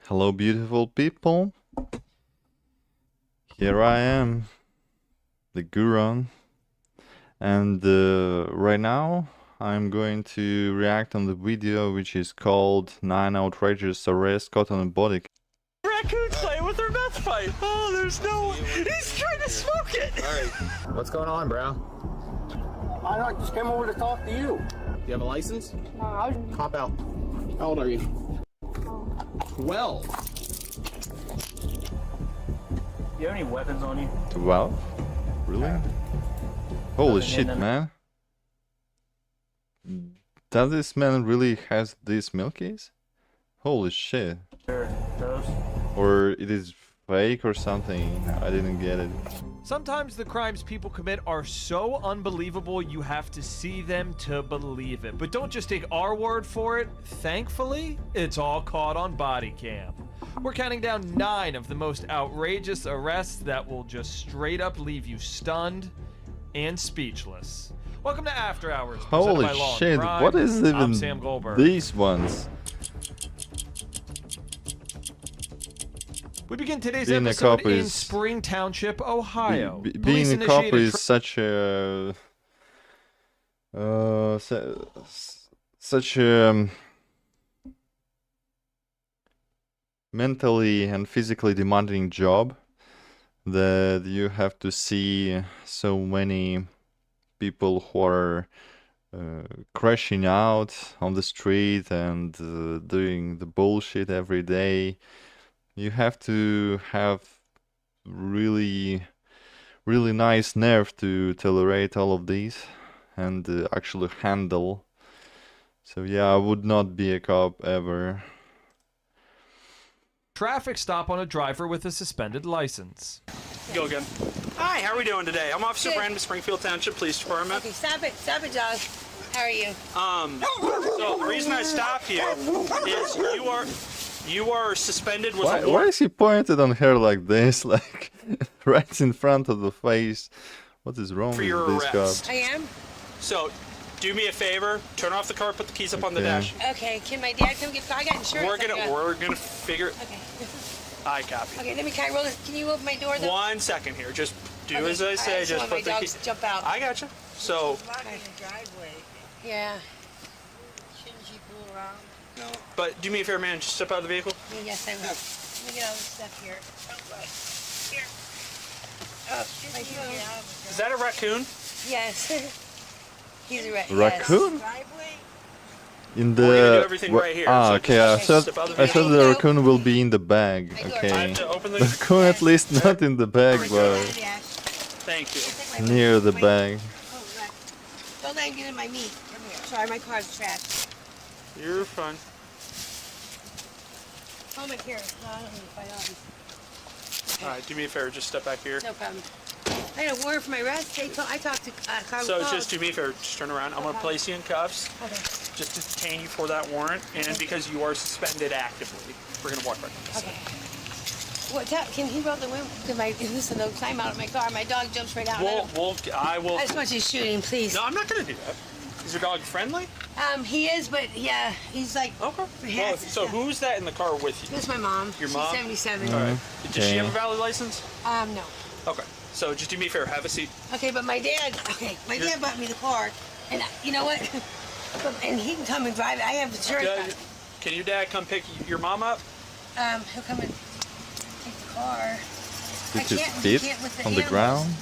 Hello, beautiful people. Here I am, the Gurung, and right now I'm going to react on the video which is called 9 Outrageous Arrests Caught on a Bodycam. Raccoon's playing with her meth pipe. Oh, there's no... He's trying to smoke it. Alright. What's going on, bro? I just came over to talk to you. You have a license? Hop out. How old are you? 12. You have any weapons on you? 12? Really? Holy shit, man. Does this man really has these milkies? Holy shit. Sure, those. Or it is fake or something. I didn't get it. Sometimes the crimes people commit are so unbelievable you have to see them to believe it. But don't just take our word for it. Thankfully, it's all caught on Bodycam. We're counting down 9 of the most outrageous arrests that will just straight up leave you stunned and speechless. Welcome to After Hours. Holy shit, what is even Sam Goldberg. these ones? We begin today's Being a episode cop in is- Spring Township, Ohio. Being a cop is such a mentally and physically demanding job that you have to see so many people who are crashing out on the street and doing the bullshit every day. You have to have really nice nerve to tolerate all of these and actually handle. So yeah, I would not be a cop ever. Traffic stop on a driver with a suspended license. Go again. Hi, how are we doing today? I'm Officer Good. Brandon, Springfield Township Police Department. Okay, stop it, Josh. How are you? So the reason I stopped you is you are suspended with a Why is he pointed on her like this, like right in front of the face? What is wrong For with your this arrest. cop? I am? So, do me a favor, turn off the car, put the keys up on the Okay. dash. Okay, can my dad come get, I got insurance. We're gonna figure. Okay. I copy. Okay, let me, can I roll this? Can you open my door though? 1 second here. Just do Okay, as I say. just Just want my put the dogs key. to jump out. I gotcha. So, Okay. Yeah. Shouldn't she pull around? no. But do me a favor, man. Just step out of the vehicle. Yes, I will. Let me get all this stuff here. Here. Oh, right here. Is that a raccoon? Yes. He's a Raccoon? Driveway? In We're gonna do the everything right here, Ah, so okay. just step out of the I thought vehicle. the raccoon will be in the bag. I I Okay, have to open the. the raccoon at least not in the bag, but Thank you. near the bag. Oh, right. Don't let him get in my meat. Come here. Sorry, my car's trashed. You're fine. Hold it here. No, I don't need to fight on. All right. Do me a favor. Just step back here. No problem. I had a warrant for my arrest. I talked to Carl. So just do me a favor. Just turn around. I'm gonna place you in cuffs. Okay. Just to detain you for that warrant, and because you are suspended actively, we're gonna walk back. Okay. What? Can he roll the window? Listen, no time out of my car. My dog jumps right out. I will. I just want you to shoot him, please. No, I'm not gonna do that. Is your dog friendly? He is, but yeah, he's like. Okay. Yeah, Well, so yeah. who's that in the car with you? This is my mom. Your She's mom? 77. All right. Does she Okay. have a valid license? No. Okay. So just do me a favor. Have a seat. Okay, but my dad. Okay, my dad bought me the car, and you know what? And he can come and drive it. I have insurance. Can your dad come pick your mom up? He'll come and take the car. With I his can't- feet can't with the on the animals. ground.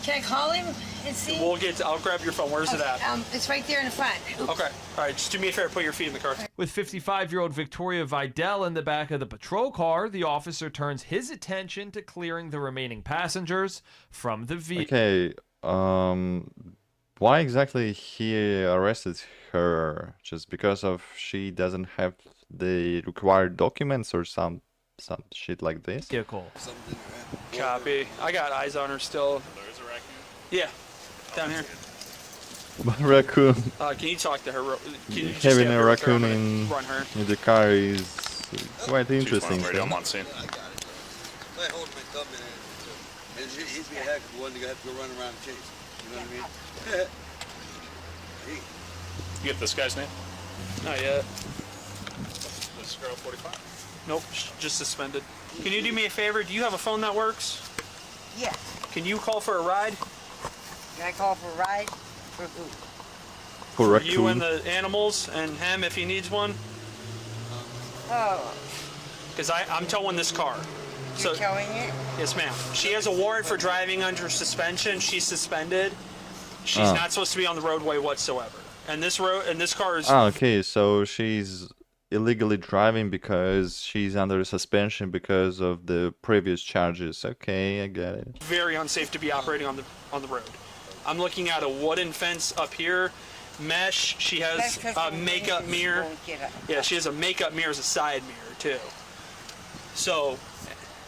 Can I call him and see? I'll grab your phone. Where's it at? It's right there in the front. Oops. Okay. All right. Just do me a favor. Put your feet in the car. With 55-year-old Victoria Vidal in the back of the patrol car, the officer turns his attention to clearing the remaining passengers from the vehicle. Okay. Why exactly he arrested her? Just because of she doesn't have the required documents or some shit like this? Copy. I got eyes on her still. There's a raccoon? Yeah. Down here. But raccoon, Can you talk to her? Can you just having have a her raccoon run her? in the car is quite interesting. I'm on scene. I hold my thumb in it. He'd be a heck of one to have to go run around and chase. You know what I mean? You get this guy's name? Not yet. This girl 45? Nope, just suspended. Can you do me a favor? Do you have a phone that works? Yes. Can you call for a ride? Can I call for a ride? For who? For You and raccoon. the animals and him if he needs one? Oh, Because I'm towing this car. you're towing it? Yes, ma'am. She has a warrant for driving under suspension. She's suspended. She's Oh. not supposed to be on the roadway whatsoever. And this car is Ah, okay, so she's illegally driving because she's under suspension because of the previous charges. Okay, I get it. very unsafe to be operating on the road. I'm looking at a wooden fence up here, mesh. She has That's 'cause a the makeup wind mirror. won't get up. Yeah, she has a makeup mirror as a side mirror too. So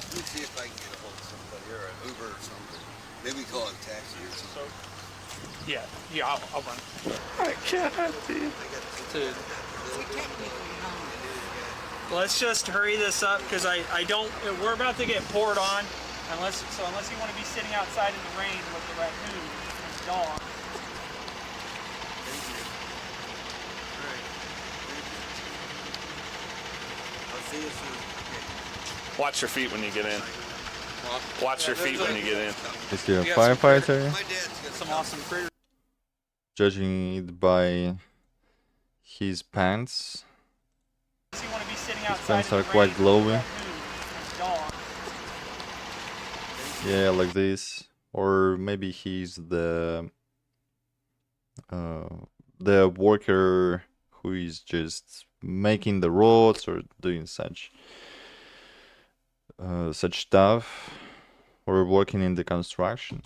Let me see if I can get a hold of somebody or an Uber or something. Maybe call a taxi or something. yeah, I'll run. I got Dude, You're technically home. let's just hurry this up because I don't. We're about to get poured on. Unless you want to be sitting outside in the rain with the raccoon and the dog. Thank you. All right. I'll see you soon. Watch your feet when you get in. Watch your feet when you get in. Is he a We got some firefighter? My dad's got Some awesome critters. Judging it by his pants. Unless you want to be sitting His outside pants in are the quite rain glowy. with the raccoon and the dog. Yeah, like this. Or maybe he's the worker who is just making the roads or doing such stuff, or working in the construction.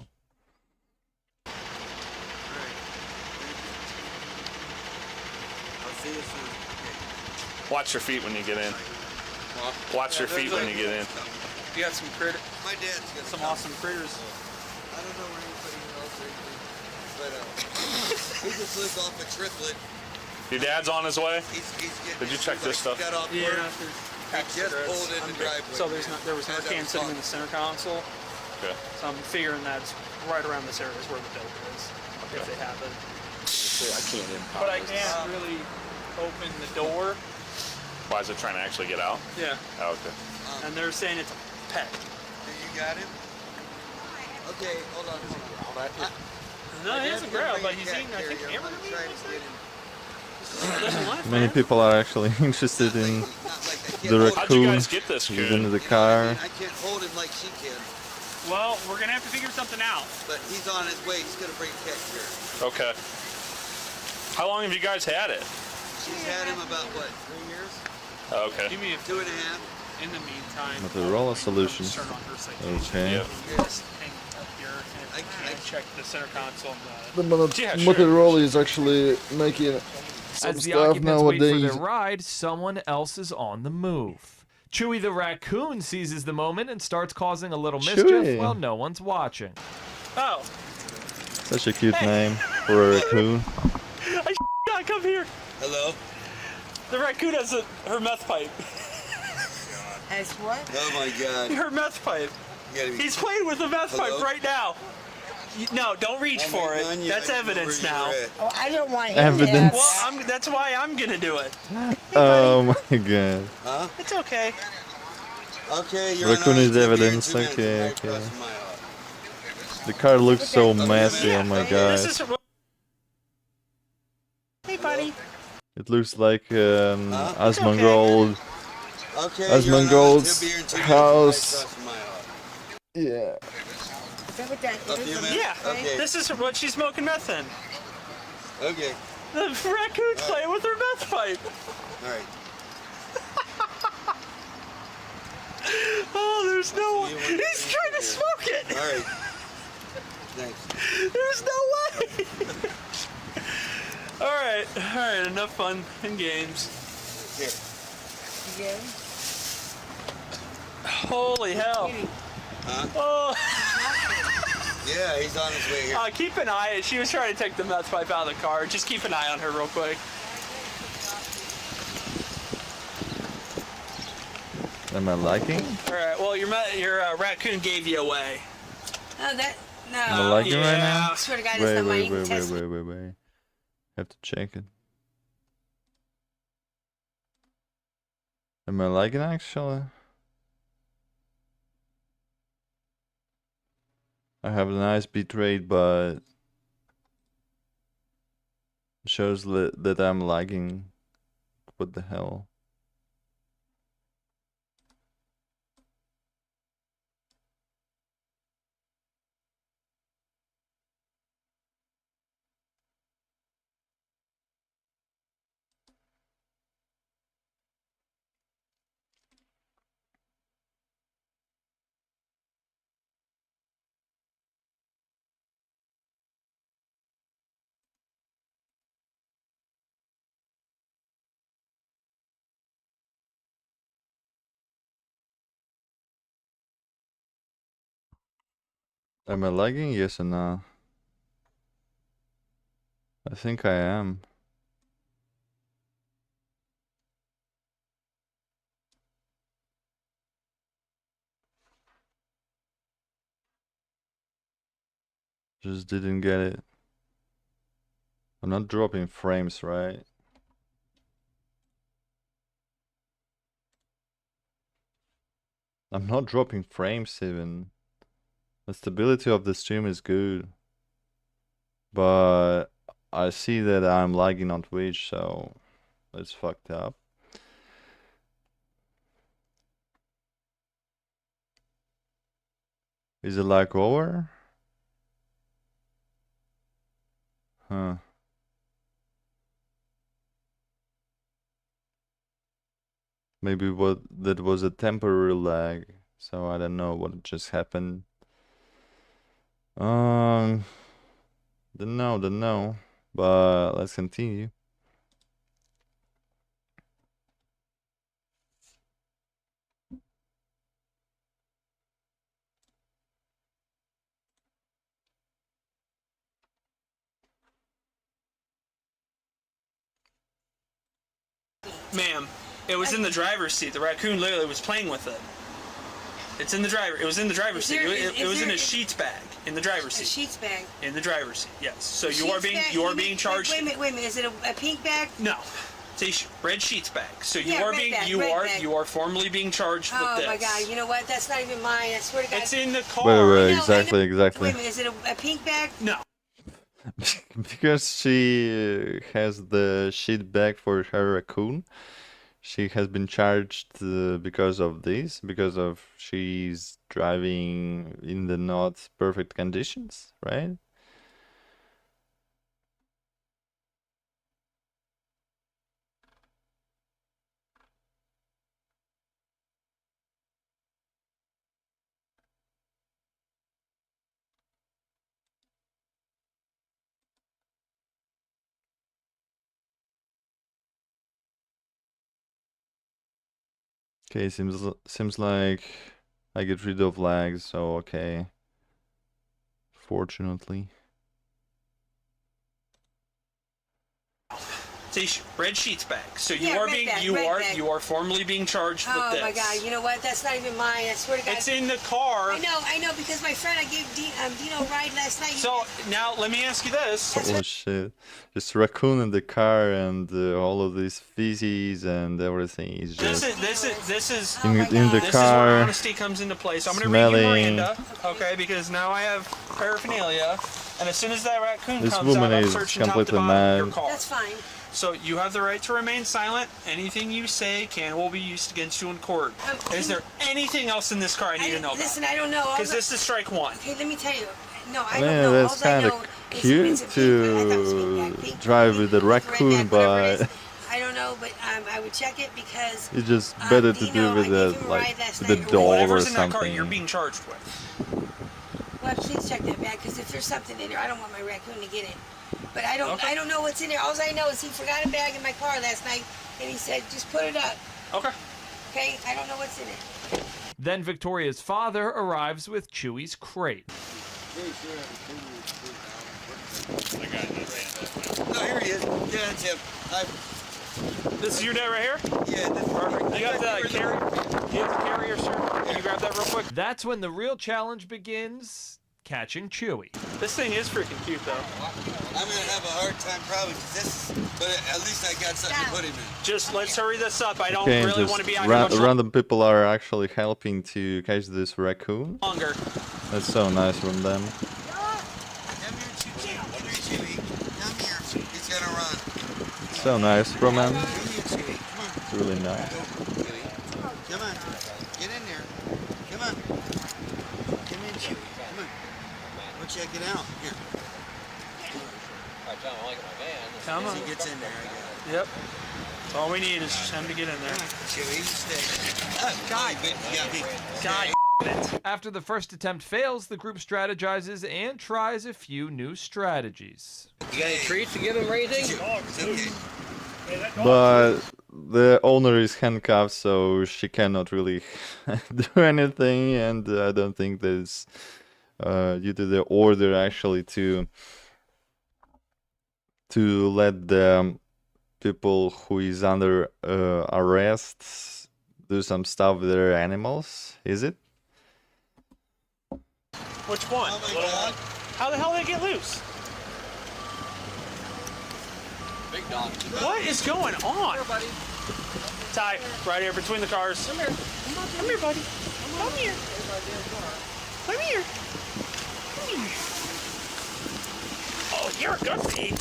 I'll see you soon. Watch your feet when you get in. Watch your feet when you get in. You got some critters. My dad's got Some awesome critters. I don't know where anybody else or anything, but he just lives off a triplet. Your dad's on his way? He's getting. Did you check he's this stuff? Got off Yeah. work. He just pulled in the driveway. So there was Narcan sitting in the center console. Okay. So I'm figuring that's right around this area is where the dope is, if they have it. I can't impound But I this. can't really open the door. Why is it trying to actually get out? Yeah. Oh, okay. And they're saying it's a pet. You got him? Okay, hold on. No, he hasn't growled, but he's cat eating, I think, carrier. I'm hamburger gonna meat. try or to something. get him. Doesn't laugh, Many man. people are actually interested in Not like I can't the hold him. How'd you raccoon. guys get this He's coon? in the You know what I car. mean? I can't hold him like she can, Well, we're gonna have to figure something out. but he's on his way. He's gonna bring cat carrier. Okay. How long have you guys had it? She's had him about what, 3 years? Oh, okay. Give me a 2.5. in the meantime. Motorola Solutions. Turn on her citation. Okay. Yeah. Just hang up here and check the center console. The Yeah, sure. Motorola is actually making some As the stuff occupants wait for nowadays. their ride, someone else is on the move. Chewy the raccoon seizes the moment and starts causing a little mischief Chewy. while no one's watching. Oh, Such a cute name for a raccoon. God, come here. Hello? The raccoon has her meth pipe. As what? Oh my God. Her meth pipe. You gotta be. He's playing with the meth Hello? pipe right now. No, don't reach I'm for it. done yet. That's I don't know evidence where now. you're at. Oh, I don't want him Evidence. Well, that's why I'm gonna do it. Oh my god. Huh? It's okay. Okay, you're Raccoon on is ice. You'll be here in evidence, 2 minutes. okay, Right okay. across my house. The car looks so messy, oh my This god. is. Hey, buddy. It looks like Huh? Asmongold. Okay, As you're on ice. Mangold's He'll be here in 2 minutes. house. Right across from my house. Yeah. Is that what that Up is? to you, man. Yeah. Okay. This is what she's smoking meth in. Okay. The raccoon's playing with her meth pipe. All right. Oh, there's no way. You want He's to trying to here. smoke it. All right. Thanks. There's no way. All right, enough fun and games. Here. Yeah. Holy hell. Huh? Oh, Yeah, he's on his way here. keep an eye. She was trying to take the meth pipe out of the car. Just keep an eye on her real quick. Am I liking? All right. Well, your raccoon gave you away. Oh, that no. Am I lagging right now? I swear to God, it's not mine. You can test me. Wait. Have to check it. Am I lagging actually? I have a nice bitrate, but it shows that I'm lagging. What the hell? Am I lagging? Yes or no? I think I am. Just didn't get it. I'm not dropping frames, right? I'm not dropping frames even. The stability of the stream is good. But I see that I'm lagging on Twitch, so it's fucked up. Is it lag over? Huh. Maybe that was a temporary lag, so I don't know what just happened. Don't know, but let's continue. Ma'am, it was in the driver's seat. The raccoon literally was playing with it. It's in the driver. It was in the driver's seat. It was in a sheets bag in the driver's seat. A sheets bag. In the driver's seat. Yes. So A you are sheets being bag? charged. Wait a minute. Is it a pink bag? No. It's a red sheets bag. So you Yeah, are red being bag, you red are bag. you are formally being charged with Oh this. my God! You know what? That's not even mine. I swear to God. It's in the car. Wait, I know. exactly. Wait a minute. Is it a pink bag? No. Because she has the sheet bag for her raccoon. She has been charged because of this, because of she's driving in the not perfect conditions, right? Okay, seems like I get rid of lags, so okay. Fortunately. It's a red sheets bag. So you Yeah, are red being bag, you red are bag. you are formally being charged with this. Oh my God! You know what? That's not even mine. I swear to God. It's in the car. I know because my friend I gave Dino a ride last night. So now let me ask you this. Holy shit. Just raccoon in the car and all of these feces and everything is just This is Oh my in the God. this is car. where honesty comes into play. So I'm going to read you smelling. Miranda, okay? Because now I have paraphernalia, and as soon as that raccoon This comes woman out, I'm is searching top to completely bottom of your mad. car. That's fine. So you have the right to remain silent. Anything you say will be used against you in court. Is there anything else in this car I need to know about? Listen, I don't know. Because this is strike one. Okay, let me tell you. No, I Man, don't know. that's All I kind know of is cute it's a pink- I thought it was pink bag. to Pink- drive pink with a red raccoon, bag, whatever it but is. I don't know, but I would check it because it's just better to Dino, do with I a gave him a like ride last with a night. doll or Whatever's in that car, something. you're being charged with. Well, please check that bag because if there's something in there, I don't want my raccoon to get it. But I don't know what's in there. All I know is he forgot a bag in my car last night, and he said, "Just put it up." Okay. Okay, I don't know what's in it. Then Victoria's father arrives with Chewy's crate. No, here he is. Yeah, that's him. This is your dad right here? Yeah, this is perfect. You got the carrier? You have the carrier, sir? Can you grab that real quick? That's when the real challenge begins. catching Chewie. This thing is freaking cute, though. I'm gonna have a hard time probably with this, but at least I got something to put him in. Just let's hurry this up. I don't Okay, really just want to be out here much random people are actually helping to catch this raccoon. longer. That's so nice from them. Come here, Chewie. Come here, Chewie. Come here. He's gonna run. So nice from them. Come here, Chewie. Come on. It's really nice. Go, Chewie. Come on. Get in there. Come on. Come in, Chewie. Come on. We'll check it out. Here. Come on. As he gets in there, I got it. Yep. All we need is him to get in there. Chewie, stay. God. God. After the first attempt fails, the group strategizes and tries a few new strategies. You got any treats to give him or anything? It's okay. But the owner is handcuffed, so she cannot really do anything, and I don't think there's due to the order actually to let the people who is under arrest do some stuff with their animals, is it? Which one? Oh my Little God. one? How the hell did it get loose? Big dog. What is going on? Here, buddy. Ty, right here between the cars. Come here. Come here, buddy. Come here. Come here. Come here. Oh, you're a good baby.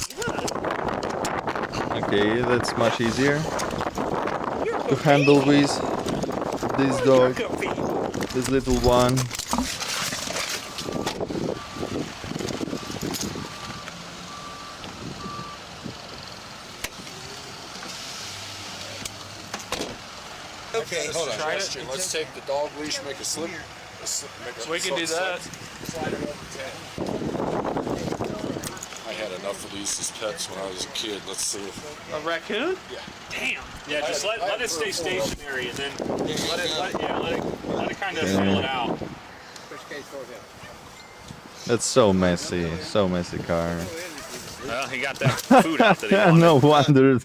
Okay, that's much easier You're a to good handle baby. with this You're a dog, good baby. this little one. Okay, hold on. Try it. Let's take the dog leash, make a slip. We can do that. I had enough of these as pets when I was a kid. Let's see if A raccoon? Yeah. Damn. Yeah, just let it stay stationary and then let it kind of Yeah. feel it out. Which case for him? That's so messy car. Well, he got that food out that he wanted. No wonder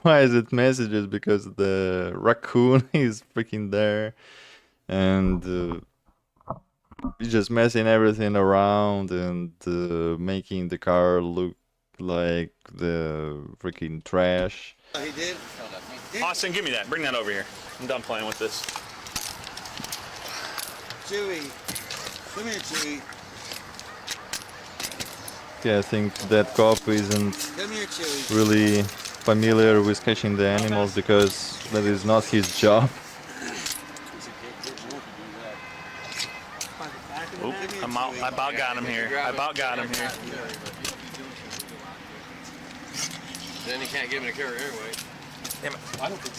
why is it messages, because the raccoon is freaking there and he's just messing everything around and making the car look like the freaking trash. Oh, he did? Austin, give me that. Bring that over here. I'm done playing with this. Chewie. Come here, Chewie. Yeah, I think that cop isn't Come here, Chewie. really familiar with catching the animals because that is not his job. Oop, I'm out. I about got him here. I about got him here. Then he can't give him a carrier anyway. Damn it. I don't think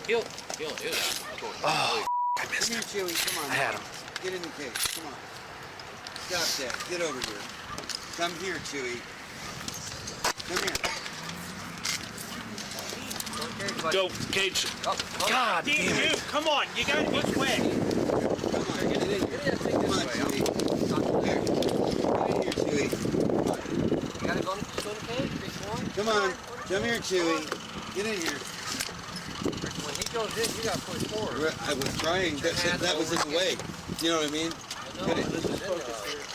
he'll do that. Oh, I Come missed here, him. Chewie. Come on. I had him. Get in the cage. Come on. Stop that. Get over here. Come here, Chewie. Come here. Go, Cage. God damn it. Come on. You got which way? Come on. Get in here. Come on, Chewie. Here. Get in here, Chewie. You gotta go to the cage, big boy. Come on. Come here, Chewie. Get in here. When he goes in, you gotta push forward. I was trying. That was in the way. You know what I mean? Get it.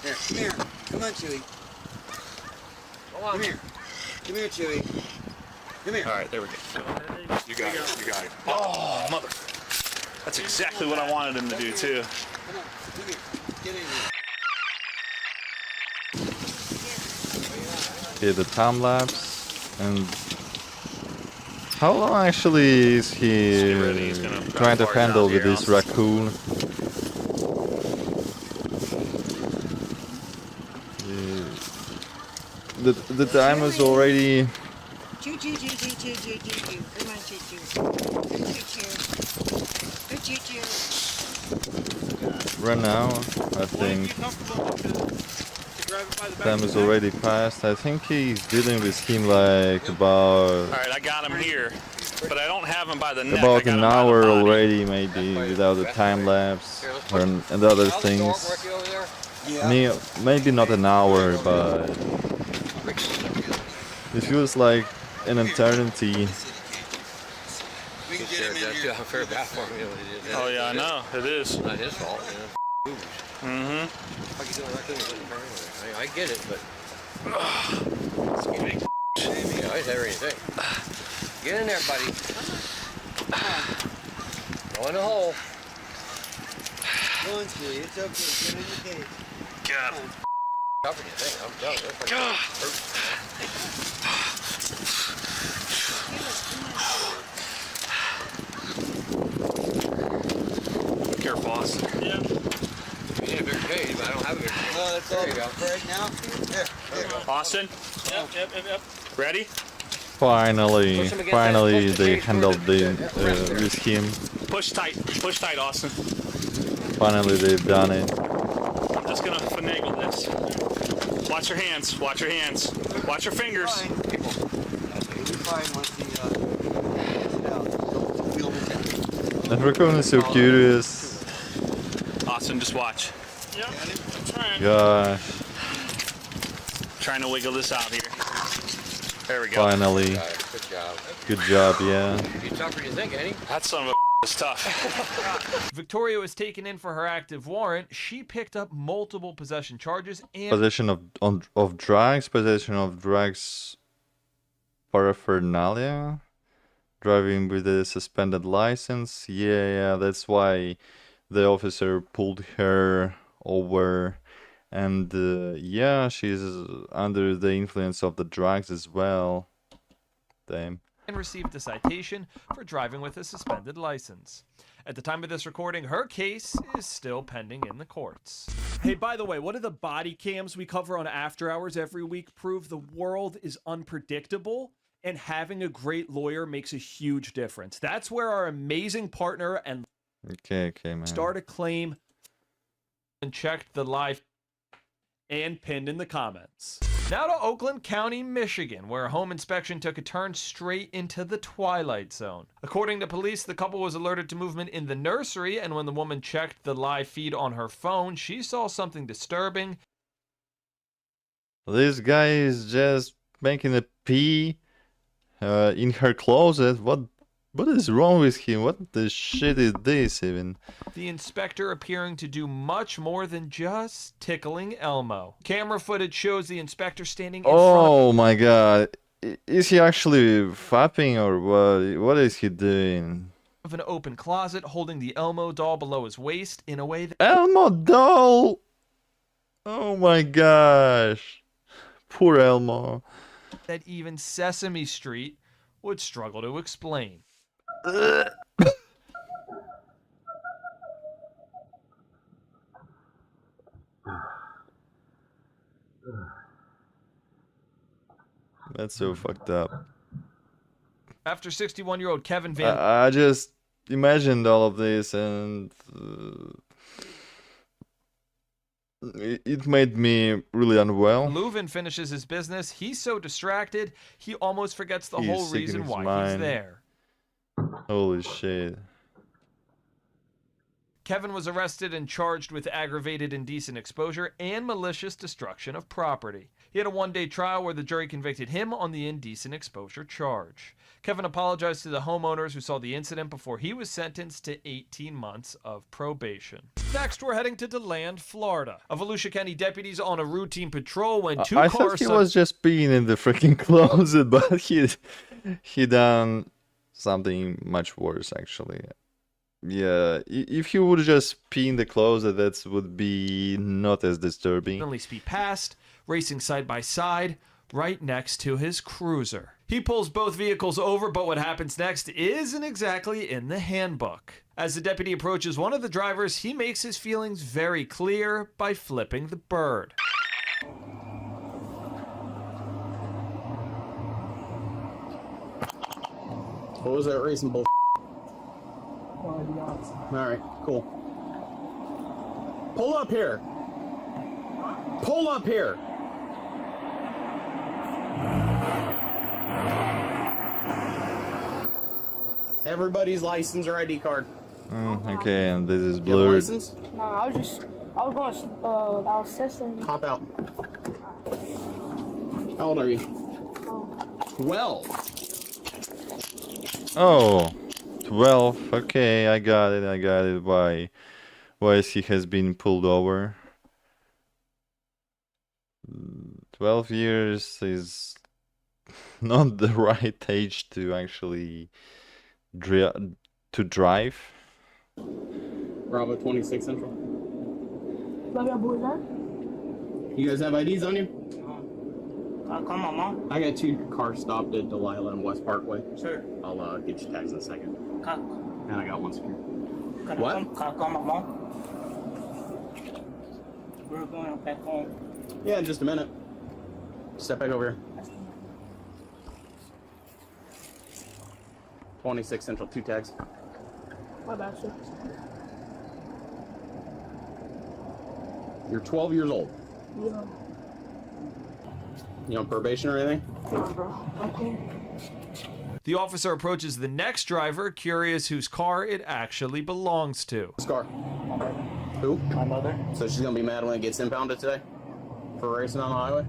Here. Come here. Come on, Chewie. Go on. Come here. Come here, Chewie. Come here. All right, there we go. you got it. You got it. Oh, mother. That's exactly what I wanted him to do, too. Come on. Come here. Get in here. Okay, the time lapse. And how long actually is he get ready, he's gonna trying to fart down handle with here, this I'll- raccoon? The time is already Choo choo choo choo choo choo choo choo. Come on, choo choo. Good choo choo. Good choo choo. run out. I think time is already passed. I think he's dealing with him like All about right, I got him here, but I don't have him by the neck. I about got an him by the hour body. already, maybe without the time lapse and other things. Work you over there. Yeah. Maybe not an hour, but it feels like an eternity. We can get him in here. I feel bad for him. Oh, yeah, I know. It is. Not his fault, you know. How you doing raccoons in the car anyway? I get it, but. Excuse me. I always have anything. Get in there, buddy. Go in the hole. Go on, Stewie. It's okay. Get in the cage. God. Cover your thing. I'm telling you. That's like Careful, Austin. Yeah. You need a bigger cage, but I don't have a bigger cage. No, that's all. There you go. Right now. There you go. Austin. Yep. Ready? Finally, Push him against finally that- push the they cage handled towards the- with him. Push tight, Austin. Finally they've done it. I'm just gonna finagle this. Watch your hands. Watch your hands. Watch your fingers. Fine. You'll be fine once he gets it out. Don't feel the That raccoon is so curious. Austin, just watch. Yep. I'm trying. Gosh, Trying to wiggle this out here. There we go. finally. Good job. Good job, yeah. You're tougher than you think, ain't he? That son of a is tough. Victoria was taken in for her active warrant. She picked up multiple possession charges and Possession of drugs, possession of drugs paraphernalia, driving with a suspended license. Yeah, that's why the officer pulled her over. And yeah, she's under the influence of the drugs as well. Damn. received a citation for driving with a suspended license. At the time of this recording, her case is still pending in the courts. Hey, by the way, what do the body cams we cover on After Hours every week prove? The world is unpredictable, and having a great lawyer makes a huge difference. That's where our amazing partner and Okay, man. start a claim and checked the live and pinned in the comments. Now to Oakland County, Michigan, where a home inspection took a turn straight into the twilight zone. According to police, the couple was alerted to movement in the nursery, and when the woman checked the live feed on her phone, she saw something disturbing. This guy is just making a pee in her closet. What is wrong with him? What the shit is this even? The inspector appearing to do much more than just tickling Elmo. Camera footage shows the inspector standing in front Oh my god. Is he actually fapping or what? What is he doing? of an open closet, holding the Elmo doll below his waist in a way that Elmo doll! Oh my gosh. Poor Elmo. even Sesame Street would struggle to explain. That's so fucked up. After 61-year-old Kevin Van I just imagined all of this and it made me really unwell. Leuven finishes his business, he's so distracted, he almost forgets the He's whole sick in reason his why he's mind. there. Holy shit. Kevin was arrested and charged with aggravated indecent exposure and malicious destruction of property. He had a one-day trial where the jury convicted him on the indecent exposure charge. Kevin apologized to the homeowners who saw the incident before he was sentenced to 18 months of probation. Next, we're heading to DeLand, Florida. A Volusia County deputies on a routine patrol when two I cars... thought he was just peeing in the freaking closet, but he done something much worse actually. Yeah, if he would just pee in the closet, that would be not as disturbing. Suddenly speed past, racing side by side, right next to his cruiser. He pulls both vehicles over, but what happens next isn't exactly in the handbook. As the deputy approaches one of the drivers, he makes his feelings very clear by flipping the bird. What was that racing bull? Alright, cool. Pull up here. Pull up here. Everybody's license or ID card. Okay, and this is You have a blurred. license? No, I was going to, I was testing. Hop out. How old are you? 12. Oh, 12. Okay, I got it. why he has been pulled over. 12 years is not the right age to actually drive. Bravo 26 Central. You guys have IDs on you? Call my mom. I got 2 cars stopped at Delilah and West Parkway. Sure. I'll get you tags in a second. Can And I got 1 secure. What? Can I call my mom? We're going back home. Yeah, in just a minute. Step back over here. 26 Central, 2 tags. My bad, sir. You're 12 years old. Yeah. You on probation or anything? Yeah, bro. Okay. The officer approaches the next driver, curious whose car it actually belongs to. This car. Who? My mother? So she's gonna be mad when it gets impounded today? For racing on the highway?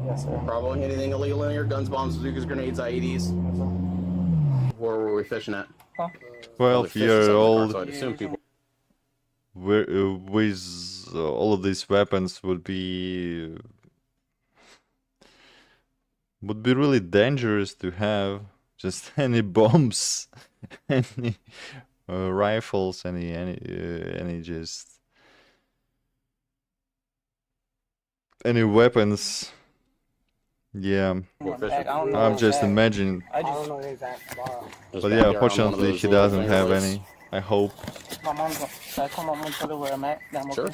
Yes, sir. Probably anything illegal in here? Guns, bombs, bazookas, grenades, IEDs? Where were we fishing at? 12-year-old So I'd assume people. with all of these weapons would be really dangerous to have. Just any bombs, any rifles, any just any weapons. Yeah, I'm just imagining. I don't know the exact spot. But yeah, fortunately he doesn't have any. I hope. My mom's going. Should I call my mom and tell her where I'm at? That I'm okay? Sure.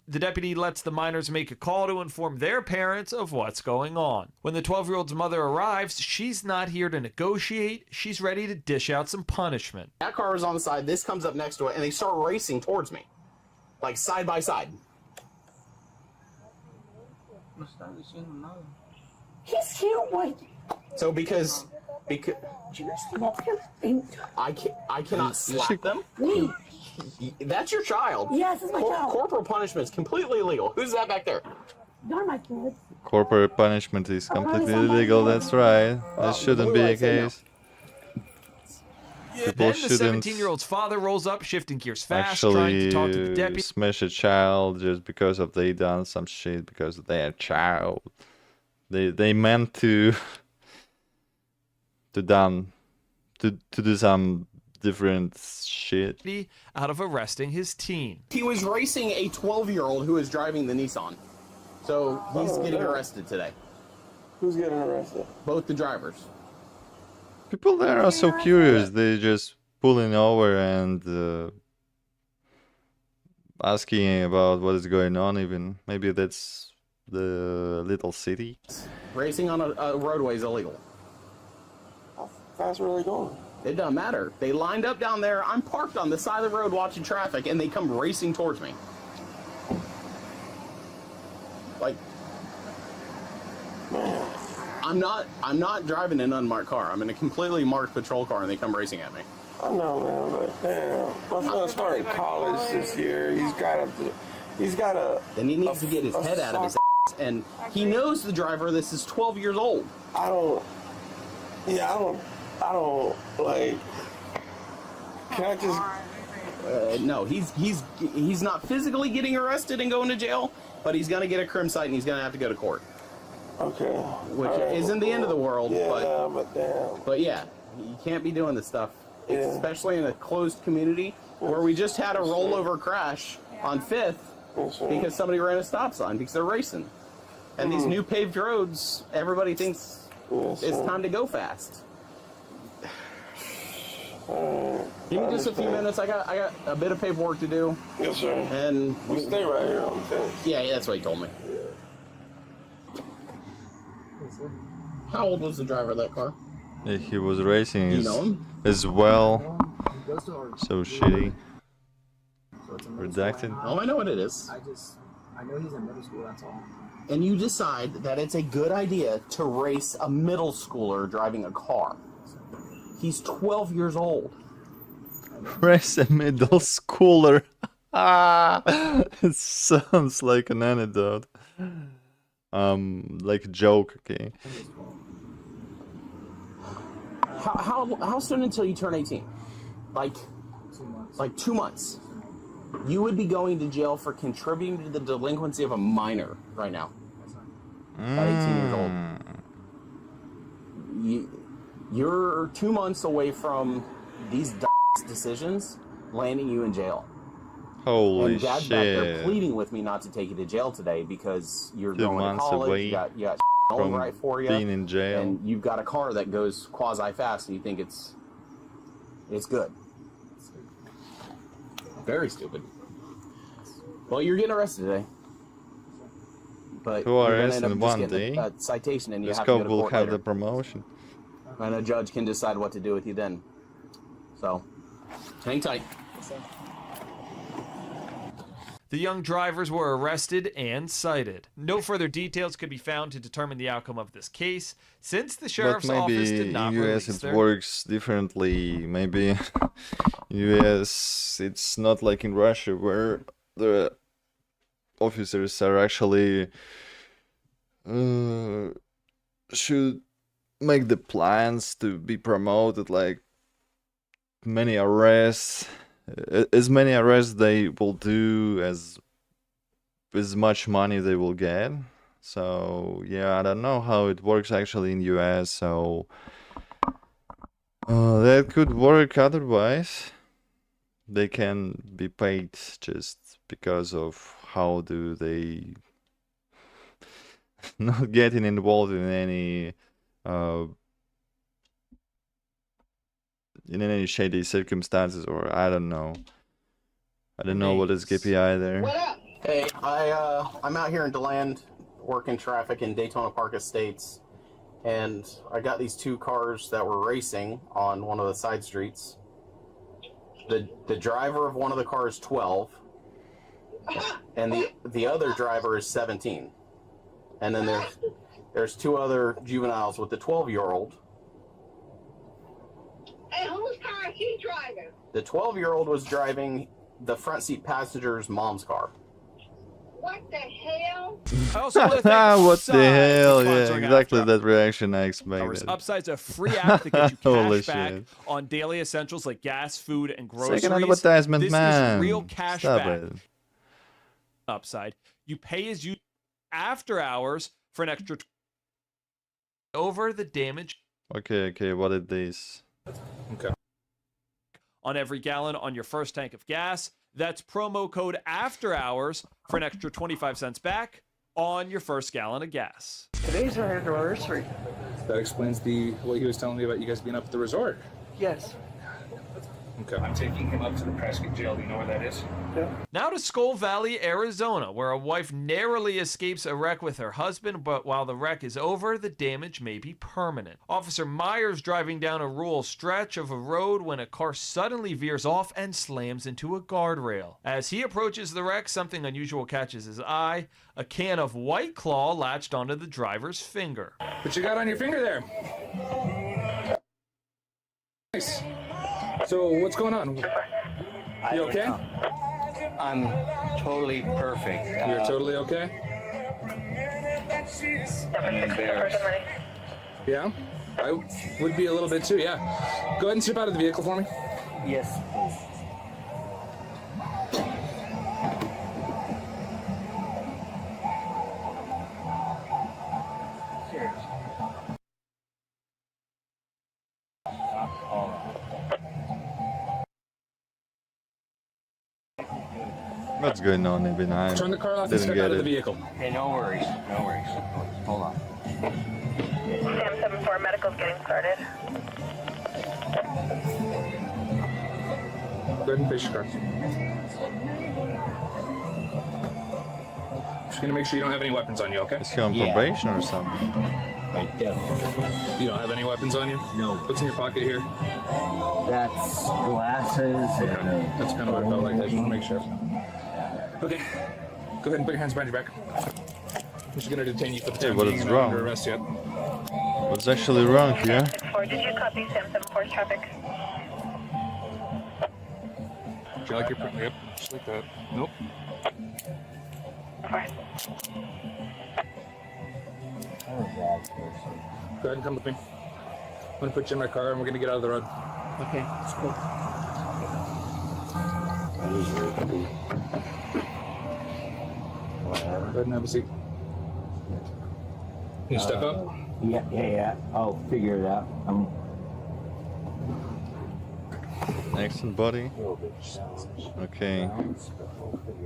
The deputy lets the minors make a call to inform their parents of what's going on. When the 12-year-old's mother arrives, she's not here to negotiate. She's ready to dish out some punishment. That car was on the side, this comes up next to it, and they start racing towards me. Like side by side. He's here waiting. So because I cannot slap them. Me. That's your child. Yes, it's my child. Corporal punishment is completely illegal. Who's that back there? They're my kids. Corporate punishment is completely illegal. That's right. That shouldn't be a case. People Then the shouldn't 17-year-old's father rolls up, shifting gears fast, trying to talk to the actually deputy. smash a child just because of they done some shit because they're a child. They meant to do some different shit. Out of arresting his teen. He was racing a 12-year-old who was driving the Nissan. So he's getting arrested today. Who's getting arrested? Both the drivers. People there are so curious. They just pulling over and asking about what is going on. Even maybe that's the little city. Racing on a roadway is illegal. How fast were they going? It doesn't matter. They lined up down there. I'm parked on the side of the road watching traffic, and they come racing towards me. Like, I'm not driving an unmarked car. I'm in a completely marked patrol car, and they come racing at me. I know, man, but damn, my son's starting college this year. He's got a. Then he needs to get his head out of his ass, and he knows the driver. This is 12 years old. I don't like. Can I just? No, he's not physically getting arrested and going to jail, but he's gonna get a crim cite and he's gonna have to go to court. Okay. Which isn't the end of the world, yeah, but damn. But yeah, you can't be doing this stuff, Yeah. especially in a closed community where we just had a rollover crash on 5th because somebody ran a stop sign because they're racing. And these new paved roads, everybody thinks it's time to go fast. Give me just a few minutes. I got a bit of paperwork to do. Yes, sir. And You stay right here. I'm telling you. yeah, that's what he told me. How old was the driver of that car? He was racing You know him? as well. So shitty. Redacted. Oh, I know what it is. I know he's in middle school, that's all. And you decide that it's a good idea to race a middle schooler driving a car. He's 12 years old. Race a middle schooler. It sounds like an anecdote. Like a joke, okay. How soon until you turn 18? Like 2 months. Like 2 months. You would be going to jail for contributing to the delinquency of a minor right now. At 18 years old. You're 2 months away from these decisions landing you in jail. Holy and Dad's shit. back there pleading with me not to take you to jail today because you're 2 going to months college, away you got from right for you, being in jail. and you've got a car that goes quasi-fast and you think it's good. Very stupid. Well, you're getting arrested today. But Who you're are gonna arrested end in up just one getting day? a citation and you This have to go cop to will court have later. the promotion. And a judge can decide what to do with you then. So, hang tight. The young drivers were arrested and cited. No further details could be found to determine the outcome of this case, since the But sheriff's maybe office did not in US release it their... works differently. Maybe in US it's not like in Russia where the officers are actually should make the plans to be promoted, like many arrests, as many arrests they will do as much money they will get. So yeah, I don't know how it works actually in US, so that could work otherwise. They can be paid just because of how do they not getting involved in any shady circumstances, or I don't know. I don't know what is KPI there. Hey, I'm out here in DeLand working traffic in Daytona Park Estates, and I got these two cars that were racing on one of the side streets. The driver of one of the cars is 12, and the other driver is 17. And then there's two other juveniles with the 12-year-old. And whose car is he driving? The 12-year-old was driving the front seat passenger's mom's car. What the hell? I also want to thank What the Upside hell? for Yeah, sponsoring exactly After that reaction I Hours. expected. Upside's a free app that gets you Holy cash back shit. on daily essentials like gas, food, and groceries. Second advertisement, this man. is real cash Stop back. it. Upside. You pay as you after hours for an extra over the damage Okay, what is this? Okay. on every gallon on your first tank of gas. That's promo code after hours for an extra 25 cents back on your first gallon of gas. Today's our anniversary. That explains what he was telling me about you guys being up at the resort. Yes. Okay. I'm taking him up to the Prescott jail. Do you know where that is? Yeah. Now to Skull Valley, Arizona, where a wife narrowly escapes a wreck with her husband, but while the wreck is over, the damage may be permanent. Officer Myers driving down a rural stretch of a road when a car suddenly veers off and slams into a guardrail. As he approaches the wreck, something unusual catches his eye. A can of White Claw latched onto the driver's finger. What you got on your finger there? Nice. So what's going on? You okay? I'm totally perfect. You're totally okay? I'm embarrassed. Yeah? I would be a little bit too, yeah. Go ahead and step out of the vehicle for me. Yes, please. What's going on even? I Turn the car off and didn't step get out of the it. vehicle. Okay, no worries. No worries. Hold on. Sam 74 medical's getting started. Go ahead and face your car. Just gonna make sure you don't have any weapons on you, okay? Is he on probation or something? I definitely. You don't have any weapons on you? No. What's in your pocket here? That's glasses. And, That's kind of what I felt like. I just want to make sure. Okay. Go ahead and put your hands behind your back. I'm just gonna detain you for the Hey, time what being. is You're not wrong? under arrest yet. What's actually wrong here? Did you copy Sam 74's traffic? Do you like your print? Yep, just like that. Nope. Okay. Go ahead and come with me. I'm gonna put you in my car and we're gonna get out of the road. Okay, that's cool. That is very cool. Go ahead and have a seat. Can you step up? Yeah. I'll figure it out. Excellent, buddy. Okay.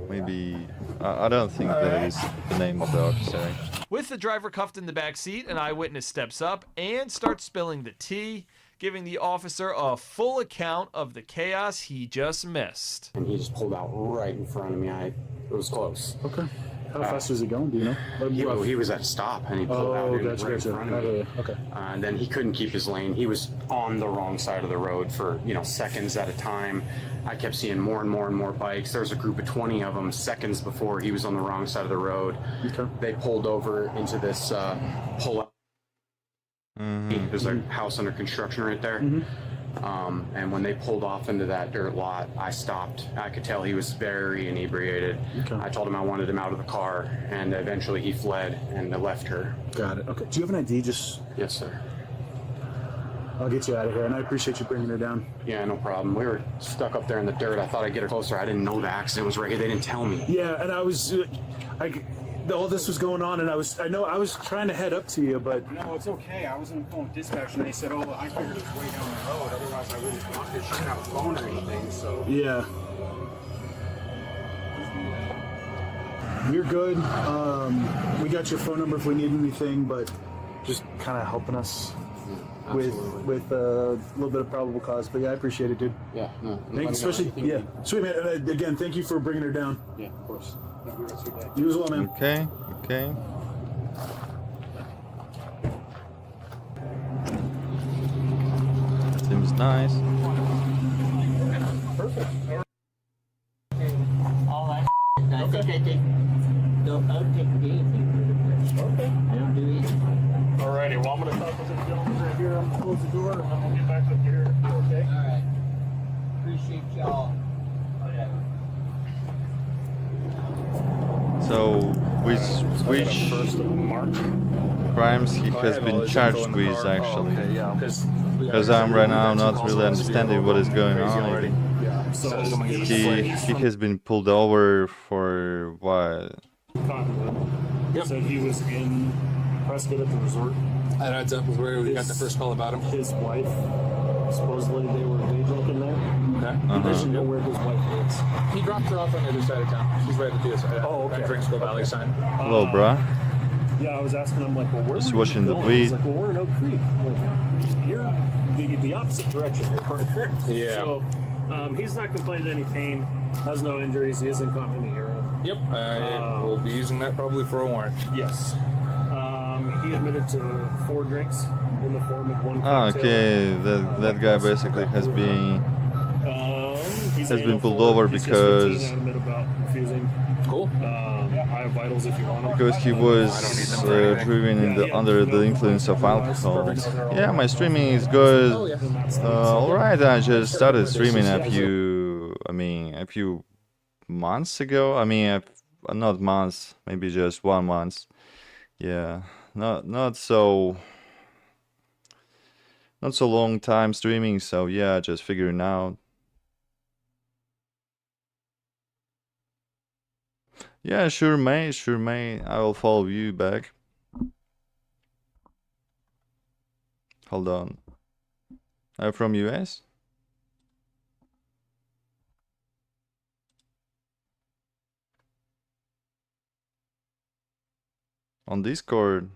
Maybe I don't think that is the name of the officer. With the driver cuffed in the back seat, an eyewitness steps up and starts spilling the tea, giving the officer a full account of the chaos he just missed. And he just pulled out right in front of me. It was close. Okay. How fast was he going? Do you know? He was at a stop and he pulled out right in front of me. Okay. And then he couldn't keep his lane. He was on the wrong side of the road for seconds at a time. I kept seeing more and more bikes. There was a group of 20 of them seconds before he was on the wrong side of the road. Okay. They pulled over into this pull-out. There's a house under construction right there. And when they pulled off into that dirt lot, I stopped. I could tell he was very inebriated. Okay. I told him I wanted him out of the car, and eventually he fled and left her. Got it. Okay. Do you have an ID? Yes, sir. I'll get you out of here, and I appreciate you bringing her down. Yeah, no problem. We were stuck up there in the dirt. I thought I'd get her closer. I didn't know the accident was right here. They didn't tell me. Yeah, and I was, all this was going on, and I was trying to head up to you, but No, it's okay. I was on the phone with dispatch, and they said, "Oh, I figured it was way down the road. Otherwise, I wouldn't have gone. She didn't have a phone or anything." So yeah. You're good. We got your phone number if we need anything, but just kind of helping us with a little bit of probable cause. But yeah, I appreciate it, dude. Yeah, no. Thanks, especially sweet man. And again, thank you for bringing her down. Yeah, of course. Have a good rest of your day. You as well, man. Okay. Seems nice. Perfect. All that I think I take no, I don't take anything for the press. Okay. I don't do anything. Alrighty, well I'm gonna talk with this gentleman right here. I'm gonna close the door and then we'll get back up here. Okay? Alright. Appreciate y'all. So, which crimes he has been charged with actually? Because I'm right now not really understanding what is going on. He has been pulled over for what? Yep. Said he was in Prescott at the resort. And that's where we got the first call about him. His wife, supposedly they were day drinking there. Okay. He doesn't know where his wife lives. He dropped her off on the other side of town. She's right at the other side. Oh, okay. That Drinksville Valley sign. Hello, bruh. Yeah, I was asking him, like, well, where Just were you watching the going? He's weed. like, well, we're in Oak Creek. Like, you're the opposite direction, your partner. Yeah. So, he's not complaining of any pain, has no injuries, he isn't caught any urine. Yep. We'll be using that probably for a warrant. Yes. He admitted to 4 drinks in the form of 1 Ah, cocktail. okay. That guy basically has been pulled over because Cool. I have vitals if you want them. because he was driven under the influence of alcohol. Yeah, my streaming is good. All right, I just started streaming a few months ago. Not months, maybe just 1 month. Yeah, not so long time streaming. So yeah, just figuring out. Yeah, sure, mate. I will follow you back. Hold on. I'm from US? On Discord.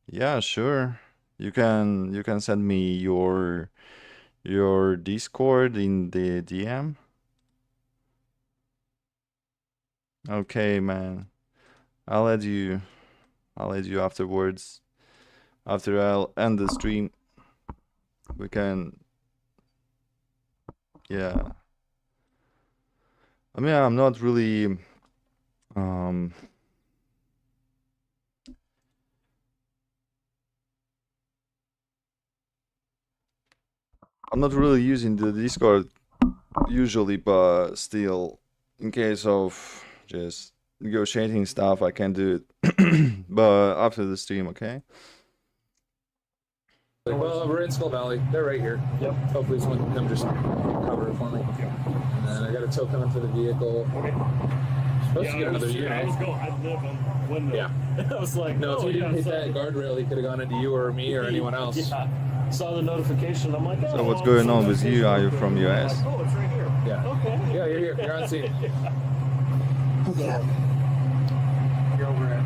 Yeah, sure. You can send me your Discord in the DM. Okay, man. I'll add you afterwards. After I'll end the stream. We can. Yeah. I'm not really I'm not really using the Discord usually, but still, in case of just negotiating stuff, I can do it. But after the stream, okay? Like, well, we're in Skull Valley. They're right here. Yep. Hopefully someone can come just cover it for me. And then I got a token onto the vehicle. Okay. Supposed to get another unit. I was going. I live on window. Yeah. I was like, no, if oh, he didn't yeah, hit that guardrail, he could have gone into you or me or anyone else. Yeah. Saw the notification. I'm like, oh, So what's going on with you? Are you from US? Like, oh, it's right here. Yeah. Okay. Yeah, you're here. You're on scene. Yeah. You're over at.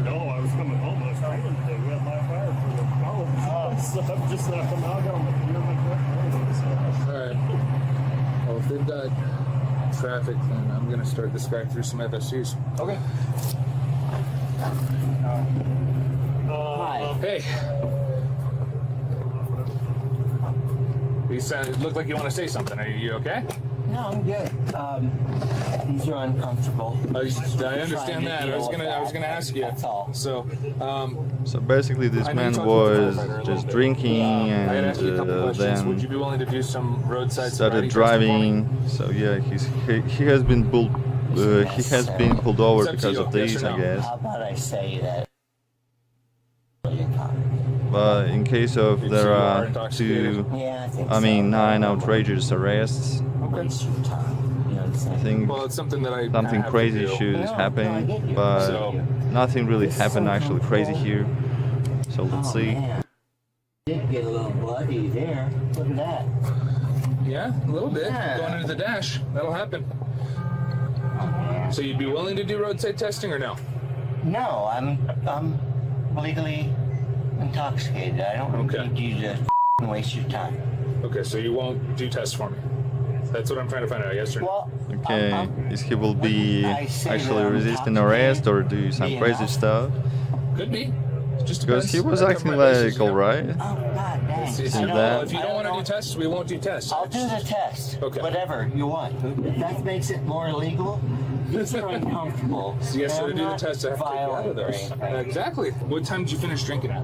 No, I was coming home. I was training today. We had live fire for the college. So I'm just not coming out. I got on my gear, my Alright. Well, if they've got traffic, then I'm going to start this guy through some FSCs. Okay. Hi. Hey. It looked like you want to say something. Are you okay? No, I'm good. These are uncomfortable. I understand that. I was gonna ask you. That's all. So basically, this man was just drinking and then would you be willing to do some roadside started driving. So yeah, he has been pulled. He has been pulled over because of this, I guess. How about I say that? But in case of there are 9 outrageous arrests, I think well, it's something that something crazy should happen, but nothing really happened actually crazy here. So let's see. Man. Did get a little bloody there. Look at that. Yeah, a little bit. Yeah. Going into the dash. That'll happen. So you'd be willing to do roadside testing or no? No, I'm legally intoxicated. I don't need you to waste your time. Okay, so you won't do tests for me. That's what I'm trying to find out, yes or no? Okay, is he will be actually resisting arrest or do some crazy stuff? Could be. Just because he was acting like alright. Oh, God dang. If you don't want to do tests, we won't do tests. I'll do the test. Okay. Whatever you want. If that makes it more illegal, these are uncomfortable. Yes, so to do the test, I have to take you out of those. Exactly. What time did you finish drinking at?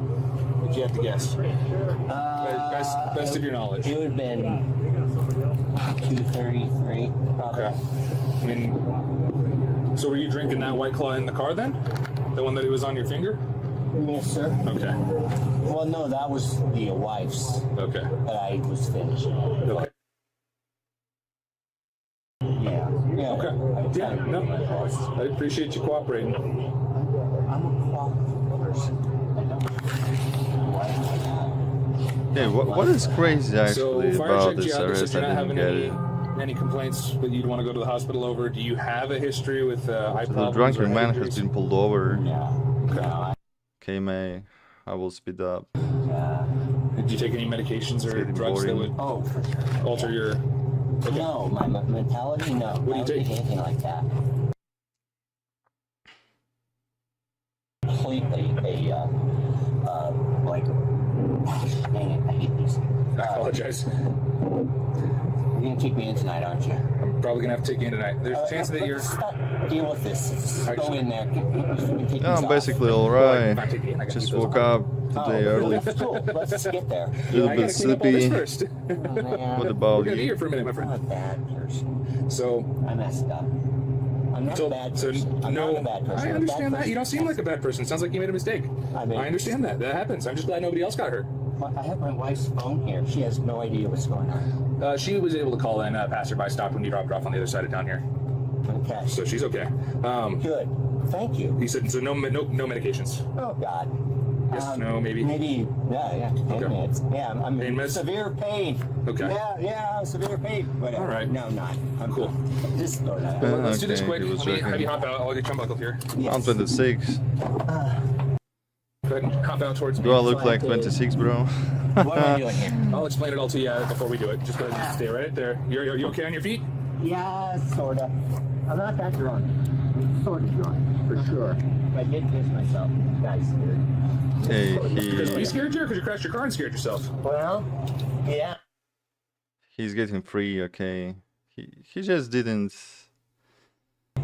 If you have to guess. Best of your knowledge. It would have been 2:33, probably. Okay. I mean, so were you drinking that White Claw in the car then? The one that was on your finger? Yes, sir. Okay. Well, no, that was the wife's. Okay. But I was finishing. Okay. Yeah. Okay. Yeah, no. I appreciate you cooperating. I'm a cooperative person. Yeah, what is crazy actually So, about this arrest? I didn't get it. Any complaints that you'd want to go to the hospital over? Do you have a history with eye So problems? the drunken man has been pulled over. Okay. Okay, May, I will speed up. Did you take any medications or drugs that would alter your? Okay. No, my mentality. No, What do you take? Anything like that. Completely like. Dang it! I hate these. I apologize. You're gonna take me in tonight, aren't you? I'm probably gonna have to take you in tonight. There's a chance that you're. Deal with this. Go in there. Yeah, I'm basically alright. Just woke up today early. That's cool. Let's just get there. A little bit sleepy. First. What about We're gonna be you? here for a minute, my friend. I'm a bad person. So I messed up. I'm not a bad person. I'm not a bad person. I understand that. You don't seem like a bad person. Sounds like you made a mistake. I understand that. That happens. I'm just glad nobody else got hurt. I have my wife's phone here. She has no idea what's going on. She was able to call in. Passerby stopped when you dropped her off on the other side of town here. Okay. So she's okay. Good. Thank you. He said so. No medications. Oh God. Yes. No. Maybe. Maybe. Yeah. Okay. Meds. Yeah. I'm Pain in meds? severe pain. Okay. Yeah. Severe pain. Whatever. All right. No, I'm not. I'm cool. Just throw that out. Well, let's do this Okay, quick. he was Let me have joking. you hop out. I'll get you unbuckled here. I'm 26. Go ahead and hop out towards me. Do I look like 26, bro? What am I doing here? I'll explain it all to you before we do it. Just go ahead and stay right there. Are you okay on your feet? Yeah, sorta. I'm not that drunk. Sort of drunk, for sure. I did piss myself. Guys, scared. Hey, Because we scared you, or because you crashed your car and scared yourself? Well, yeah. he's getting free. Okay, he just didn't.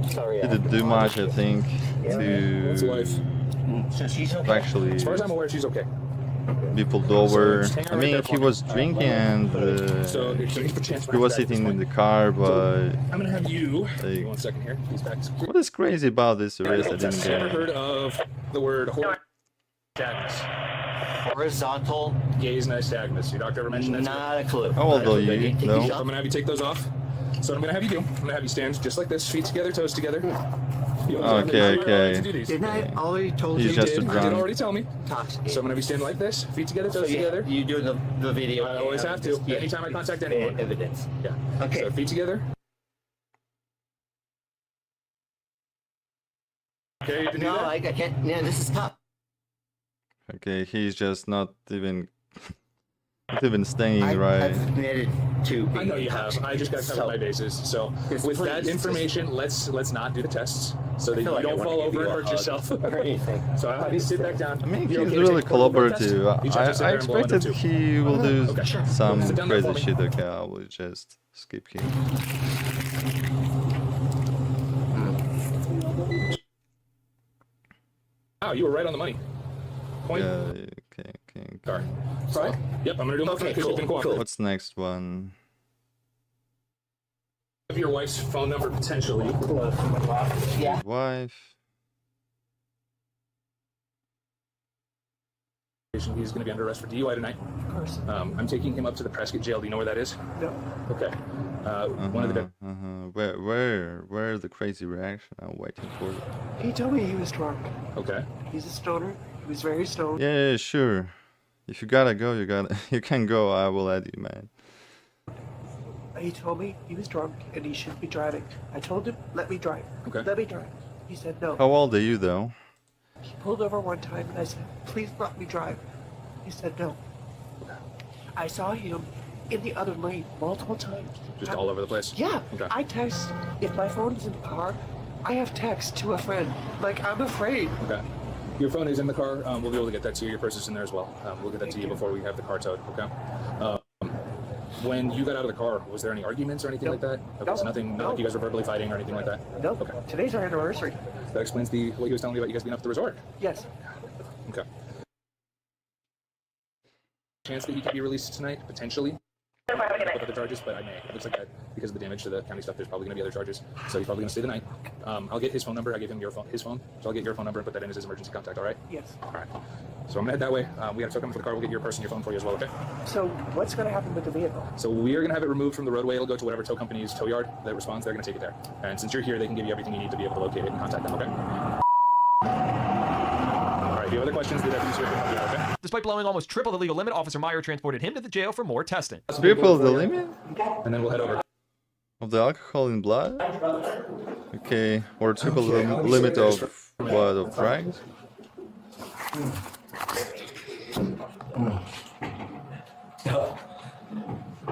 Sorry. He didn't do much, I think, That's to wife. So she's okay. actually As far as I'm aware, she's okay. be pulled over. just hang on I right mean, there he for was drinking and So here's the chance he was sitting in the car, but I'm gonna have you. like, 1 second here. He's back. what is crazy about this arrest? I didn't I've get never it. heard of the word horror. Sadness. horizontal gaze nystagmus. Your doctor ever mentioned that? Not a clue. How old are you? No. I'm gonna have you take those off. So what I'm gonna have you do, I'm gonna have you stand just like this, feet together, toes together. Okay. Didn't I already told He's you? just a You did drunk. already tell me. So I'm gonna have you stand like this, feet together, toes together. You do the video. I always have to. Anytime I contact anyone. Evidence. Yeah. Okay. So feet together. Okay, you can do No, that? I can't. Yeah, this is tough. Okay, he's just not even staying I've right. admitted to being I know you have. I just got to cover my bases. So with that please, information, let's not do the tests so that you like I don't wanna fall give over you and a hurt hug yourself. or anything. So I'll have you sit back down. I mean, You're he's okay to really take both of the tests? collaborative. You just have to sit I there and blow on them expected too. he will do Okay, sure. some Sit down there for crazy me. shit. Okay, I will just skip him. Wow, you were right on the money. Point. Okay. Car. Sorry. Yep, I'm gonna do them because you've been cooperative. What's next one? Have your wife's phone number potentially. Yeah. Wife. He's going to be under arrest for DUI tonight. Of course. I'm taking him up to the Prescott jail. Do you know where that is? No. Okay. One of the. Where's the crazy reaction? I'm waiting for it. He told me he was drunk. Okay. He's a stoner. He was very stoned. Yeah, sure. If you gotta go, you can go. I will add you, man. He told me he was drunk and he shouldn't be driving. I told him, let me drive. Okay. Let me drive. He said no. How old are you, though? He pulled over one time and I said, please let me drive. He said no. I saw him in the other lane multiple times. Just all over the place? Yeah. Okay. I text, if my phone is in the car, I have text to a friend. Like, I'm afraid. Okay. Your phone is in the car. We'll be able to get that to you. Your purse is in there as well. We'll get that to you before we have the car towed. Okay. When you got out of the car, was there any arguments or anything like that? Okay, so nothing. Not like you guys were verbally fighting or anything like that. No. Okay. Today's our anniversary. That explains what he was telling me about you guys being up at the resort. Yes. Okay. Chance that he could be released tonight, potentially. With other charges, but I may. It looks like that because of the damage to the county stuff. There's probably going to be other charges, so he's probably going to stay the night. I'll get his phone number. I gave him his phone, so I'll get your phone number and put that in as his emergency contact. All right? Yes. All right. So I'm gonna head that way. We got to tow him for the car. We'll get your purse and your phone for you as well. Okay? So what's going to happen with the vehicle? So we are going to have it removed from the roadway. It'll go to whatever tow company's tow yard that responds. They're going to take it there. And since you're here, they can give you everything you need to be able to locate it and contact them. Okay? All right. Do you have other questions? The deputies here can help you out, okay? Despite blowing almost triple the legal limit, Officer Meyer transported him to the jail for more testing. Triple the limit And then we'll head over. of the alcohol in blood? Okay, or triple the limit of what, of drugs?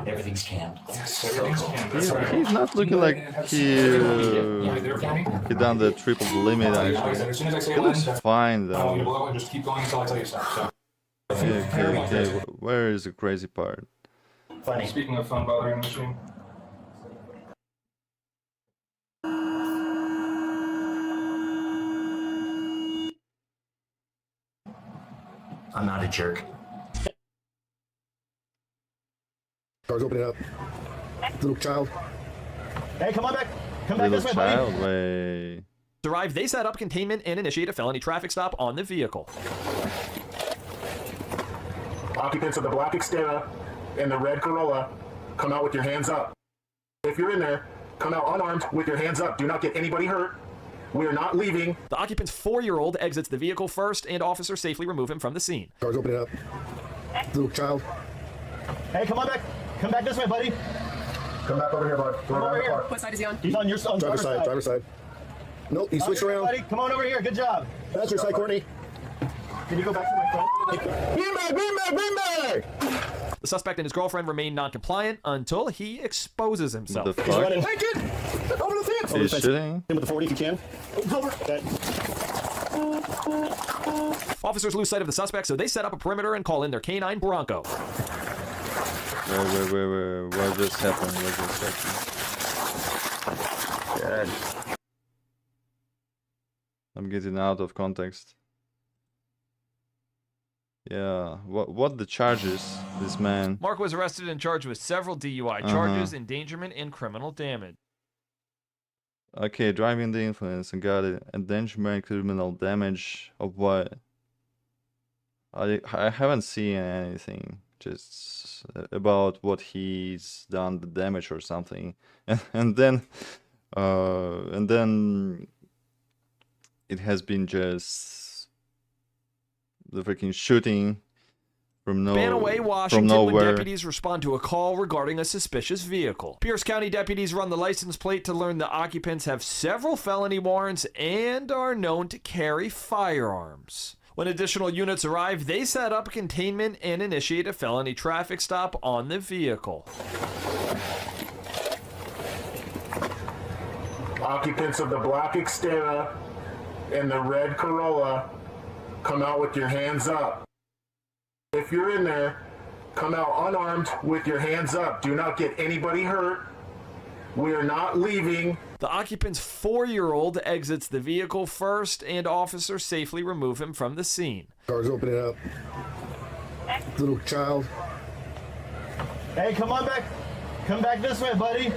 Everything's canned. He's not looking like he done the triple limit actually. He looks fine though. Just keep going until I tell you stop. So. Okay. Where is the crazy part? Funny. Speaking of phone bothering machine. I'm not a jerk. Doors open it up. Little child. Hey, come on back. Come back Little this way, buddy. child, way. Arrived, they set up containment and initiate a felony traffic stop on the vehicle. Occupants of the black Xterra and the red Corolla, come out with your hands up. If you're in there, come out unarmed with your hands up. Do not get anybody hurt. We are not leaving. The occupant's 4-year-old exits the vehicle first, and officers safely remove him from the scene. Doors open it up. Little child. Hey, come on back. Come back this way, buddy. Come back over here, bud. Come over here. What side is he on? He's on your Driver's side. Driver's side. Nope, he switched around. Buddy. Come on over here. Good job. That's your side, Courtney. Can you go back to my phone? Beanbag! The suspect and his girlfriend remain non-compliant until he exposes himself. The fuck? Hey, kid! Over the fence! He's shooting? Him with the 40 if you can. Over. Officers lose sight of the suspect, so they set up a perimeter and call in their canine Bronco. Wait. What just happened? Good. I'm getting out of context. Yeah, what the charges, this man? Mark was arrested and charged with several DUI charges, endangerment, and criminal damage. Okay, driving the influence and got it. Endangerment, criminal damage of what? I haven't seen anything just about what he's done, the damage or something, and then it has been just the freaking shooting from Banaway, Washington, when nowhere. deputies respond to a call regarding a suspicious vehicle. Pierce County deputies run the license plate to learn the occupants have several felony warrants and are known to carry firearms. When additional units arrive, they set up containment and initiate a felony traffic stop on the vehicle. Occupants of the black Xterra and the red Corolla, come out with your hands up. If you're in there, come out unarmed with your hands up. Do not get anybody hurt. We are not leaving. The occupant's 4-year-old exits the vehicle first, and officers safely remove him from the scene. Car's opening up. Little child. Hey, come on back. Come back this way, buddy.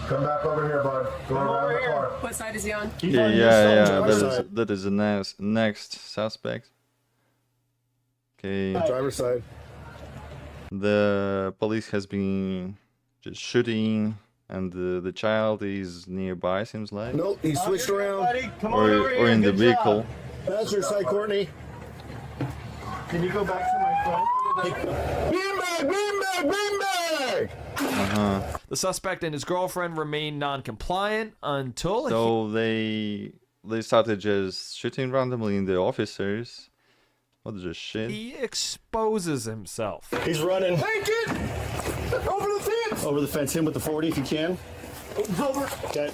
Come back over here, bud. Go around the car. What side is he on? Yeah. That is the next suspect. Okay. Driver's side. The police has been just shooting, and the child is nearby. Seems like. Nope, he switched around. Buddy. Come on over here. Or in the Good vehicle. job. That's your side, Courtney. Can you go back to my phone? Beanbag! The suspect and his girlfriend remain non-compliant until So they started just shooting randomly in the officers. What the shit? he exposes himself. He's running. Hey, kid! Over the fence! Over the fence, him with the 40 if you can. Over. Okay.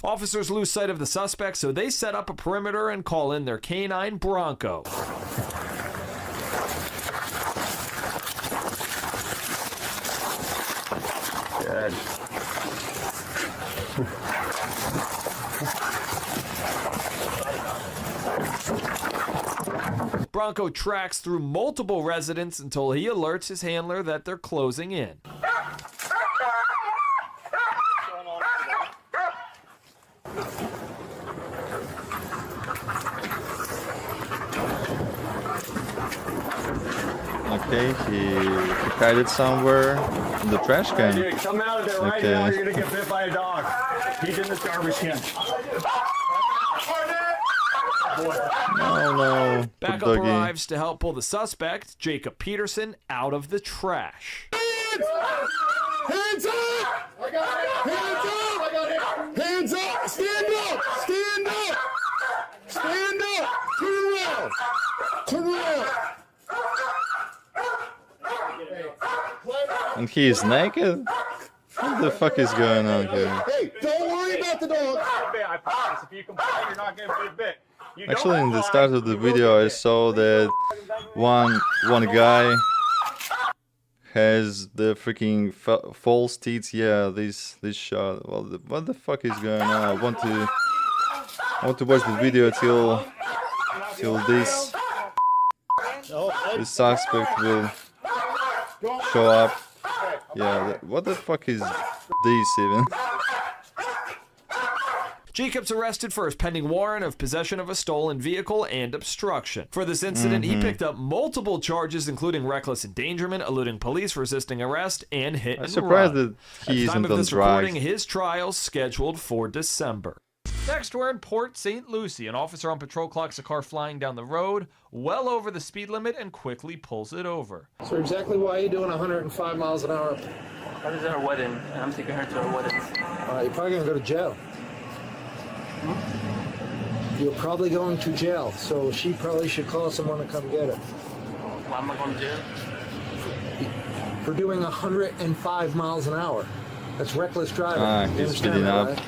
Officers lose sight of the suspect, so they set up a perimeter and call in their canine Bronco. Good. Bronco tracks through multiple residents until he alerts his handler that they're closing in. Okay, he hid it somewhere in the trash can. Dude, come out of there right now. You're gonna get bit by a dog. He's in this garbage can. No. Backup Poor doggy. arrives to help pull the suspect, Jacob Peterson, out of the trash. Hands up! Hands up! Hands up! Stand up! Stand up! Stand up! Turn around! Turn around! And he is naked? What the fuck is going on here? Hey, don't worry about the dog! I promise, if you comply, you're not gonna be bit. You don't Actually, in the comply, start of the you will video, get I saw that one guy has the freaking false teeth. Yeah, this shot. Well, what the fuck is going on? I want to watch the video till this suspect will show up. Yeah, what the fuck is this even? Jacob's arrested for his pending warrant of possession of a stolen vehicle and obstruction. For this incident, he picked up multiple charges, including reckless endangerment, eluding police, resisting arrest, and hit and surprised run. that he At the time isn't of on this drugs. recording, his trial's scheduled for December. Next, we're in Port St. Lucie. An officer on patrol clocks a car flying down the road, well over the speed limit, and quickly pulls it over. So exactly why are you doing 105 miles an hour? That is our wedding, and I'm taking her to our wedding. You're probably going to go to jail. You're probably going to jail, so she probably should call someone to come get her. Why am I going to jail? For doing 105 miles an hour. That's reckless driving. Ah, You he's understand speeding that, up. right?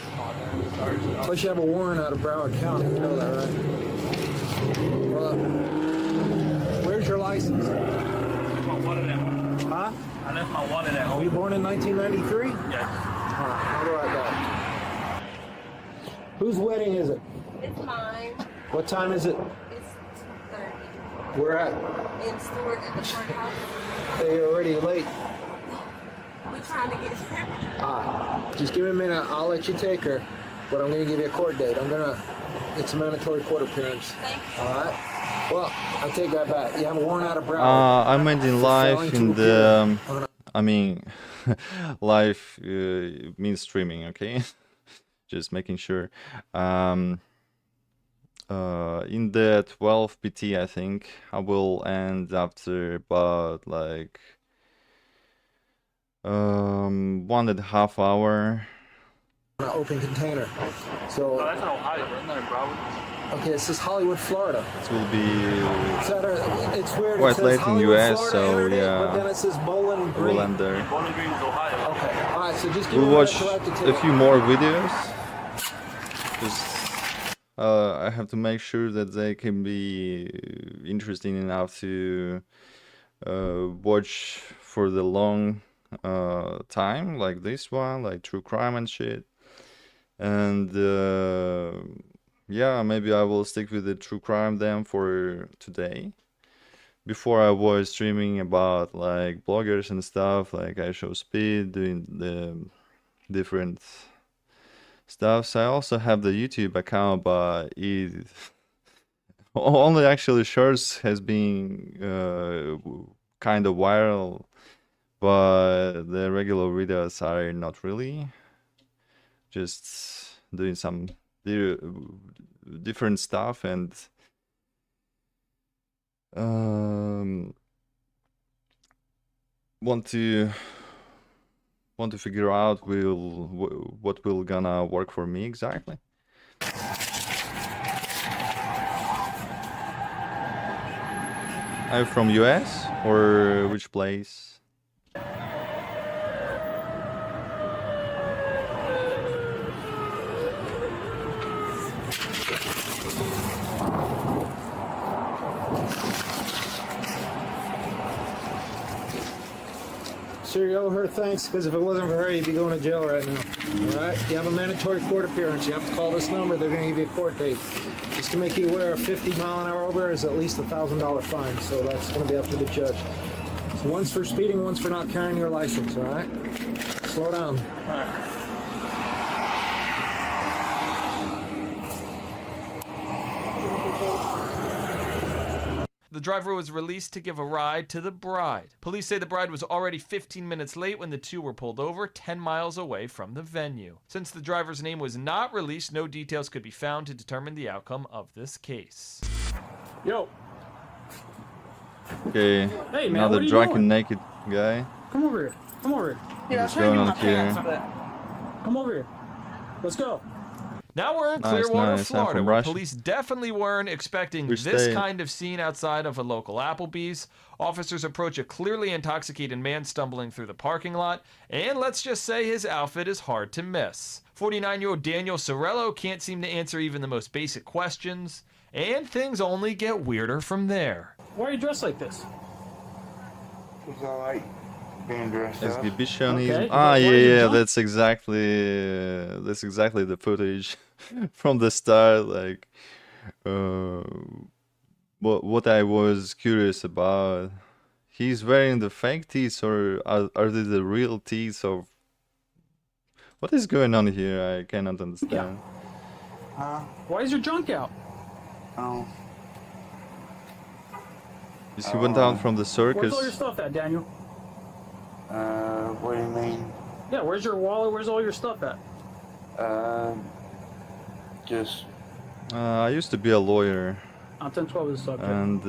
Plus you have a warrant out of Broward County. You know that, right? Well, where's your license? Huh? I left my wallet at Were home. you born in 1993? Yes. How do I go? Whose wedding is it? It's mine. What time is it? It's 2:30. Where at? In Stewart at the courthouse. Hey, you're already late. We're trying to get there. Just give me a minute. I'll let you take her. but I'm going to give you a court date. It's a mandatory court appearance. All right? Well, I take that back. You have a warrant out of Broward. I meant in live in the, I mean, live means streaming, okay? Just making sure. In the 12 PT, I think I will end after about like 1.5 hour. An open container. So that's in Ohio, isn't that in Broward? Okay, this is Hollywood, Florida. It will be It's weird. quite late in Hollywood, US, Florida, so Internet, yeah. But then it says Bowling Green. We'll end there. Bowling Green is Ohio. Okay. All right. So just give We'll me watch the a few more videos. Just I have to make sure that they can be interesting enough to watch for the long time, like this one, like true crime and shit. And yeah, maybe I will stick with the true crime then for today. Before I was streaming about like bloggers and stuff, like I show speed, doing the different stuff. So I also have the YouTube account, but it only actually shorts has been kind of viral, but the regular videos are not really. Just doing some different stuff and want to figure out what will gonna work for me exactly. Are you from US or which place? Sir, you owe her thanks, because if it wasn't for her, you'd be going to jail right now. All right? You have a mandatory court appearance. You have to call this number. They're going to give you a court date. Just to make you aware, a 50-mile-an-hour over is at least $1,000 fine, so that's going to be up to the judge. So one's for speeding, one's for not carrying your license, all right? Slow down. All right. The driver was released to give a ride to the bride. Police say the bride was already 15 minutes late when the two were pulled over 10 miles away from the venue. Since the driver's name was not released, no details could be found to determine the outcome of this case. Yo. Okay, Hey, man, another what are you drunk doing? and naked guy. Come over here. Come over here. What's going on here? Come over here. Let's go. Now we're in Nice, Clearwater, nice. I'm Florida, from where Russia. police definitely weren't expecting Which this state? kind of scene outside of a local Applebee's. Officers approach a clearly intoxicated man stumbling through the parking lot, and let's just say his outfit is hard to miss. 49-year-old Daniel Sorello can't seem to answer even the most basic questions, and things only get weirder from there. Why are you dressed like this? Because I like being dressed up. Exhibitionism. Okay, Ah, but yeah, why are you yeah. drunk? That's exactly the footage from the start. Like, what I was curious about. He's wearing the fake teeth, or are they the real teeth? Of what is going on here? I cannot understand. Why is your junk out? Oh. He went out from the circus. Where's all your stuff at, Daniel? What do you mean? Yeah, where's your wallet? Where's all your stuff at? Just. I used to be a lawyer, On 1012 is the subject. and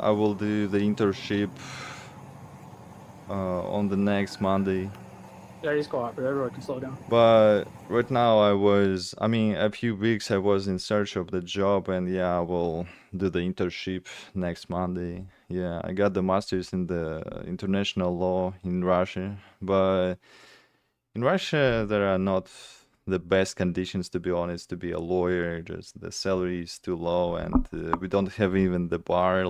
I will do the internship on the next Monday. Yeah, he's cooperative. Everyone can slow down. But right now I mean, a few weeks I was in search of the job, and yeah, I will do the internship next Monday. Yeah, I got the master's in the international law in Russia, but in Russia there are not the best conditions, to be honest, to be a lawyer. Just the salary is too low, and we don't have even the bar.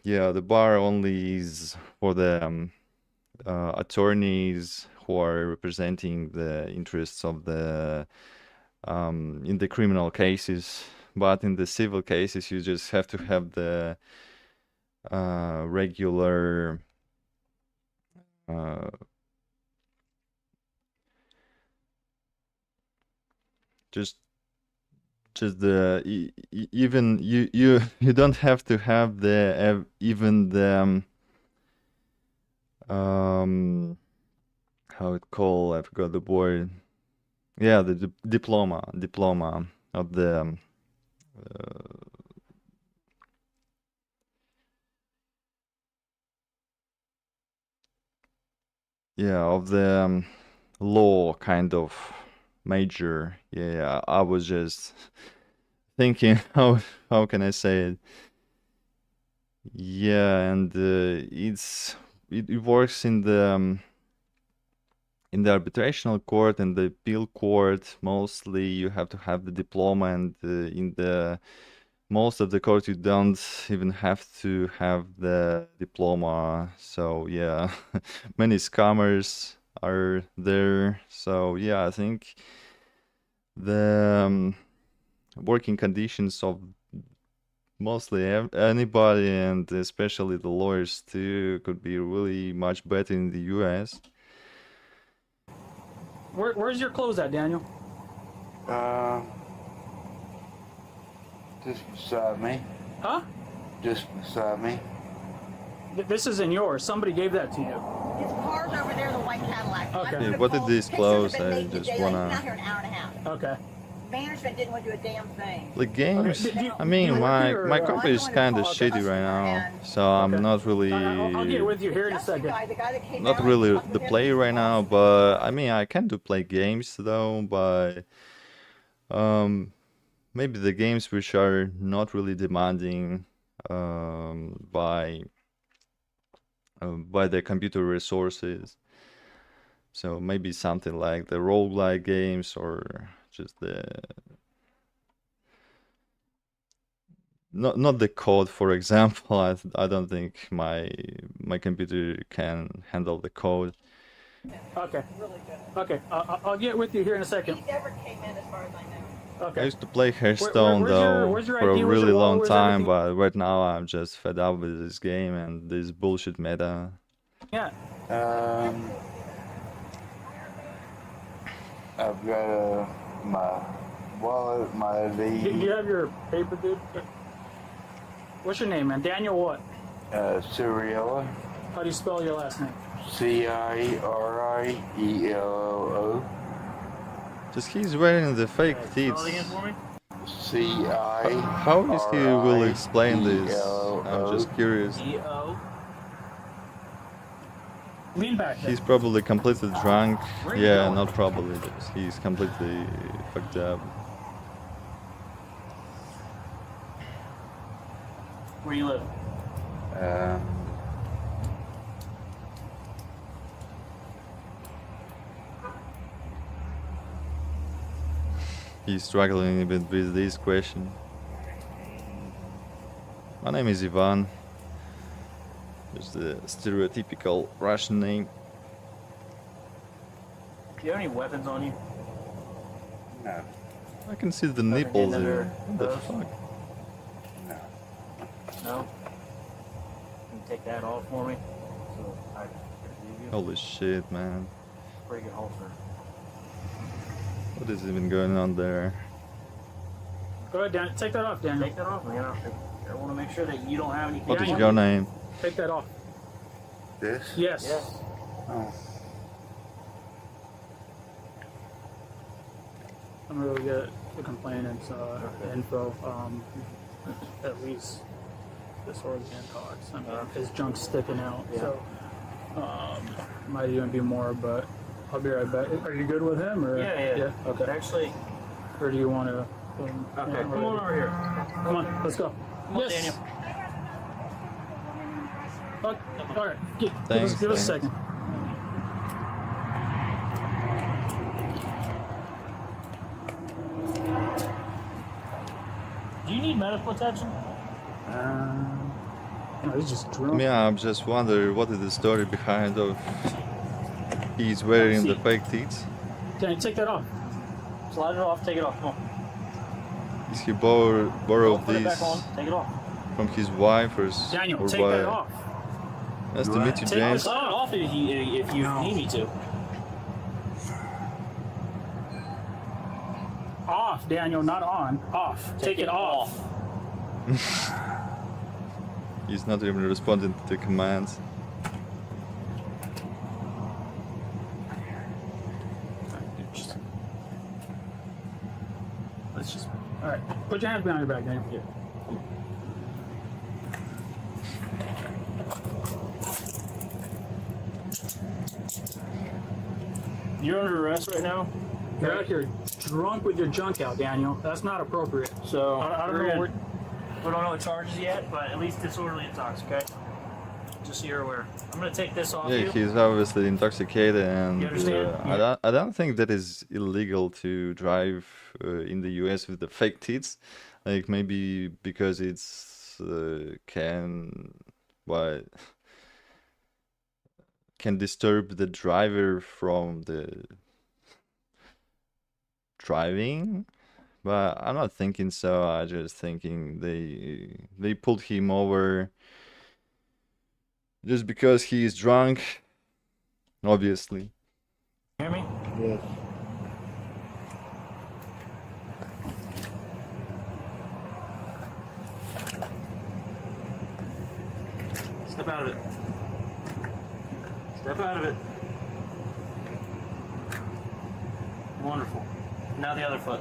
Yeah, the bar only is for the attorneys who are representing the interests of the in the criminal cases, but in the civil cases you just have to have the regular just the even you don't have to have the even the how it called, I forgot the word. Yeah, the diploma of the yeah, of the law kind of major. Yeah, I was just thinking how can I say it? Yeah, and it works in the arbitrational court and the appeal court. Mostly you have to have the diploma, and in the most of the courts you don't even have to have the diploma. So yeah, many scammers are there. So yeah, I think the working conditions of mostly anybody, and especially the lawyers too, could be really much better in the US. Where's your clothes at, Daniel? Just beside me. Huh? Just beside me. This isn't yours. Somebody gave that to you. His car's over there, the white Cadillac. Okay. Yeah, what did these clothes? I just wanna. He's not here an hour and a half. Okay. Management didn't want to do a damn thing. The games. Okay. I mean, my Well, company is kind of shitty right now, so I'm not really. I'll get with you here in a second. The guy that came Not out, really talked the with him. player right now, but I mean I can do play games though, but maybe the games which are not really demanding by the computer resources. So maybe something like the roguelike games, or just the not the code, for example. I don't think my computer can handle the code. Okay. Okay. I'll get with you here in a second. He never came in, as far as I know. Okay. I used to play Hearthstone where's your for a ID? Where's really your wallet? long Where's time, everything? but right now I'm just fed up with this game and this bullshit meta. Yeah. I've got my wallet, my Do ID. you have your paper, dude? What's your name, man? Daniel what? Ciriello. How do you spell your last name? Ciriello. Just he's wearing the fake teeth. Spell it again for me. How is he will explain this? I'm just curious. E-O. Lean back there. He's probably completely drunk. Yeah, not probably. He's completely fucked up. Where you live? He's struggling a bit with this question. My name is Ivan. Just the stereotypical Russian name. Do you have any weapons on you? No. I can see the nipples another here. What the those? fuck? No. No? Can you take that off for me? So I can leave you. Holy shit, man. Pretty good holster. What is even going on there? Go ahead, Dan. Take that off, Daniel. Take that off, man. I want to make sure that you don't have anything. What is your name? Take that off. This? Yes. Oh. I'm gonna go get the complainant's info. At least this organ talks. I mean, his junk's sticking out. So might even be more, but I'll be right back. Are you good with him, or Yeah. Okay. Actually, Or do you want to? okay. Come on over here. Come on, let's go. Come on, Daniel. All right. Thanks, Give us a thanks. second. Do you need medical attention? No, he's just drunk. Yeah, I'm just wondering what is the story behind of he's wearing the fake teeth. Can you take that off? Slide it off. Take it off. Come on. Is he borrowed Put it this back on. Take it off. from his wife or Daniel, or take what? that off. Nice to meet you, Take James. slide it off if you need me to. Off. Daniel, not on. Off. Take it off. He's not even responding to the commands. Let's just. All right. Put your hands behind your back, Daniel. Yeah. You're under arrest right now. You're out here drunk with your junk out, Daniel. That's not appropriate. So I don't know. We don't know the charges yet, but at least disorderly intox, okay? Just so you're aware. I'm gonna take this off Yeah, you. he's obviously intoxicated, and You understand? I don't think that is illegal to drive in the US with the fake teeth. Like maybe because it's can disturb the driver from the driving, but I'm not thinking so. I just thinking they pulled him over just because he is drunk, obviously. Hear me? Yes. Step out of it. Step out of it. Wonderful. Now the other foot.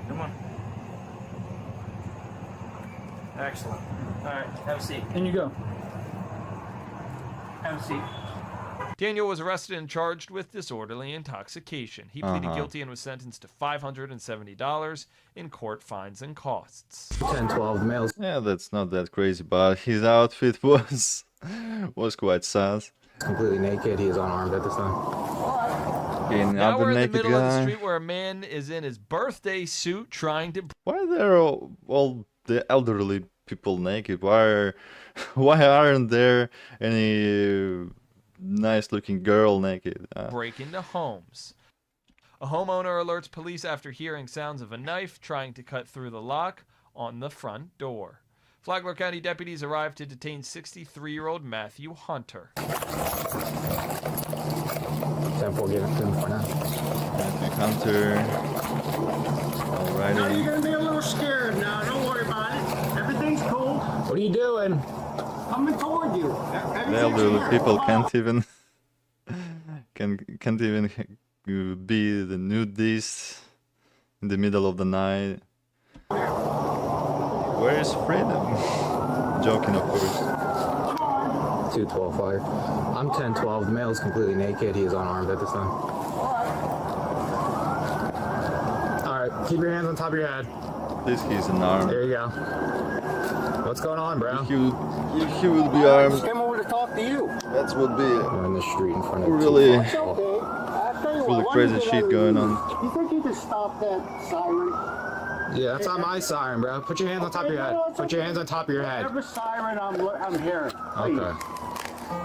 Come on. Excellent. All right, have a seat. In you go. Have a seat. Daniel was arrested and charged with disorderly intoxication. He pleaded Uh-huh. guilty and was sentenced to $570 in court fines and costs. 10-12 males. Yeah, that's not that crazy, but his outfit was quite sad. Completely naked. He is unarmed at this time. Being Now other we're in the naked middle of the guy. street where a man is in his birthday suit trying to... Why are there all the elderly people naked? Why aren't there any nice-looking girl naked? break into homes. A homeowner alerts police after hearing sounds of a knife trying to cut through the lock on the front door. Flagler County deputies arrived to detain 63-year-old Matthew Hunter. 10-4, give it to him for now. Matthew Hunter. Alrighty. Now you're gonna be a little scared now. Don't worry about it. Everything's cool. What are you doing? Coming toward you. The elderly people can't even can't even be the nudists in the middle of the night. Where is freedom? Joking, of course. 2-12 fire. I'm 10-12. The male is completely naked. He is unarmed at this time. Alright, keep your hands on top of your head. This he's an arm. There you go. What's going on, bro? He would be armed. Came over to talk to you. That would be We're in the street in front of really, It's okay. I'll tell you really what, crazy why don't you shit get going out of on. You think you can stop that siren? Yeah, that's not my siren, bro. Put your hands on top of your head. Put your hands on top of your head. Whatever siren I'm hearing. Please. Okay.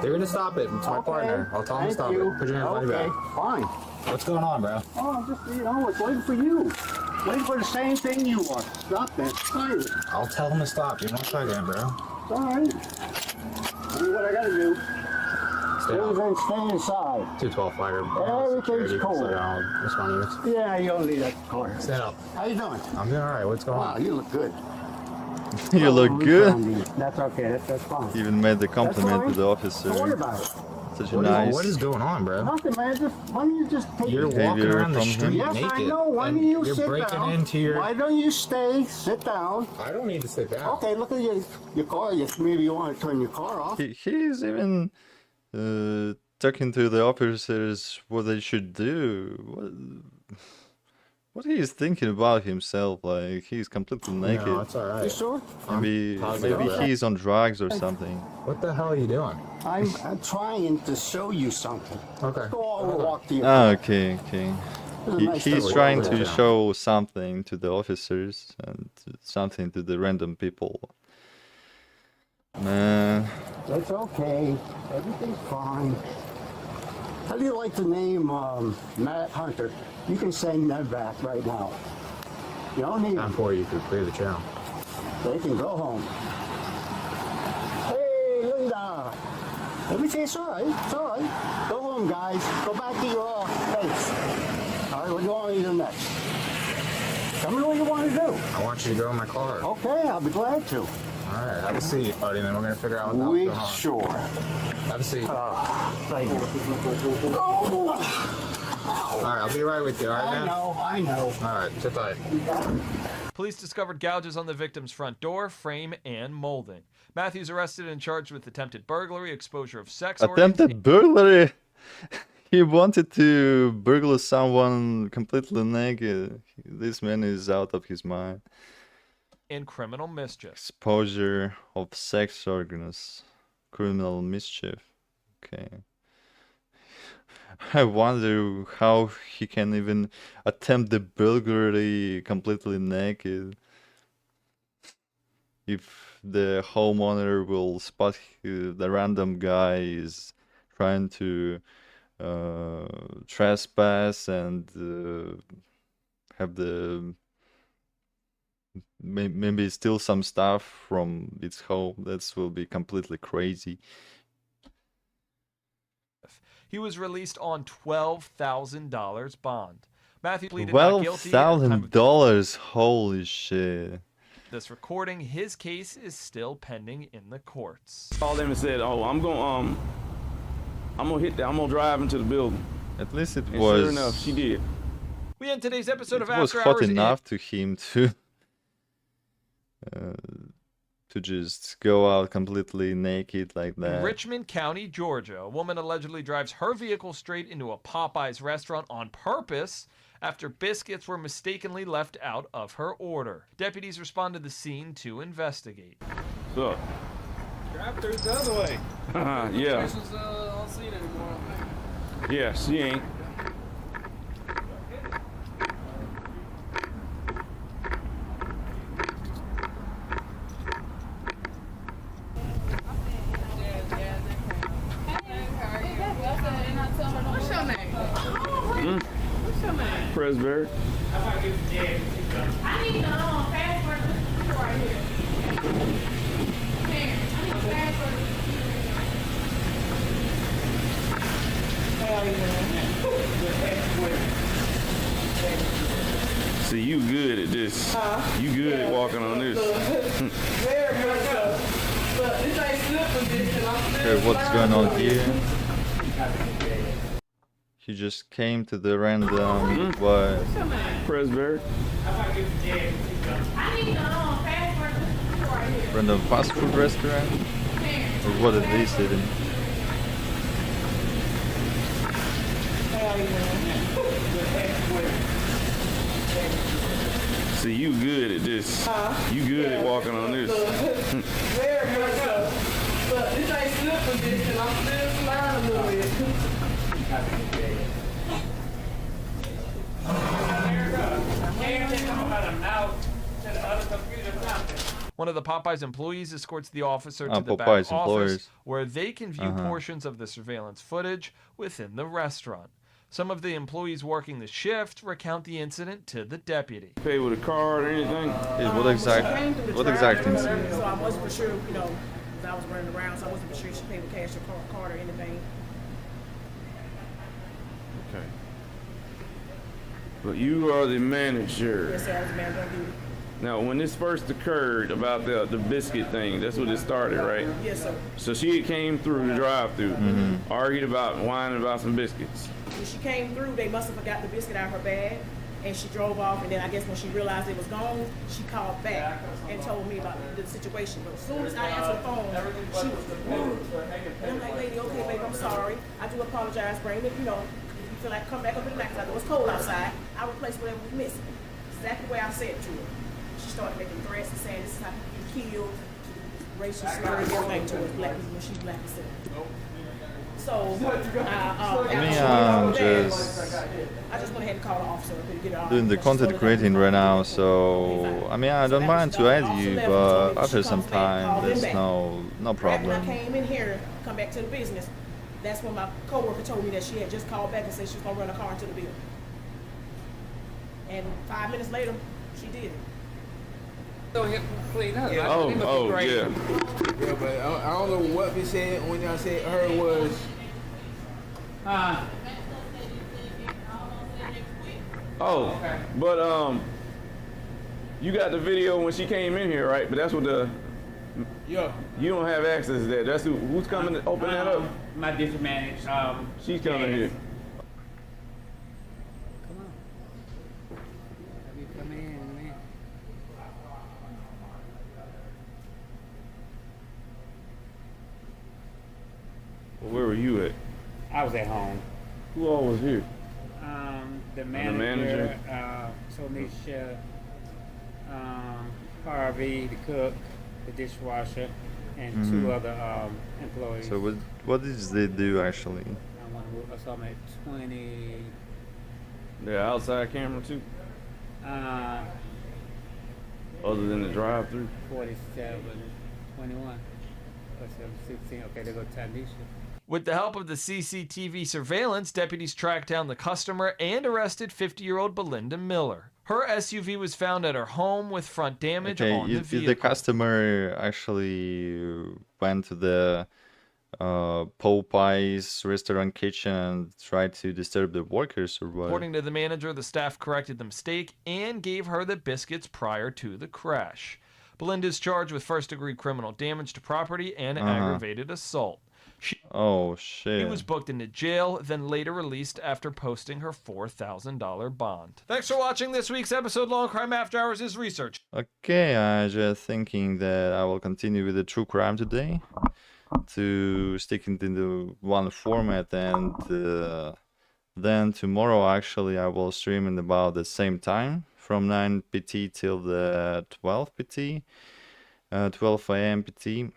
They're gonna stop it. It's my partner. I'll tell them to stop it. Put your hands on your Okay, back. fine. What's going on, bro? Oh, just, it's waiting for you. Waiting for the same thing you want. Stop that siren. I'll tell them to stop. Give me 1 second, bro. It's all right. I know what I gotta do. Stay inside. 212 fire. Everything's cool. So I'll respond to Yeah, you don't need that car. Stand up. How you doing? I'm doing alright. What's going Wow, on? you look good. You look good. That's okay. That's fine. Even made the compliment to fine. the officer. Don't worry about it. Such a nice What is going on, bro? Nothing, man. Just why don't you just take You're walking behavior around the from street him. Yes, naked. I know. Why and don't you you're sit breaking down? into your. Why don't you sit down? I don't need to sit down. Okay, look at your car. Maybe you want to turn your car off. He's even talking to the officers what they should do. What he is thinking about himself? Like he's completely naked. No, it's alright. You sure? Maybe he's on drugs or something. What the hell are you doing? I'm trying to show you something. Okay. Let's go over and walk to your Ah, okay. nice He's story. trying to Yeah. show something to the officers and something to the random people. Man, It's okay. Everything's fine. How do you like the name Matt Hunter? You can send that back right now. You don't need Time for you to clear the channel. They can go home. Hey, Linda. Everything, it's all right. It's all right. Go home, guys. Go back to your place. All right, what do you want me to do next? Tell me what you want to do. I want you to go in my car. Okay, I'll be glad to. All right, have a seat, buddy, and then we're going to figure out what's going on. Sure. Have a seat. Thank you. All right, I'll be right with you, all right, man? I know. All right, sit tight. Police discovered gouges on the victim's front door, frame, and molding. Matthews arrested and charged with attempted burglary, exposure of sex Attempted burglary? He wanted to burgle someone completely naked. This man is out of his mind. and criminal mischief. Exposure of sex organs. Criminal mischief. Okay. I wonder how he can even attempt the burglary completely naked. If the homeowner will spot the random guy is trying to trespass and have the maybe steal some stuff from its home, that will be completely crazy. He was released on $12,000 bond. Matthew pleaded not guilty. $12,000, holy shit. This recording, his case is still pending in the courts. Called them and said, "Oh, I'm gonna hit that. I'm gonna drive into the building." At least it and was. Sure enough, she did. We end today's episode of It was After hot Hours. enough to him to just go out completely naked like In that. Richmond County, Georgia, a woman allegedly drives her vehicle straight into a Popeyes restaurant on purpose after biscuits were mistakenly left out of her order. Deputies responded to the scene to investigate. So, Drive through the other way. yeah. Patients, on scene anymore. Yeah, she ain't. What's your name? What's your name? Presbury. I need the passport right here. Here, I need the passport. See, you good at this. You good at walking on this. Very good stuff. But this ain't slip position. I'm still Okay, what's going on here? He just came to the random what? Presbury. I need the passport right here. Random fast food restaurant? Or what are they sitting? See, you good at this. You good at walking on this. Very good stuff. But this ain't slip position. I'm still sliding a little bit. One of the Popeyes employees escorts the officer to the Popeyes back office employers. where they can view portions of the surveillance footage within the restaurant. Some of the employees working the shift recount the incident to the deputy. Pay with a card or anything? What exact incident? So I wasn't for sure, you know, because I was running around, so I wasn't for sure if she paid with cash or card or anything. Okay. But you are the manager. Yes, sir, I was manager on duty. Now, when this first occurred about the biscuit thing, that's what it started, right? Yes, sir. So she came through the drive-through, argued about whining about some biscuits. When she came through, they must have forgot the biscuit out of her bag, and she drove off, and then I guess when she realized it was gone, she called back and told me about the situation. But as soon as I answered the phone, she was rude. And I'm like, lady, okay, babe, I'm sorry. I do apologize. Bring it, you know, if you feel like come back up in the night, because it was cold outside. I'll replace whatever was missing. Exactly the way I said it to her. She started making threats and saying this is how people get killed, racial slurs, everything to us black people when she's black herself. So, I just went ahead and called the officer to get it all. Doing the content creating right now, so I mean I don't mind to add you, but after some time there's no When I problem. came in here, come back to the business, that's when my coworker told me that she had just called back and said she was gonna run a car into the building. And 5 minutes later, she did it. Don't help clean up. Yeah. They must be great. Yeah, but I don't know what we said when y'all said her was. Oh, Okay. but you got the video when she came in here, right? But that's what the. Yeah. You don't have access to that. That's who's coming to open that up. My district manager. She's coming here. Come on. Have you come in, man? Well, where were you at? I was at home. Who all was here? The manager? Sonisha, Harvey, the cook, the dishwasher, and two other employees. So what did they do actually? I saw them at 20. The outside camera too. Other than the drive-through. 47, 21, 47, 16. Okay, there go Tanisha. With the help of the CCTV surveillance, deputies tracked down the customer and arrested 50-year-old Belinda Miller. Her SUV was found at her home with front damage on the vehicle. The customer actually went to the Popeye's restaurant kitchen and tried to disturb the workers or what? According to the manager, the staff corrected the mistake and gave her the biscuits prior to the crash. Belinda is charged with first-degree criminal damage to property and aggravated assault. She was booked into jail, then later released after posting her $4,000 bond. Thanks for watching this week's episode. Long Crime After Hours is research. Okay, I just thinking that I will continue with the true crime today to stick it into one format, and then tomorrow actually I will stream in about the same time from 9 PT till the 12 PT, 12 AM PT.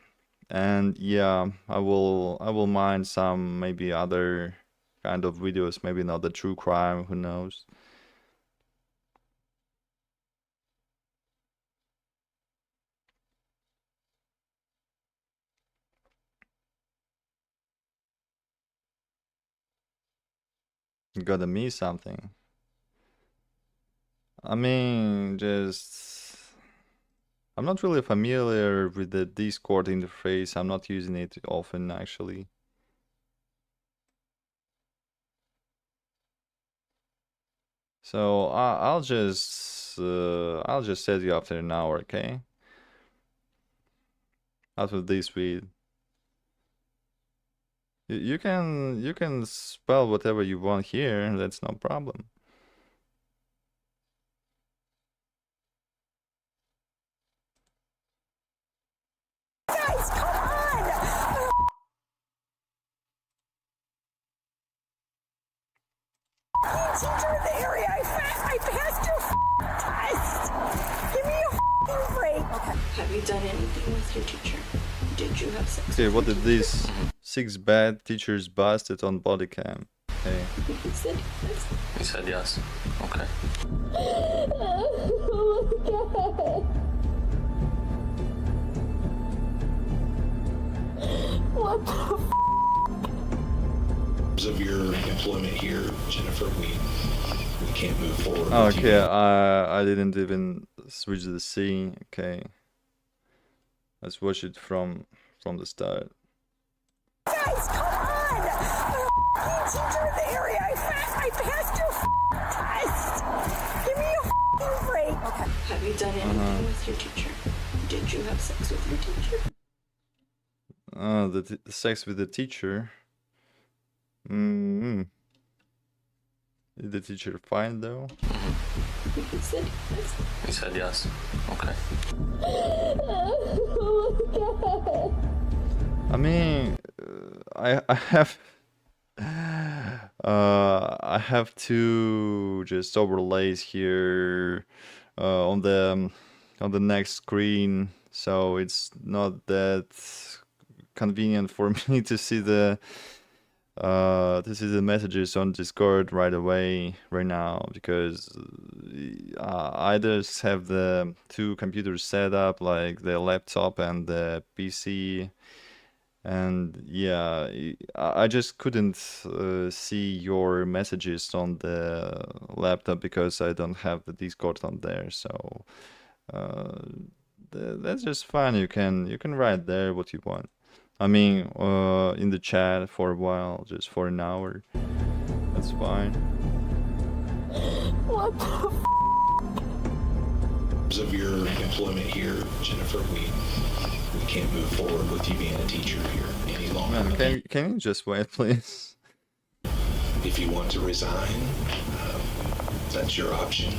And yeah, I will mind some maybe other kind of videos, maybe not the true crime, who knows. You gotta miss something. I mean, I'm not really familiar with the Discord interface. I'm not using it often actually. So I'll just set you after an hour, okay? After this week. You can spell whatever you want here, that's no problem. Guys, come on! Teacher in the area, I passed your test. Give me a break. Okay. Have you done anything with your teacher? Did you have sex? Okay, what did this 6 bad teachers busted on Bodycam? Okay. He said yes. He said yes. Okay. Oh my God. What the of your employment here, Jennifer, we can't move forward. Oh, okay, I didn't even switch the scene. Okay, let's watch it from the start. Guys, come on! Teacher in the area, I passed your test. Give me a break. Okay. Have you done anything with your teacher? Did you have sex with your teacher? The sex with the teacher. Is the teacher fine though? He said yes. He said yes. Okay. Oh my God. I mean, I have two just overlays here on the next screen, so it's not that convenient for me to see the messages on Discord right away right now, because I just have the two computers set up, like the laptop and the PC, and yeah, I just couldn't see your messages on the laptop because I don't have the Discord on there. So that's just fine. You can write there what you want. I mean, in the chat for a while, just for an hour. That's fine. What the Of your employment here, Jennifer, we can't move forward with you being a teacher here any longer. Man, can you just wait, please? If you want to resign, that's your option.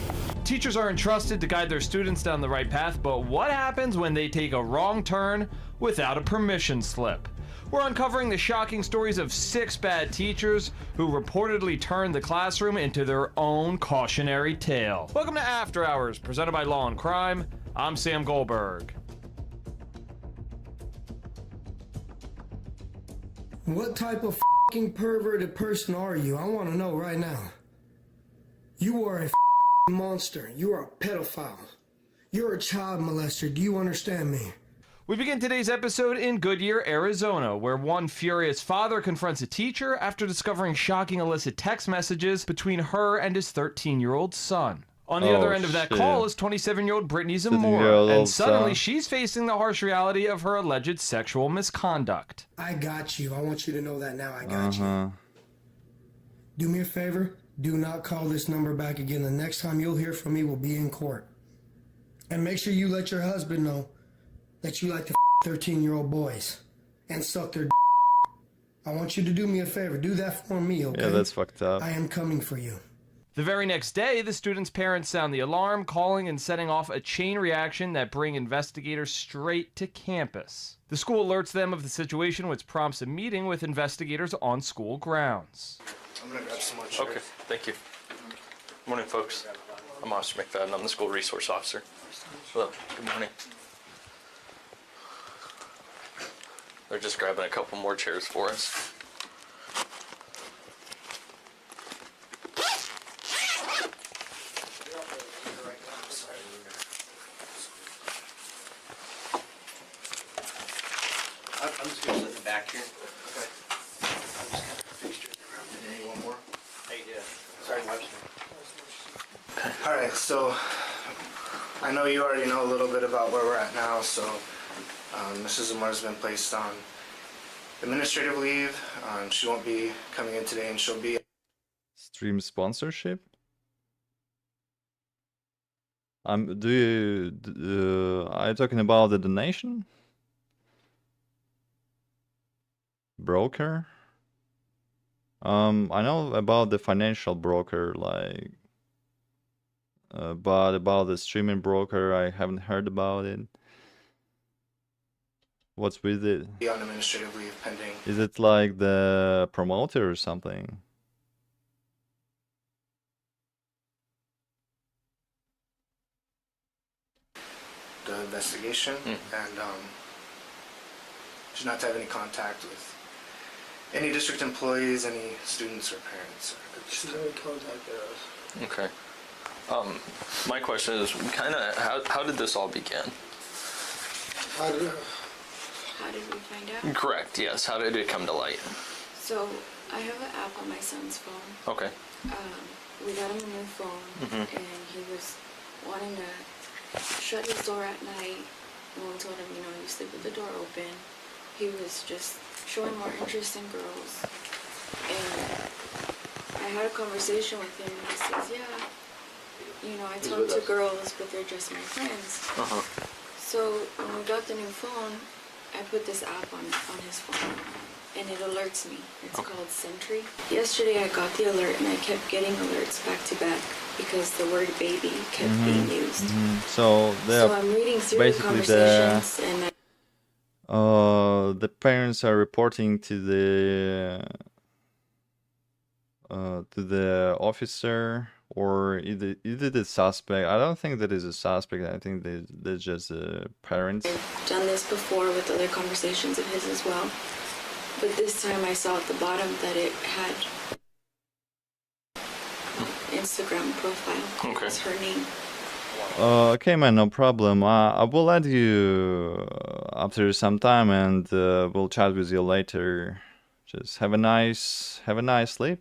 Teachers are entrusted to guide their students down the right path, but what happens when they take a wrong turn without a permission slip? We're uncovering the shocking stories of 6 bad teachers who reportedly turned the classroom into their own cautionary tale. Welcome to After Hours, presented by Law and Crime. I'm Sam Goldberg. What type of fucking perverted person are you? I want to know right now. You are a monster. You are a pedophile. You're a child molester. Do you understand me? We begin today's episode in Goodyear, Arizona, where one furious father confronts a teacher after discovering shocking illicit text messages between her and his 13-year-old son. On the other end of that call is 27-year-old Brittany Zamora, and suddenly she's facing the harsh reality of her alleged sexual misconduct. I got you. I want you to know that now. I got you. Do me a favor. Do not call this number back again. The next time you'll hear from me will be in court. And make sure you let your husband know that you like to 13-year-old boys and suck their I want you to do me a favor. Do that for me, okay? Yeah, that's fucked up. I am coming for you. The very next day, the student's parents sound the alarm, calling and setting off a chain reaction that bring investigators straight to campus. The school alerts them of the situation, which prompts a meeting with investigators on school grounds. I'm gonna grab some more chairs. Okay, thank you. Morning, folks. I'm Officer McFadden. I'm the school resource officer. Hello, good morning. They're just grabbing a couple more chairs for us. I'm just gonna sit in the back here. Okay. I'm just kind of fixture around today. One more. How you doing? Sorry, Webster. All right, so I know you already know a little bit about where we're at now. So Mrs. Zamora's been placed on administrative leave. She won't be coming in today, and she'll be. Stream sponsorship. Are you talking about the donation? Broker? I know about the financial broker, like, but about the streaming broker, I haven't heard about it. What's with it? Be on administrative leave pending. Is it like the promoter or something? The investigation, and she's not to have any contact with any district employees, any students or parents. She's only contacted us. Okay. My question is, how did this all begin? How did we find out? Correct, yes. How did it come to light? So, I have an app on my son's phone. Okay. We got him a new phone, and he was wanting to shut his door at night. Mom told him, you sleep with the door open. He was just showing more interest in girls. And I had a conversation with him, and he says, yeah, I talk to girls, but they're just my friends. So when we got the new phone, I put this app on his phone, and it alerts me. It's called Sentry. Yesterday I got the alert, and I kept getting alerts back to back because the word baby kept being used. So I'm reading through the basically conversations, and the parents are reporting to the officer or either the suspect. I don't think that is a suspect. I think they're just parents. I've done this before with other conversations of his as well. But this time I saw at the bottom that it had Instagram profile. Okay. It's her name. Okay, man, no problem. I will add you after some time, and we'll chat with you later. Just have a nice sleep,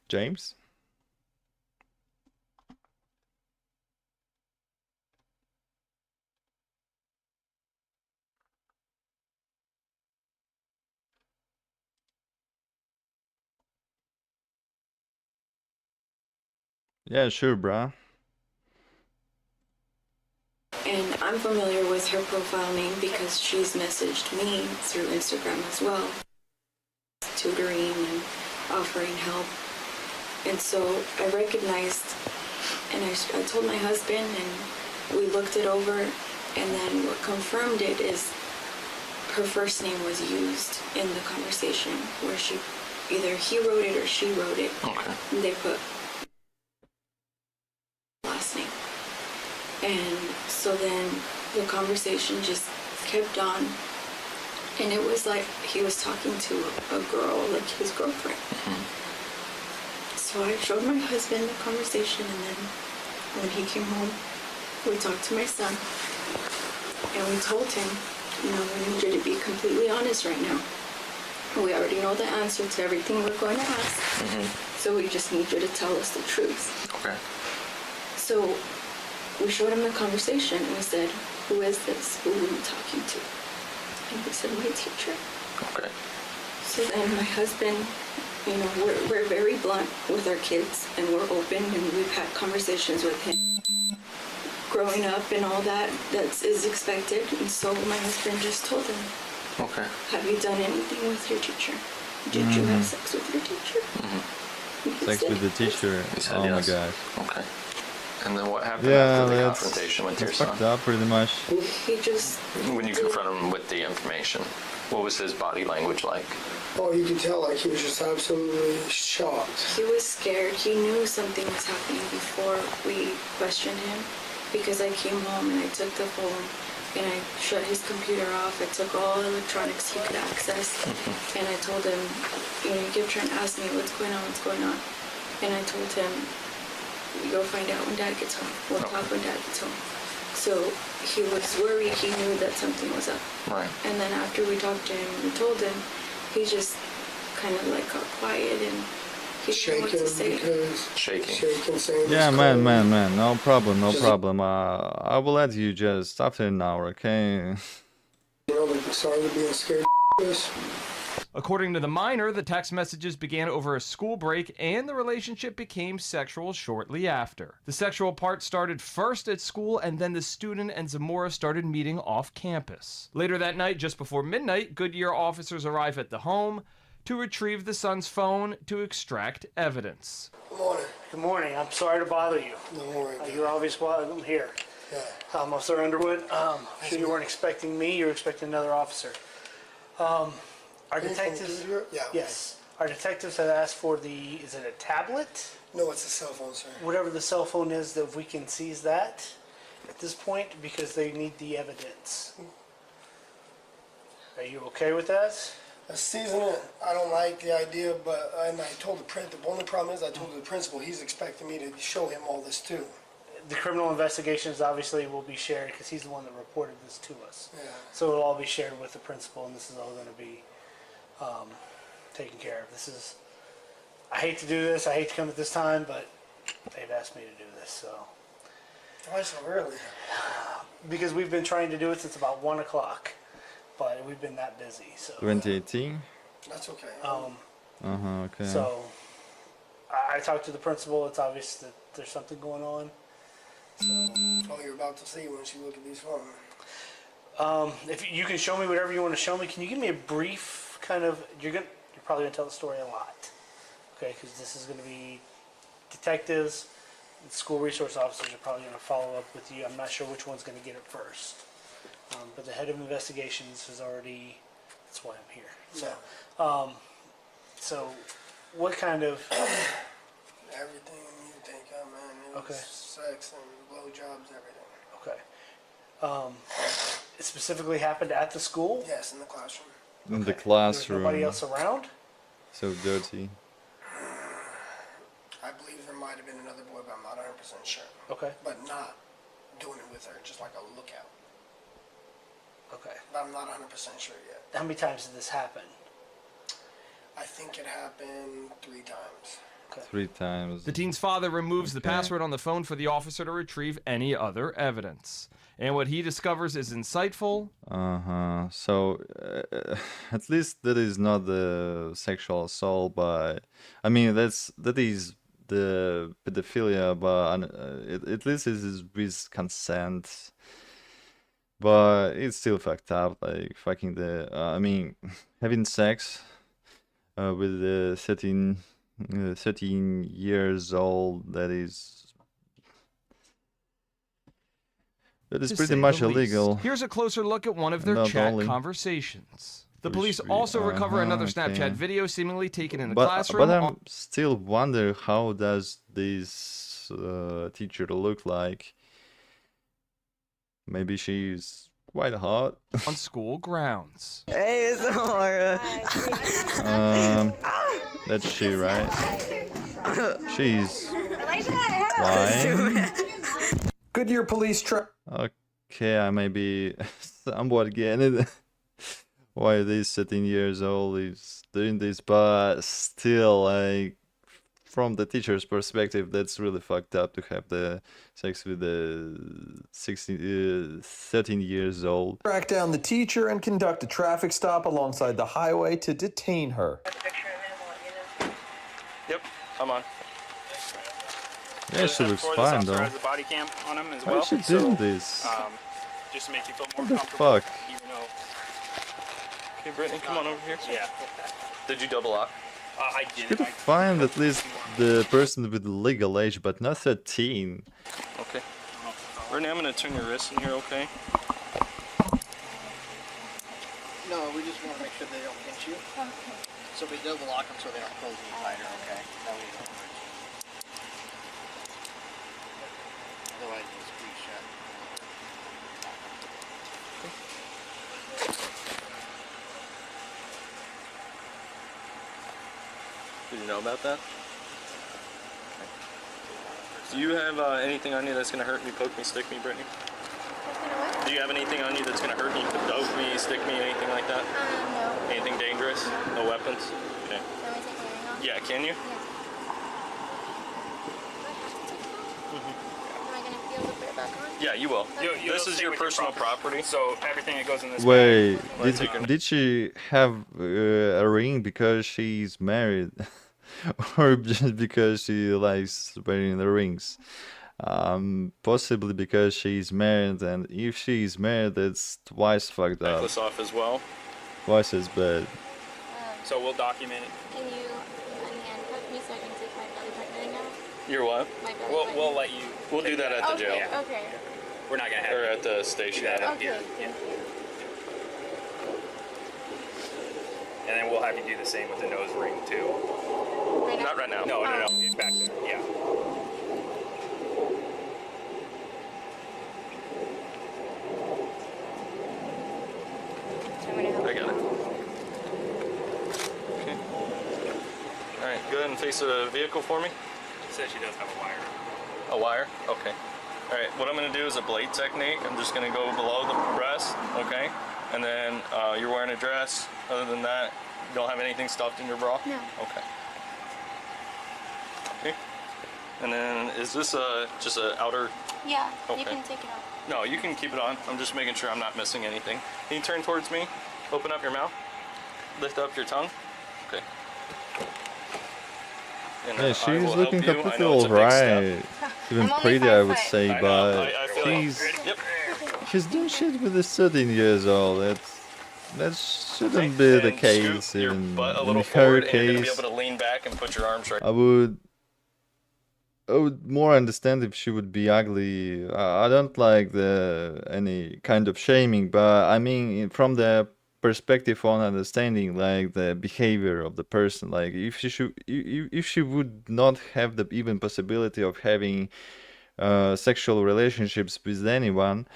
James. Yeah, sure, bruh. And I'm familiar with her profile name because she's messaged me through Instagram as well, tutoring and offering help. And so I recognized, and I told my husband, and we looked it over, and then what confirmed it is her first name was used in the conversation where either he wrote it or she wrote it. Okay. And they put last name. And so then the conversation just kept on. And it was like he was talking to a girl, like his girlfriend. So I showed my husband the conversation, and then when he came home, we talked to my son. And we told him, we need you to be completely honest right now. We already know the answer to everything we're going to ask. So we just need you to tell us the truth. Okay. So we showed him the conversation, and we said, who is this? Who are you talking to? And he said, my teacher. Okay. So then my husband, we're very blunt with our kids, and we're open, and we've had conversations with him growing up and all that is expected. And so my husband just told him, okay, have you done anything with your teacher? Did you have sex with your teacher? Sex with the teacher. Oh yes. my god. Okay. And then what happened Yeah, after the that's confrontation with your son? fucked up pretty much. He just... When you confronted him with the information, what was his body language like? Oh, you could tell, like, he was just absolutely shocked. He was scared. He knew something was happening before we questioned him, because I came home and I took the phone and I shut his computer off. I took all electronics he could access, and I told him, he kept trying to ask me, what's going on? And I told him, you'll find out when Dad gets home. We'll talk when Dad gets home. So he was worried. He knew that something was up. Right. And then after we talked to him and told him, he just kind of like got quiet, and he didn't know what to say. Shaking. Saying Yeah, man. No problem. I will let you just after an hour, okay? Like, sorry for being scared. According to the minor, the text messages began over a school break, and the relationship became sexual shortly after. The sexual part started first at school, and then the student and Zamora started meeting off campus. Later that night, just before midnight, Goodyear officers arrive at the home to retrieve the son's phone to extract evidence. Good morning. Good morning. I'm sorry to bother you. Don't worry. You're obviously welcome here. Yeah. Officer Underwood, sure you weren't expecting me, you were expecting another officer. Our detectives, Yeah. yes, our detectives have asked for is it a tablet? No, it's a cell phone, sir. Whatever the cell phone is, that if we can seize that at this point, because they need the evidence. Are you okay with that? Season it. I don't like the idea, but and I told the only problem is I told the principal he's expecting me to show him all this too. The criminal investigations obviously will be shared because he's the one that reported this to us. Yeah. So it'll all be shared with the principal, and this is all going to be taken care of. I hate to do this, I hate to come at this time, but they've asked me to do this, so. Why so early? Because we've been trying to do it since about 1 o'clock, but we've been that busy, so. 2018? That's okay. Okay. So, I talked to the principal, it's obvious that there's something going on. So. Oh, you're about to see once you look at these phones. If you can show me whatever you want to show me, can you give me a brief kind of, you're probably going to tell the story a lot, okay, because this is going to be detectives, and school resource officers are probably going to follow up with you. I'm not sure which one's going to get it first, but the head of investigations has already, that's why I'm here. So, so what kind of... Everything you think of, man. It was sex and blowjobs, everything. Okay. It specifically happened at the school? Yes, in the classroom. In the classroom. Nobody else around? So dirty. I believe there might have been another boy, but I'm not 100% sure. Okay. But not doing it with her, just like a lookout. Okay. But I'm not 100% sure yet. How many times did this happen? I think it happened 3 times. Okay. 3 times. The teen's father removes the password on the phone for the officer to retrieve any other evidence. And what he discovers is insightful. So, at least that is not the sexual assault, but I mean that is the pedophilia, but at least it is with consent. But it's still fucked up, like fucking I mean, having sex with 13 years old, that is To pretty say much the least. illegal. Here's a closer look at one of their Not chat only. conversations. The Which police we- also recover another okay. Snapchat video seemingly taken in the But classroom. I'm still wonder how does this teacher look like? Maybe she's quite hot. On school grounds. Hey, it's Laura. That's she, right? She's lying. Goodyear police truck. Okay, I may be somewhat getting it. Why this 17 years old is doing this, but still, like, from the teacher's perspective, that's really fucked up to have the sex with the 13 years old. Track down the teacher and conduct a traffic stop alongside the highway to detain her. Yep, I'm on. Yeah, she looks fine though. Has a body cam on him as Why well. is she doing this? Just to make you feel more What the comfortable. fuck? Even though. Okay, Brittany, come on over here. Yeah. Did you double lock? I You did. could find at least the person with legal age, but not 13. Okay. Brittany, I'm gonna turn your wrist in here, okay? No, we just want to make sure they don't pinch you. Okay. So we double lock them so they don't close any tighter, okay? That way you don't hurt you. Otherwise you'll squeeze shut. Did you know about that? Do you have anything on you that's gonna hurt me, poke me, stick me, Brittany? Do you have anything on you that's gonna hurt me, poke me, stick me, anything like that? No. Anything dangerous? No weapons? Okay. Can we take the ring off? Yeah, can you? Am I gonna be able to put it back on? Yeah, you will. This is your personal property. So everything that goes in this Wait, bag. did she have a ring because she's married? Or just because she likes wearing the rings? Possibly because she's married, and if she's married, it's twice fucked up. Necklace off as well. Twice as bad. So we'll document it. Can you unhandcuff me so I can take my belly button ring out? You're what? My belly We'll button. let you. We'll do that at the jail. Okay. We're not gonna have. Or at the station. that up Okay. here. Yeah. And then we'll have you do the same with the nose ring too. Not right now. No, it's back there. Yeah. I got it. Okay. Alright, go ahead and face the vehicle for me. She says she does have a wire. A wire? Okay. Alright, what I'm going to do is a blade technique. I'm just going to go below the breast, okay? And then you're wearing a dress. Other than that, you don't have anything stuffed in your bra? No. Okay. Okay. And then is this just an outer? Yeah, Okay. you can take it off. No, you can keep it on. I'm just making sure I'm not missing anything. Can you turn towards me? Open up your mouth. Lift up your tongue. Okay. And, Yeah, I she's will looking help you. I completely know it's a big alright. step. Even I'm only pretty, I would 5'5". say, I know, but I feel it. Yep. she's doing shit with the 13 years old. That shouldn't be the And case scoot your in butt a her little forward, and you're gonna be case. able to lean back and put your arms right. I would more understand if she would be ugly. I don't like any kind of shaming, but I mean from the perspective on understanding like the behavior of the person. Like if she would not have the even possibility of having sexual relationships with anyone,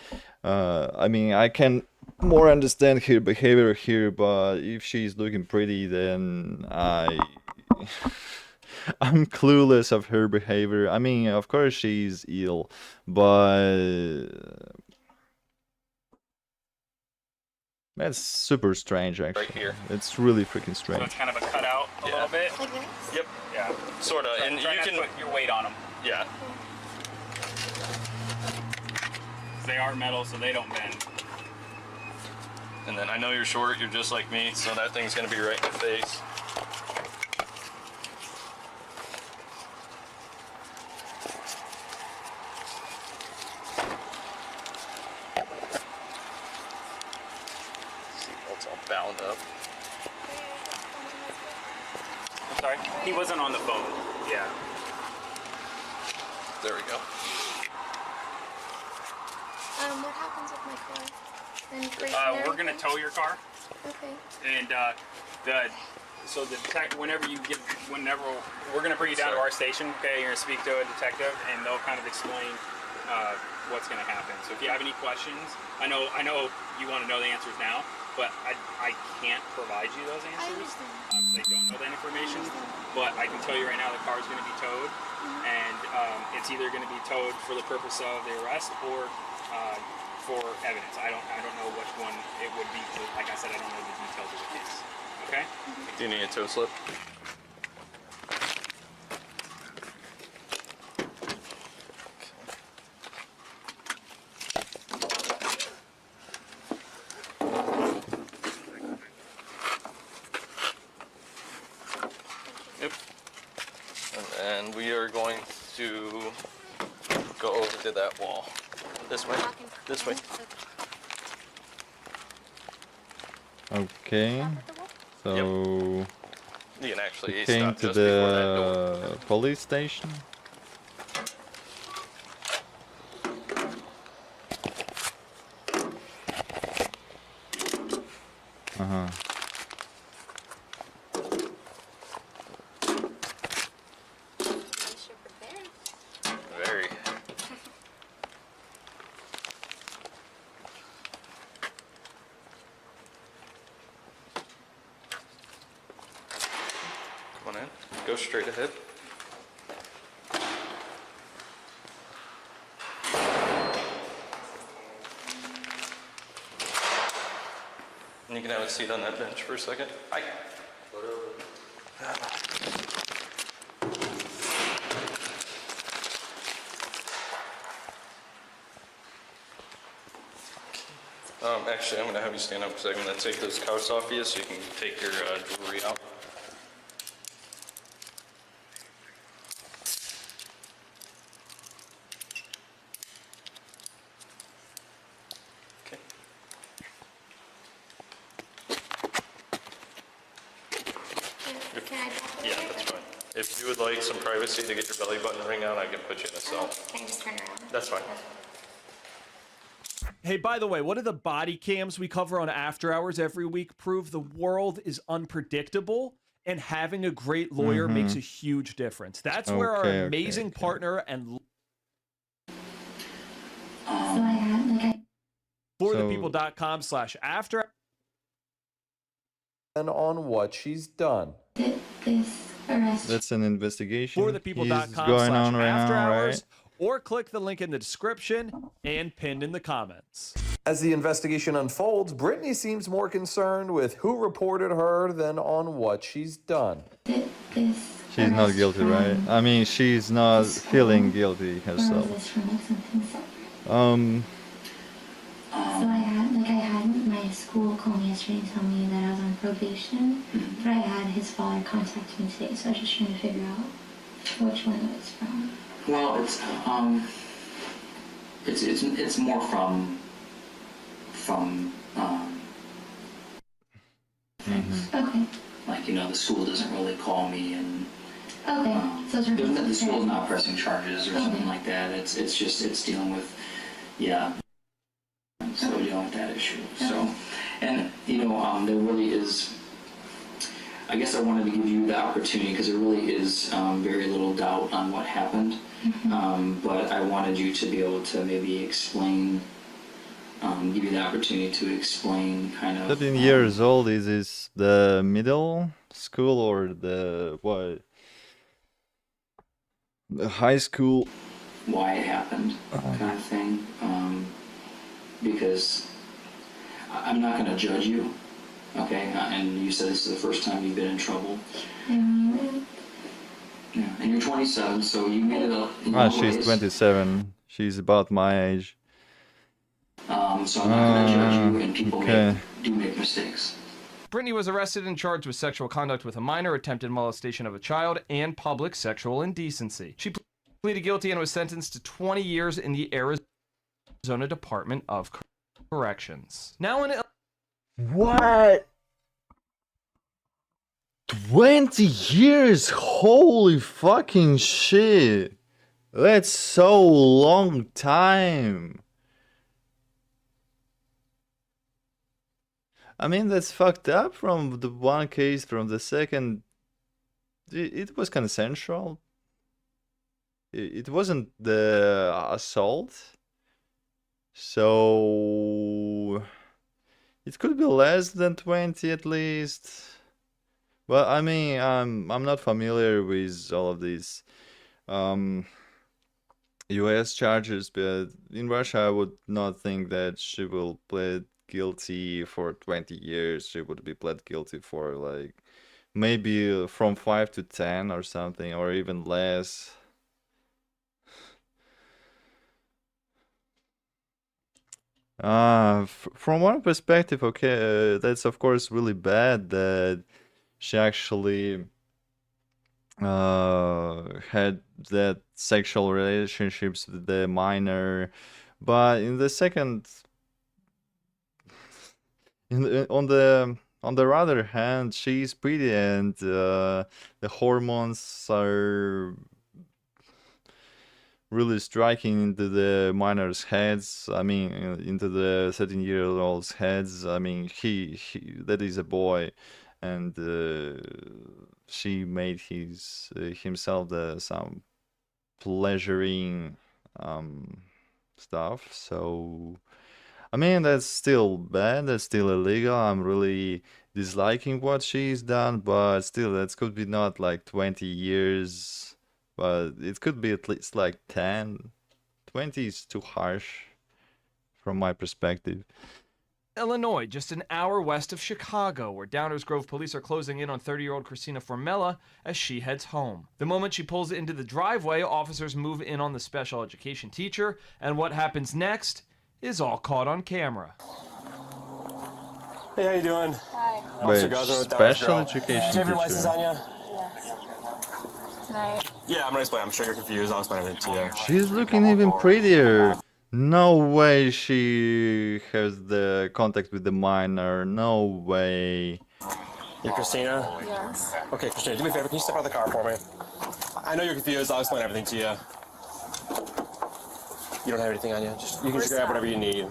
I mean I can more understand her behavior here. But if she's looking pretty, then I'm clueless of her behavior. I mean, of course she's ill, but that's super strange actually. Right here. It's really freaking So strange. it's kind of a cutout a little bit. Like this? Yep. Yeah. Sorta. And Try you not to can. put your weight on them. Yeah. They are metal, so they don't bend. And then I know you're short. You're just like me, so that thing's gonna be right in the face. phone up. I'm sorry? He wasn't on the phone. Yeah. There we go. What happens with my car? We're gonna tow your car, Okay. and whenever we're gonna bring you down to our station, okay? You're gonna speak to a detective, and they'll kind of explain what's gonna happen. So if you have any questions, I know you want to know the answers now, but I can't provide you those answers because I don't know that information. But I can tell you right now, the car is gonna be towed, and it's either gonna be towed for the purpose of the arrest or for evidence. I don't know which one it would be. Like I said, I don't know the details of the case. Okay? Do you need a tow slip? Yep. And then we are going to go over to that wall. This way. This way. Okay. So You can actually we came stop to just before that door. the police station. Uh-huh. Very. Come on in. Go straight ahead. And you can have a seat on that bench for a second. Hi. Actually, I'm going to have you stand up because I'm going to take those cuffs off you so you can take your jewelry out. Okay. Yeah, that's fine. If you would like some privacy to get your belly button ring out, I can put you in a cell. Can I just turn around? That's fine. Hey, by the way, what do the body cams we cover on After Hours every week prove? The world is unpredictable, and having a great lawyer makes a huge difference. That's where our amazing partner and forthepeople.com/after And on what she's done. That's an investigation. Is going on forthepeople.com/after right now, hours, right? or click the link in the description and pinned in the comments. As the investigation unfolds, Brittany seems more concerned with who reported her than on what she's done. She's not guilty, right? I mean, she's not feeling guilty herself. So I had my school call me yesterday and tell me that I was on probation, but I had his father contact me today, so I was just trying to figure out which one it was from. Well, it's more from Okay. like, you know, the school doesn't really call me, and So the school's not pressing charges or something like that. It's dealing with so dealing with that issue. So, and you know, there really is. I guess I wanted to give you the opportunity because there really is very little doubt on what happened, but I wanted you to be able to maybe explain, give you the opportunity to explain kind of. 13 years old, is this the middle school or the what? The high school? Why it happened, kind of thing, because I'm not going to judge you. Okay, and you said this is the first time you've been in trouble. Yeah, and you're 27, so you made it up. She's 27. She's about my age. So I'm not going to judge you, and people do make mistakes. Brittany was arrested and charged with sexual conduct with a minor, attempted molestation of a child, and public sexual indecency. She pleaded guilty and was sentenced to 20 years in the Arizona Department of Corrections. Now in What? 20 years! Holy fucking shit! That's so long time. I mean, that's fucked up from the one case. From the second, it was consensual. It wasn't the assault. So it could be less than 20 at least. Well, I mean, I'm not familiar with all of these US charges, but in Russia I would not think that she will plead guilty for 20 years. She would be pled guilty for like maybe from 5 to 10 or something, or even less. From one perspective, okay, that's of course really bad that she actually had that sexual relationships with the minor, but in the second, on the other hand, she's pretty, and the hormones are really striking into the minors' heads. I mean, into the 13-year-old's heads. I mean, he that is a boy, and she made himself some pleasuring stuff. So, I mean, that's still bad. That's still illegal. I'm really disliking what she's done, but still, that could be not like 20 years. But it could be at least like 10. 20 is too harsh from my perspective. Illinois, just an hour west of Chicago, where Downers Grove police are closing in on 30-year-old Christina Formella as she heads home. The moment she pulls into the driveway, officers move in on the special education teacher, and what happens next is all caught on camera. Hey, how you doing? Hi. Officer Wait, Gaza with Downers special Grove. education Do you have your teacher. license on you? Tonight. Yeah, I'm gonna explain. I'm sure you're confused. I'll explain everything to you. She's looking even prettier. No way she has the contact with the minor. No way. You're Christina? Yes. Okay, Christina, do me a favor. Can you step out of the car for me? I know you're confused. I'll explain everything to you. You don't have anything on you? You can just grab whatever you need.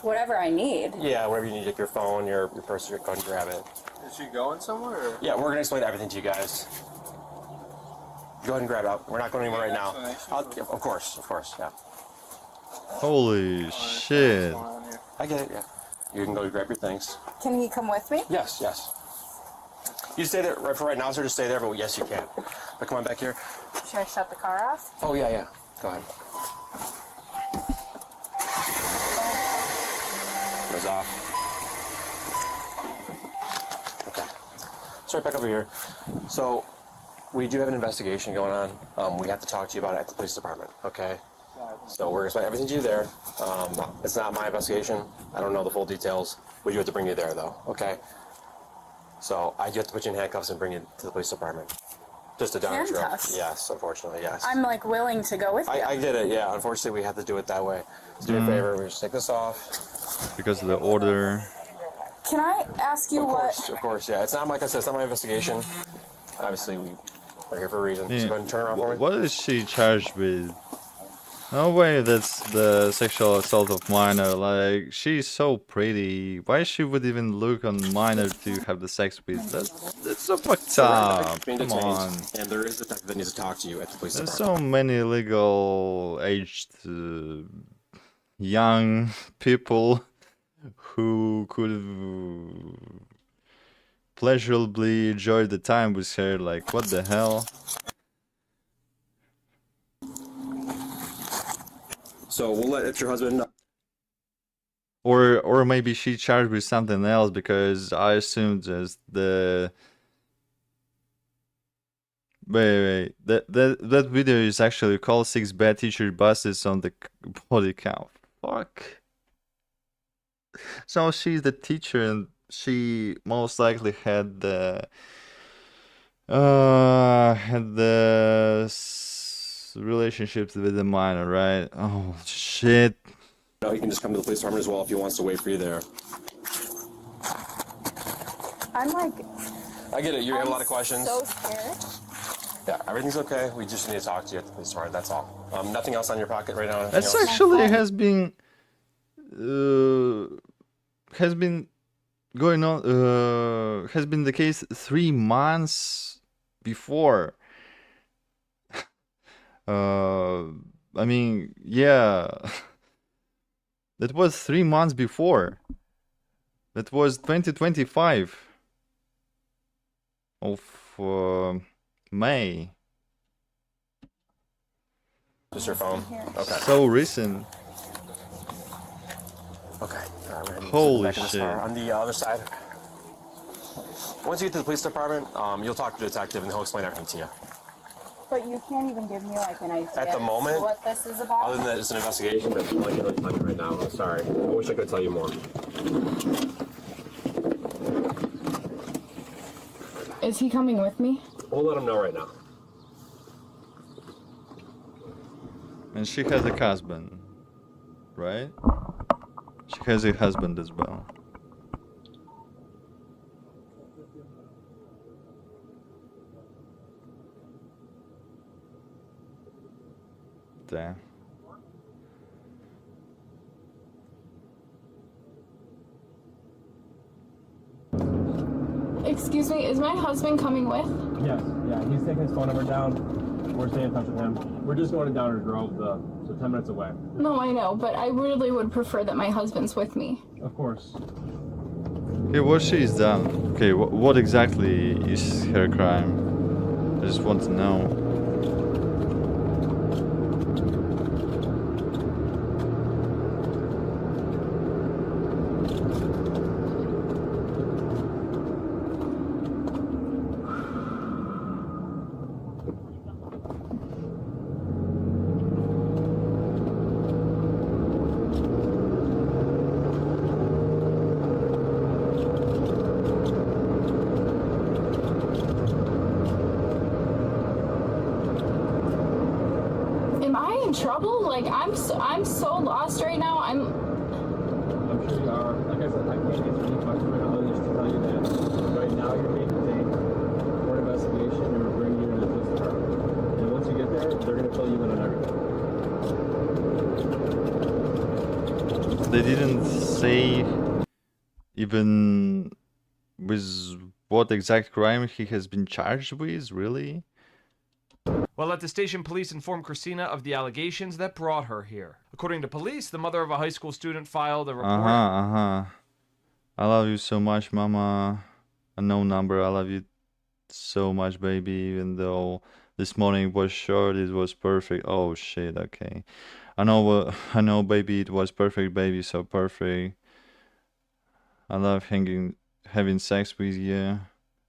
Whatever I need. Yeah, whatever you need. Like your phone, your purse, go ahead and grab it. Is she going somewhere? Or? Yeah, we're gonna explain everything to you guys. Go ahead and grab it up. We're not going anywhere right now. Of course, yeah. Holy shit. I get it, yeah. You can go grab your things. Can he come with me? Yes. You stay there for right now, sir. Just stay there, but yes, you can. But come on back here. Should I shut the car off? Oh, yeah. Go ahead. Goes off. Okay. Sorry, back over here. So, we do have an investigation going on. We have to talk to you about it at the police department, okay? So we're going to explain everything to you there. It's not my investigation. I don't know the full details. We do have to bring you there, though, okay? So I do have to put you in handcuffs and bring you to the police department. Just a Downers Grove. Handcuffs? Yes, unfortunately, yes. I'm like willing to go with you. I get it, yeah. Unfortunately, we have to do it that way. So do me a favor. We just take this off. Because of the order. Can I ask you Of course, yeah. It's not, like I said, it's not my investigation. Obviously, we're here for a reason. Yeah. So go ahead and turn around for me. What is she charged with? No way that's the sexual assault of minor. Like, she's so pretty. Why she would even look on minor to have the sex with? That's so fucked up. Being Come detained, on. And there is a detective that needs to talk to you at the police There's department. so many legal aged young people who could pleasurably enjoy the time with her. Like, what the hell? So we'll let your husband know. Or maybe she charged with something else, because I assumed just the wait that video is actually called 6 bad teacher buses on the Bodycam. Fuck. So she's the teacher, and she most likely had the relationships with the minor, right? Oh shit. No, he can just come to the police department as well if he wants to wait for you there. I'm like, I get it. You have a lot of questions. So scared. Yeah, everything's okay. We just need to talk to you at the police department. That's all. Nothing else on your pocket right now. Anything That's else? actually has been going on. Has been the case 3 months before. I mean, yeah, that was 3 months before. That was 2025 of May. Just your phone. Okay. So recent. Okay. Holy shit. On the other side. Once you get to the police department, you'll talk to the detective and he'll explain everything to you. But you can't even give me like an idea At the moment, what this is about. Other than that, it's an investigation, but I can't really tell you right now. I'm sorry. I wish I could tell you more. Is he coming with me? We'll let him know right now. And she has a husband, right? She has a husband as well. Damn. Excuse me, is my husband coming with? Yes. Yeah, he's taking his phone number down. We're staying in touch with him. We're just going to Downers Grove, so 10 minutes away. No, I know, but I really would prefer that my husband's with me. Of course. Okay, what she's done? Okay, what exactly is her crime? I just want to know. Trouble? Like I'm so lost right now. I'm sure you are. Like I said, I can't answer any questions right now other than just to tell you that right now you're being detained for an investigation and we're bringing you to the police department. And once you get there, they're going to fill you in on everything. They didn't say even with what exact crime he has been charged with, really? Well, at the station, police informed Christina of the allegations that brought her here. According to police, the mother of a high school student filed a report. I love you so much, mama. Unknown number, I love you so much, baby. Even though this morning was short, it was perfect. Oh shit, okay. I know, baby, it was perfect, baby, so perfect. I love having sex with you.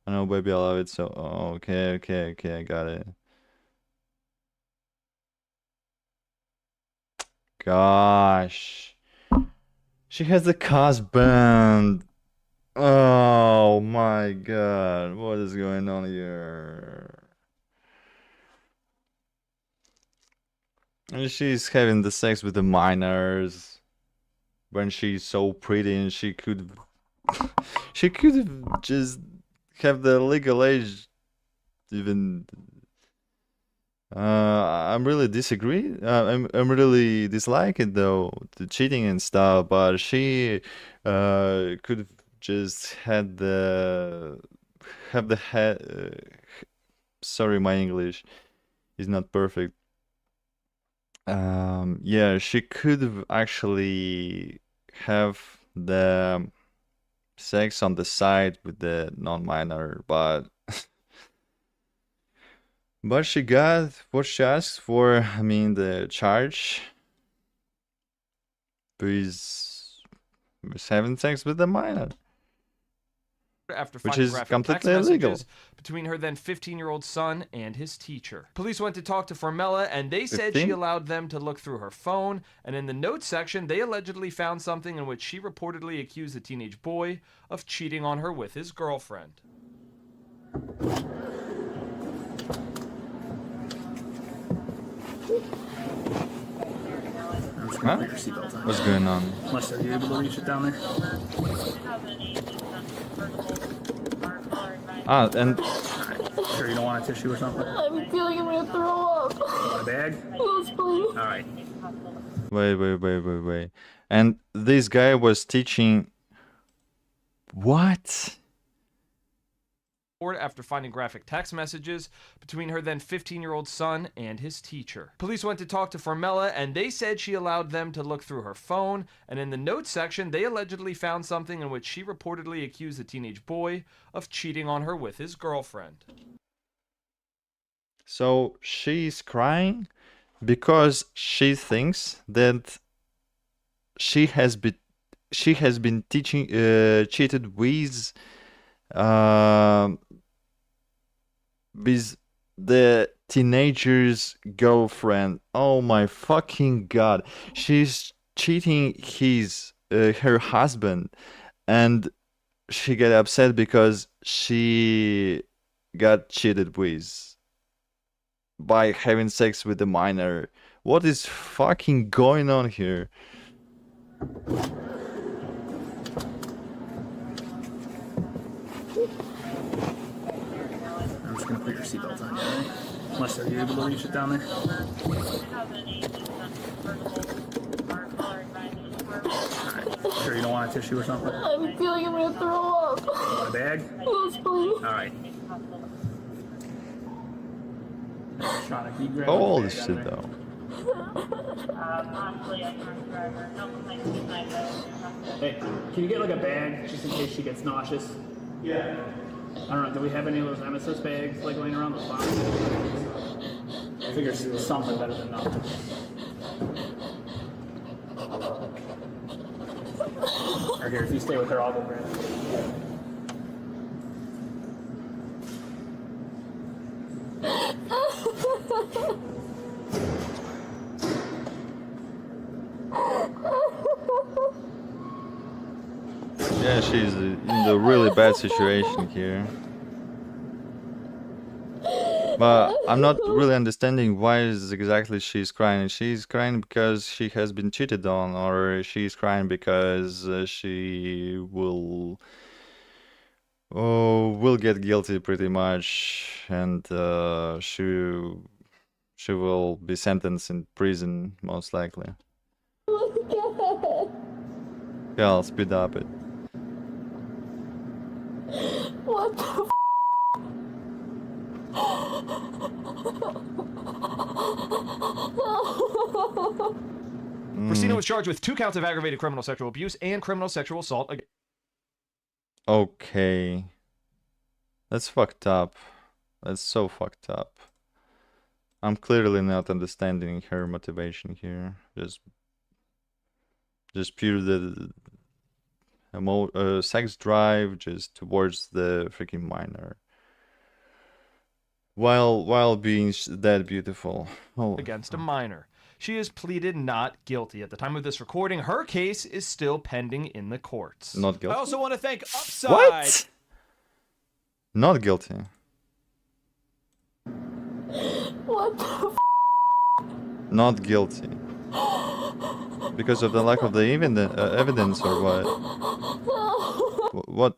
I know, baby, I love it so. Oh, okay, I got it. Gosh, she has a husband. Oh my god, what is going on here? And she's having the sex with the minors when she's so pretty, and she could just have the legal age. Even I'm really disagree. I'm really dislike it though, the cheating and stuff. But she could have just had the head. Sorry, my English is not perfect. Yeah, she could have actually have the sex on the side with the non-minor, but. But she got what she asked for. I mean, the charge is having sex with a minor, after which finding is graphic completely text illegal. messages between her then 15-year-old son and his teacher. Police went to talk to Formella, and they said 15? she allowed them to look through her phone. And in the notes section, they allegedly found something in which she reportedly accused the teenage boy of cheating on her with his girlfriend. Huh? What's going on? Lester, are you able to reach it down there? And Sure you don't want a tissue or something? I'm feeling I'm gonna throw up. You want a bag? Yes, please. All right. wait. And this guy was teaching. What? After finding graphic text messages between her then 15-year-old son and his teacher. Police went to talk to Formella, and they said she allowed them to look through her phone, and in the notes section, they allegedly found something in which she reportedly accused the teenage boy of cheating on her with his girlfriend. So she's crying because she thinks that she has been teaching cheated with the teenager's girlfriend. Oh my fucking god. She's cheating her husband, and she get upset because she got cheated with by having sex with a minor. What is fucking going on here? I'm just gonna put your seatbelt on, right? Unless are you able to reach it down there? Alright. Sure you don't want a tissue or something? I'm feeling I'm gonna throw up. You want a bag? Yes, please. All right. Shauna, can you grab Holy the bag shit out of there? though. Hey, can you get like a bag just in case she gets nauseous? Yeah. I don't know, do we have any of those Nemesis bags like laying around, those boxes? I figure something better than nothing. Or here, if you stay with her, I'll go grab it. Yeah, she's in a really bad situation here. But I'm not really understanding why is exactly she's crying. She's crying because she has been cheated on, or she's crying because she will get guilty pretty much, and she will be sentenced in prison most likely. Yeah, I'll speed up it. What the Christina was charged with 2 counts of aggravated criminal sexual abuse and criminal sexual assault. Okay. That's fucked up. That's so fucked up. I'm clearly not understanding her motivation here. Just pure the sex drive just towards the freaking minor. While being that beautiful. Oh. Against a minor. She has pleaded not guilty. At the time of this recording, her case is still pending in the courts. Not guilty? I also want to thank Upside. What? Not guilty. What the Not guilty. Because of the lack of the evidence, or what?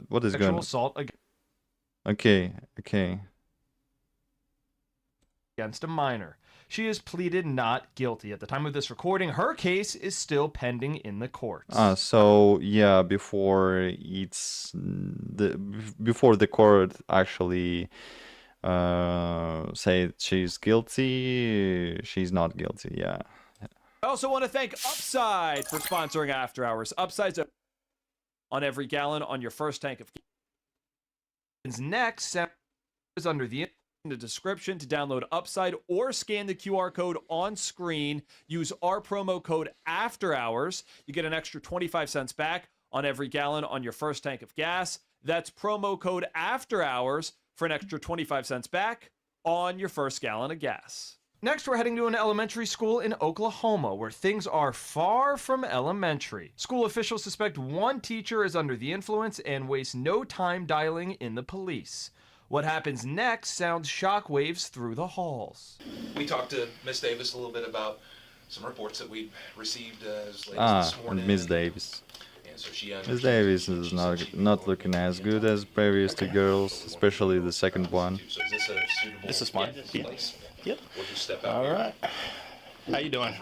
What is going on? Sexual assault Okay. against a minor. She has pleaded not guilty. At the time of this recording, her case is still pending in the courts. So yeah, before the court actually say she's guilty, she's not guilty. Yeah. I also want to thank Upside for sponsoring After Hours. Upside's on every gallon on your first tank of next is under the in the description to download Upside or scan the QR code on screen. Use our promo code After Hours. You get an extra 25 cents back on every gallon on your first tank of gas. That's promo code After Hours for an extra 25 cents back on your first gallon of gas. Next, we're heading to an elementary school in Oklahoma where things are far from elementary. School officials suspect one teacher is under the influence and waste no time dialing in the police. What happens next sounds shockwaves through the halls. We talked to Miss Davis a little bit about some reports that we received as late as this morning. Miss Davis. And so she Miss Davis is not looking as good as previous two girls, especially the second one. So is this a suitable This is fine. Yeah. place? Yep. We'll just step out All here. right. How you doing?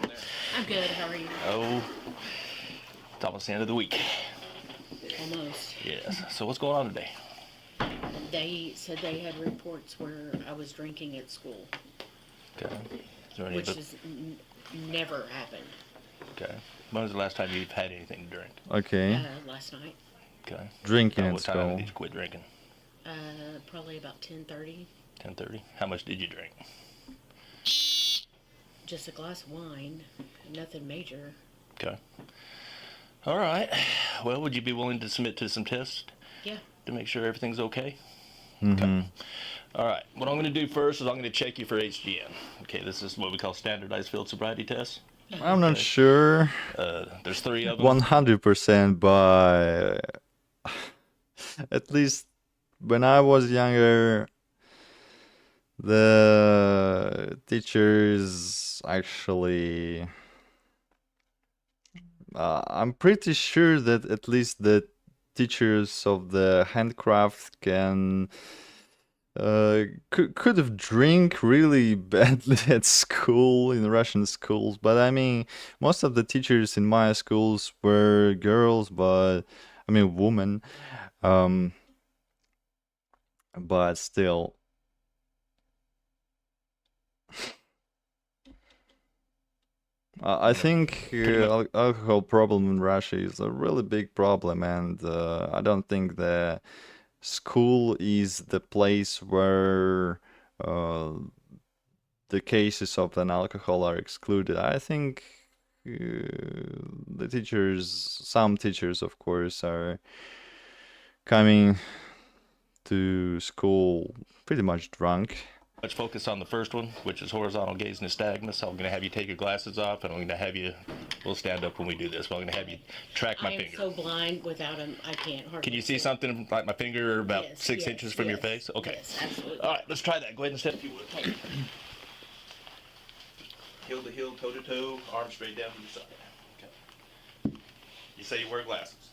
I'm good. How are you? Oh, it's almost the end of the week. Almost. Yes. So what's going on today? They said they had reports where I was drinking at school, Okay. Is there any which has never happened. Okay. When was the last time you've had anything to drink? Okay. Last night. Okay. Drinking at What time school. did you quit drinking? Probably about 10:30. 10:30. How much did you drink? Just a glass of wine. Nothing major. Okay. All right. Well, would you be willing to submit to some tests? Yeah. To make sure everything's okay? Mm-hmm. All right. What I'm going to do first is I'm going to check you for HGN. Okay, this is what we call standardized field sobriety tests. I'm not sure. There's 3 of them. 100%, but at least when I was younger, the teachers actually, I'm pretty sure that at least the teachers of the handcraft can could have drink really badly at school, in Russian schools, but I mean most of the teachers in my schools were girls, but I mean women, but still. I think alcohol problem in Russia is a really big problem, and I don't think the school is the place where the cases of an alcohol are excluded. I think the teachers, some teachers, of course, are coming to school pretty much drunk. Let's focus on the first one, which is horizontal gaze nystagmus. I'm going to have you take your glasses off, and I'm going to have you, we'll stand up when we do this, but I'm going to have you track my I am finger. so blind without them, I can't hardly Can you see something like my finger about Yes, 6 yes, inches from your face? Okay. Yes, absolutely. All right, let's try that. Go ahead and step if you would. Heel to heel, toe to toe, arm straight down to your side. Okay. You say you wear glasses.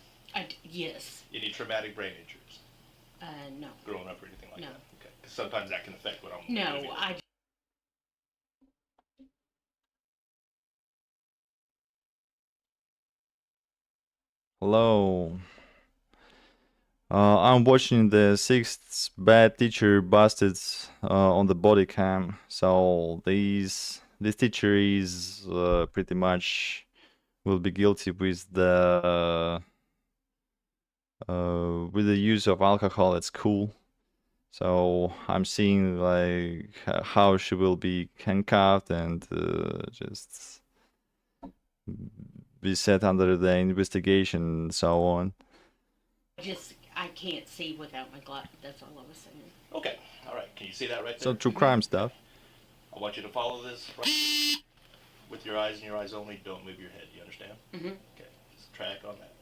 Yes. Any traumatic brain injuries? No. Growing up or anything like No. that? Okay. 'Cause sometimes that can affect what I'm No, doing. I. Hello. I'm watching the 6th bad teacher busted on the body cam. So this teacher is pretty much will be guilty with the use of alcohol at school. So I'm seeing like how she will be handcuffed and just be set under the investigation and so on. I can't see without my glasses. That's all I was saying. Okay. All right. Can you see that right there? So true crime stuff. I want you to follow this right with your eyes and your eyes only. Don't move your head. You understand? Mm-hmm. Okay. Just track on that.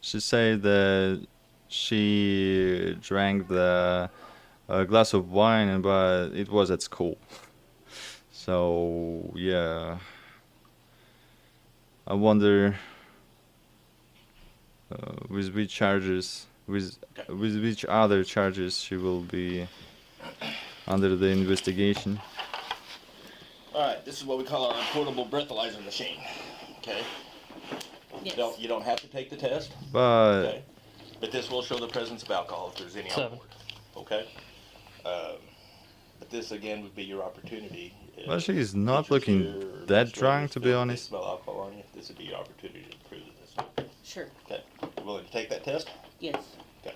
She said that she drank the glass of wine, but it was at school. So yeah, I wonder with which charges, with which other charges she will be under the investigation. All right. This is what we call our portable breathalyzer machine. Okay. Yes. You don't have to take the test. But okay. But this will show the presence of alcohol if there's any on board. Okay. But this again would be your opportunity. Well, she's not looking that drunk, to be honest. Smell alcohol on you. This would be your opportunity to prove this. Sure. Okay. You willing to take that test? Yes. Okay.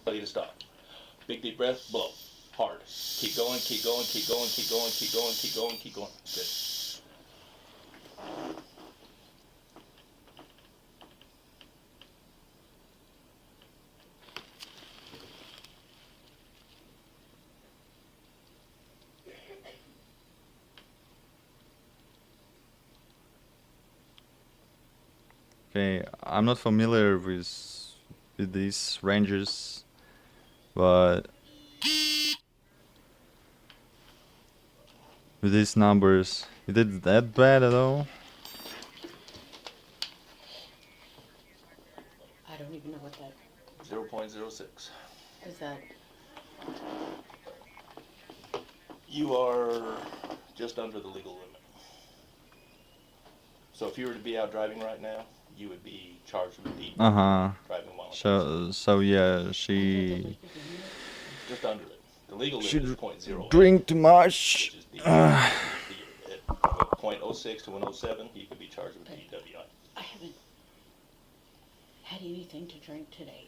Tell you to stop. Big deep breath. Blow. Hard. Keep going. Keep going. Keep going. Keep going. Keep going. Keep going. Keep going. Good. Okay, I'm not familiar with these ranges, but with these numbers, is it that bad at all? even know what that 0.06. is. That You are just under the legal limit. So if you were to be out driving right now, you would be charged with DUI, driving while So yeah, she just under it. The legal limit is 0.08. drink too much. At 0.06 to 107, you could be charged with DWI. I haven't had anything to drink today.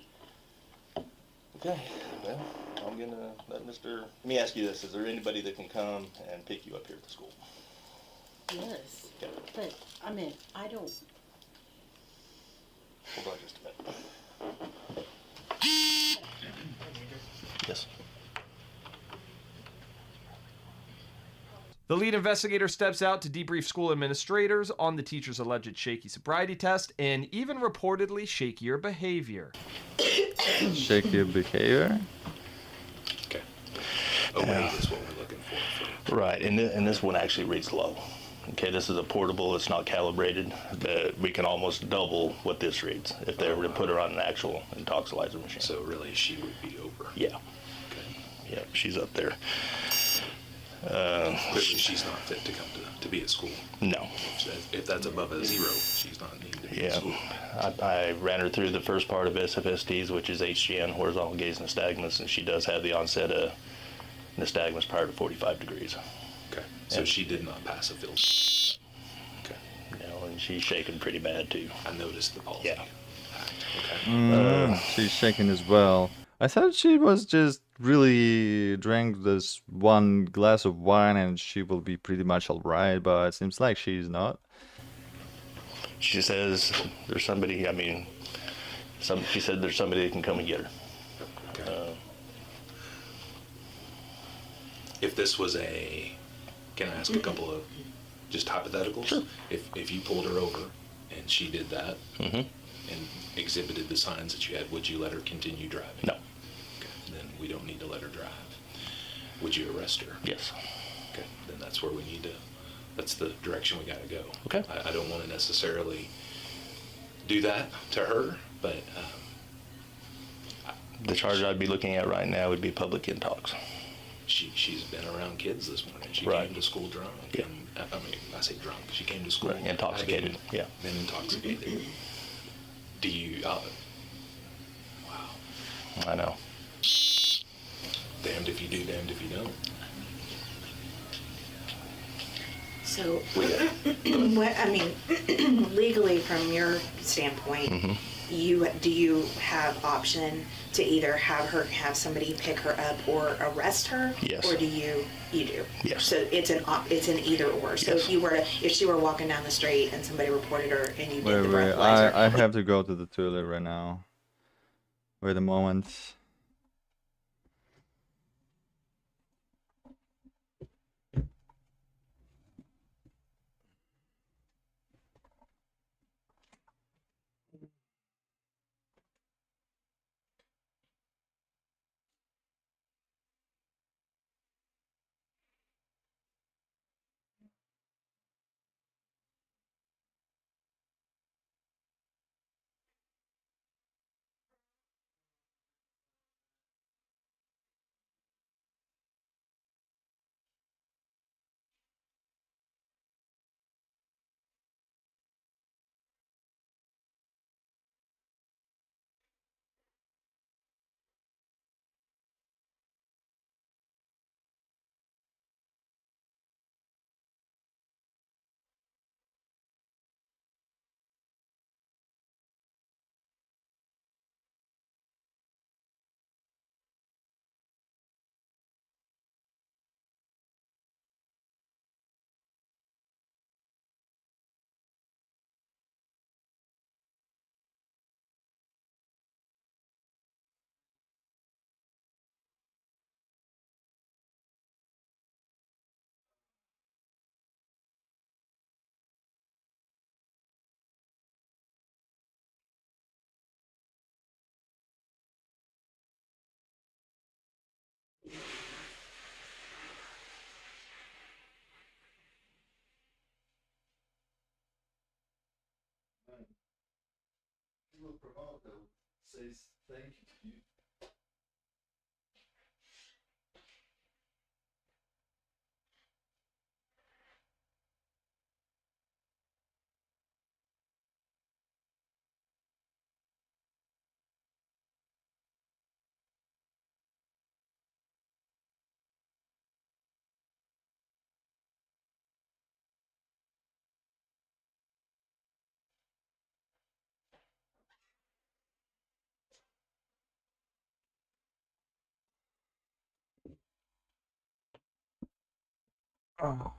Okay, well, I'm gonna let Mr. Let me ask you this: is there anybody that can come and pick you up here at the school? Yes, Okay. but I mean, I don't. Hold on just a minute. Yes. The lead investigator steps out to debrief school administrators on the teacher's alleged shaky sobriety test and even reportedly shakier behavior. Shaky behavior? Okay. Weight is what we're looking for. Right, and this one actually reads low. Okay, this is a portable, it's not calibrated, but we can almost double what this reads if they were to put her on an actual intoxilizer machine. So really she would be over. Yeah. Okay. Yeah, she's up there. But she's not fit to come to be at school. No. If that's above a 0, she's not needed to be at Yeah, school. I ran her through the first part of SFSTs, which is HGN, horizontal gaze nystagmus, and she does have the onset of nystagmus prior to 45 degrees. Okay, so she did not pass a field. Okay. No, and she's shaking pretty bad too. I noticed the pulse. Yeah. Okay. She's shaking as well. I thought she was just really drank this one glass of wine and she will be pretty much alright, but it seems like she's not. She says there's somebody, she said there's somebody that can come and get her. Okay. If this was can I ask a couple of just hypotheticals? Sure. If you pulled her over and she did that Mm-hmm. and exhibited the signs that you had, would you let her continue driving? No. Okay, then we don't need to let her drive. Would you arrest her? Yes. Okay, then that's where we need to, that's the direction we got to go. Okay. I don't want to necessarily do that to her, but The charge I'd be looking at right now would be public intox. she's been around kids this morning. She Right. came to school drunk. Yeah. And, I say drunk. She came to school Right, intoxicated, having yeah. Been intoxicated. Do you? Wow. I know. Damned if you do, damned if you don't. So, legally, from your standpoint, Mm-hmm. do you have option to either have somebody pick her up or arrest her? Yes. Or do you do? Yes. So it's an either or. So Yes. if she were walking down the street and somebody reported her and you did the Wait, breathalyzer. I have to go to the toilet right now. Wait a moment. says thank you. Oh.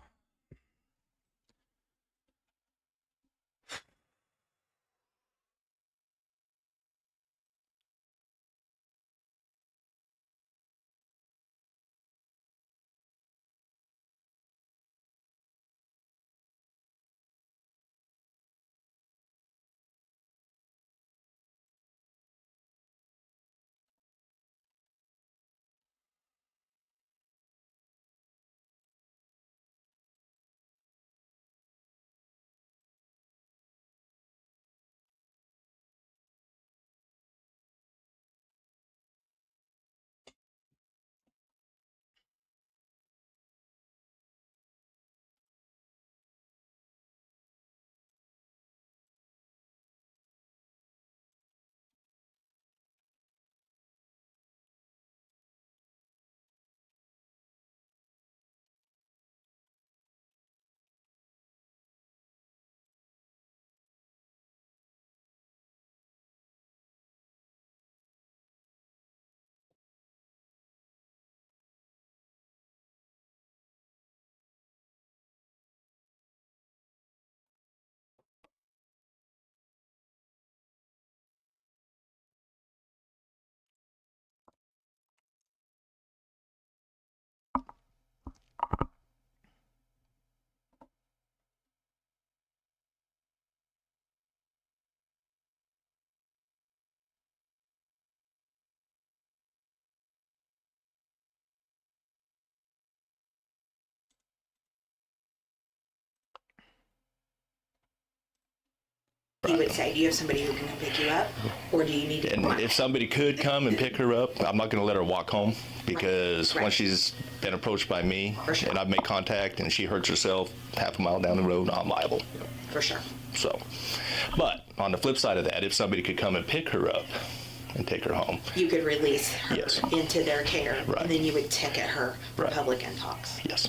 You would say, do you have somebody who can pick you up, or do you need to? And if somebody could come and pick her up, I'm not going to let her walk home, because once she's been approached by me and I've made contact and she hurts herself half a mile down the road, I'm liable. For sure. So, but on the flip side of that, if somebody could come and pick her up and take her home, You could release her Yes. into their care, Right. and then you would ticket her for Right. public intox. Yes.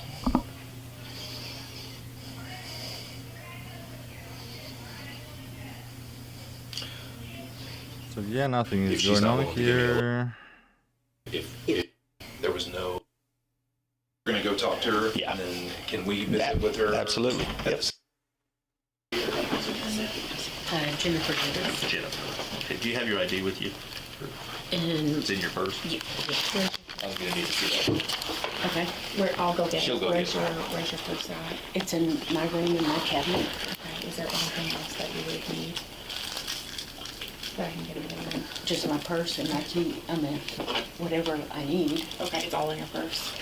So yeah, nothing If is she's going not on willing to give me a here. If there was no, we're gonna go talk to her. Yeah. And then can we visit with her? Absolutely. Yes. Jennifer Davis. Jennifer. Okay, do you have your ID with you? And It's in your purse? yeah. I'm going to need to see that. Okay. I'll go get She'll it. go Where's get your, it. where's your purse at? It's in my room in my cabinet. Okay. Is there anything else that you would need that I can get it in? Just my purse and my key. I mean, whatever I need. Okay, it's all in your purse.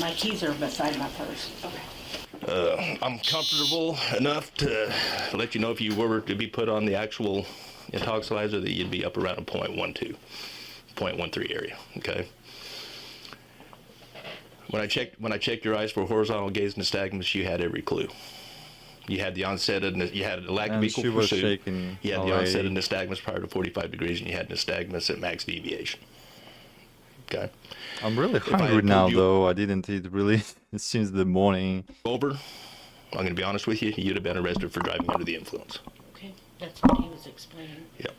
My keys are beside my purse. Okay. I'm comfortable enough to let you know if you were to be put on the actual intoxilizer that you'd be up around a 0.12, 0.13 area. Okay. When I checked your eyes for horizontal gaze nystagmus, you had every clue. You had the onset of you had a lack of And equal she was pursuit. shaking You had the already. onset of nystagmus prior to 45 degrees, and you had nystagmus at max deviation. Okay. I'm really If I hungry had now, pulled you though. I didn't eat really since the morning. over, I'm going to be honest with you, you'd have been arrested for driving under the influence. Okay. That's what he was explaining. Yep.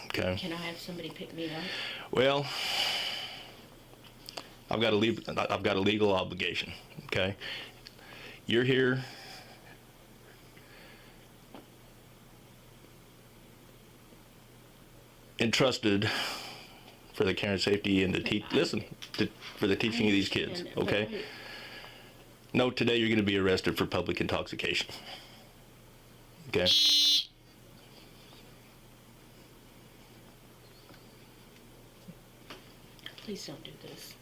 Okay. Can I have somebody pick me up? Well, I've got a legal obligation. Okay. You're here. Entrusted for the care and safety and for the teaching of these kids. Okay. No, today you're going to be arrested for public intoxication. Okay. Please don't do this.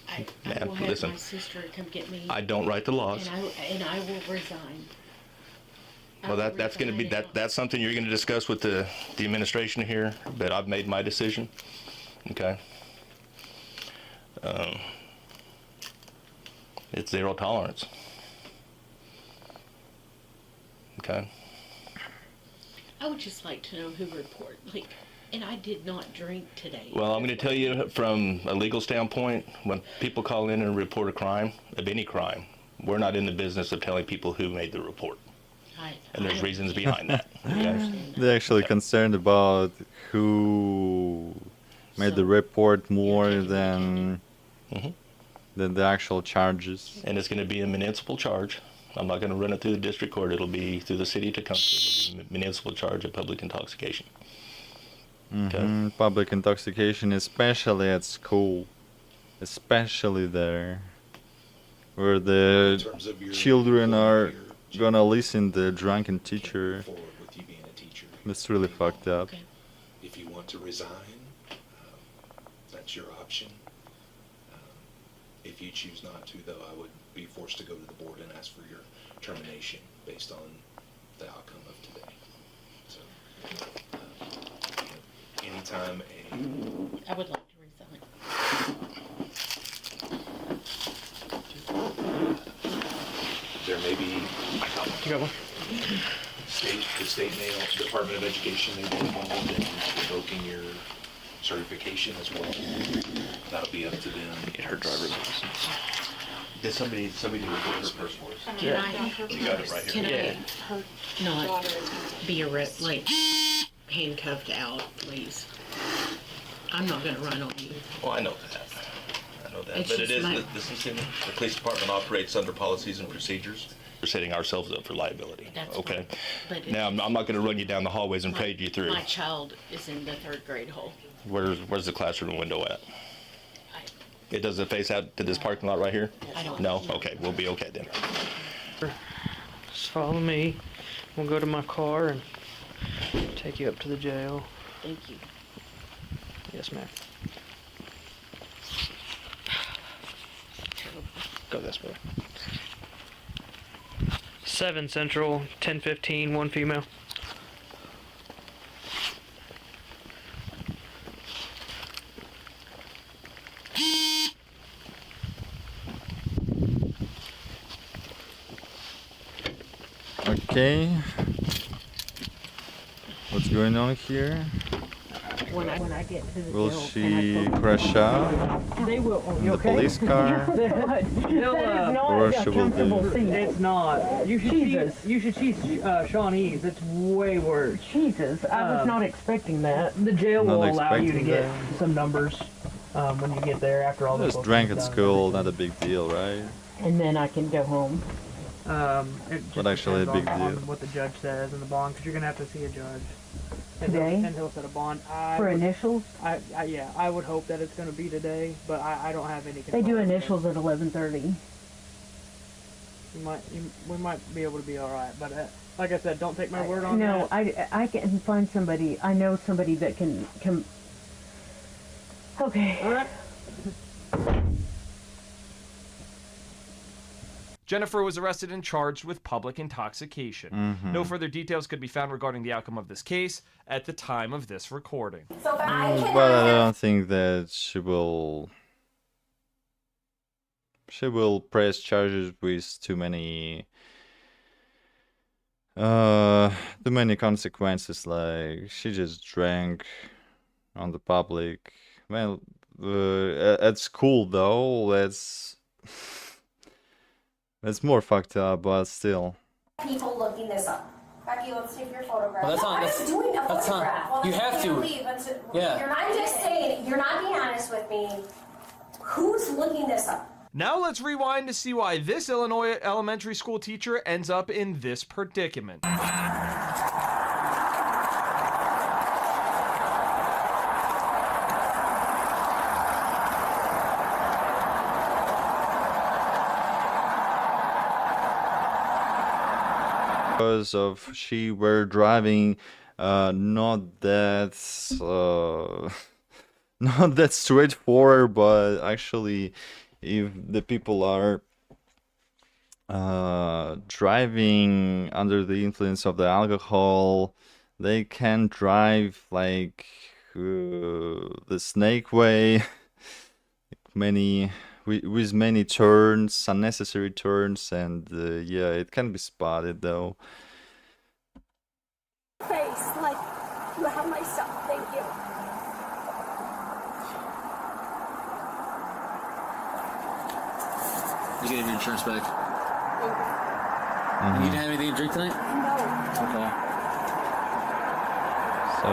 I Ma'am, will have listen. my sister come get me. I don't write the laws. And I will resign. Well, that's going to be that's something you're going to discuss with the administration here. But I've made my decision. Okay. It's zero tolerance. Okay. I would just like to know who reported. And I did not drink today. Well, I'm going to tell you from a legal standpoint, when people call in and report a crime, of any crime, we're not in the business of telling people who made the report. And there's reasons behind that. Okay? They're actually concerned about who made the report more than the actual charges. And it's going to be a municipal charge. I'm not going to run it through the district court. It'll be through the city of Tecumseh. It'll be a municipal charge of public intoxication. Okay. Public intoxication, especially at school, especially there, where the children are gonna listen to the drunken teacher. That's really fucked up. If you want to resign, that's your option. If you choose not to, though, I would be forced to go to the board and ask for your termination based on the outcome of today. So, anytime I would like to resign. there may be the state mail, Department of Education may be involved in revoking your certification as well. That'll be up to them. Get her driver's license. Did somebody report her personal? Can You got it right here. Can I not be handcuffed out, please? I'm not going to run on you. Well, I know that. It's But it just is, the police department operates under policies and procedures. We're setting ourselves up for liability. That's okay? But Now, I'm not going to run you down the hallways and page you through. My child is in the 3rd grade hole. Where's the classroom window at? It doesn't face out to this parking lot right here? I don't No? Okay, we'll be okay then. Just follow me. We'll go to my car and take you up to the jail. Thank you. Yes, ma'am. Go this way. 7 Central, 10:15, 1 female. Okay. What's going on here? When I get to the Will jail, she crash out They will. in the police car? Or she will do? It's not. You should see Shawnee's. It's way worse. Jesus, I was not expecting that. The jail will allow you to get some numbers when you get there after all this. Just drank at school, not a big deal, right? And then I can go home. But actually a big on deal. what the judge says in the bond, because you're gonna have to see a judge. Today? And he'll set a bond. For initials? Yeah, I would hope that it's gonna be today, but I don't have any. They do initials at 11:30. We might be able to be all right, but like I said, don't take my word on that. No, I can find somebody. I know somebody that can come. Okay. All right. Jennifer was arrested and charged with public intoxication. No further details could be found regarding the outcome of this case at the time of this recording. But I don't think that she will press charges with too many consequences. Like, she just drank on the public. Well, at school though, that's more fucked up, but still. People looking this up. Becky, let's take your photograph. Well, that's not. I'm just doing a photograph. Well, You have to. Yeah. I'm just saying, you're not being honest with me. Who's looking this up? Now let's rewind to see why this Illinois elementary school teacher ends up in this predicament. Because of she were driving not that not that straightforward, but actually if the people are driving under the influence of the alcohol, they can drive like the snake way, with many turns, unnecessary turns, and yeah, it can be spotted though. Face like you have my son. Thank you. You getting your insurance back? Mhm. You didn't have anything to drink tonight? No. Okay. So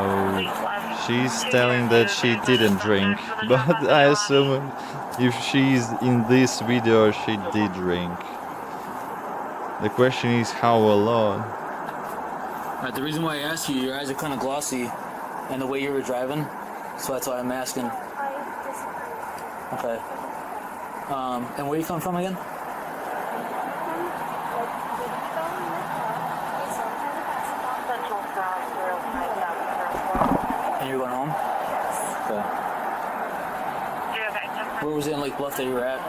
she's telling that she didn't drink, but I assume if she's in this video, she did drink. The question is how a lot. Alright, the reason why I asked you, your eyes are kind of glossy, and the way you were driving, so that's why I'm asking. Okay. And where you come from again? And you're going home? Okay. Where was it in Lake Bluff that you were at?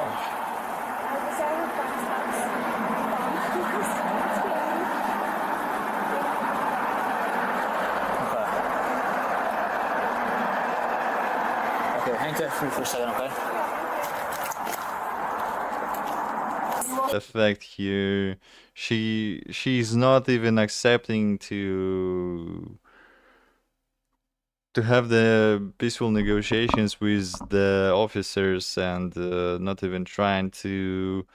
Okay, hang tight for me for a second, okay? The fact here, she's not even accepting to have the peaceful negotiations with the officers, and not even trying to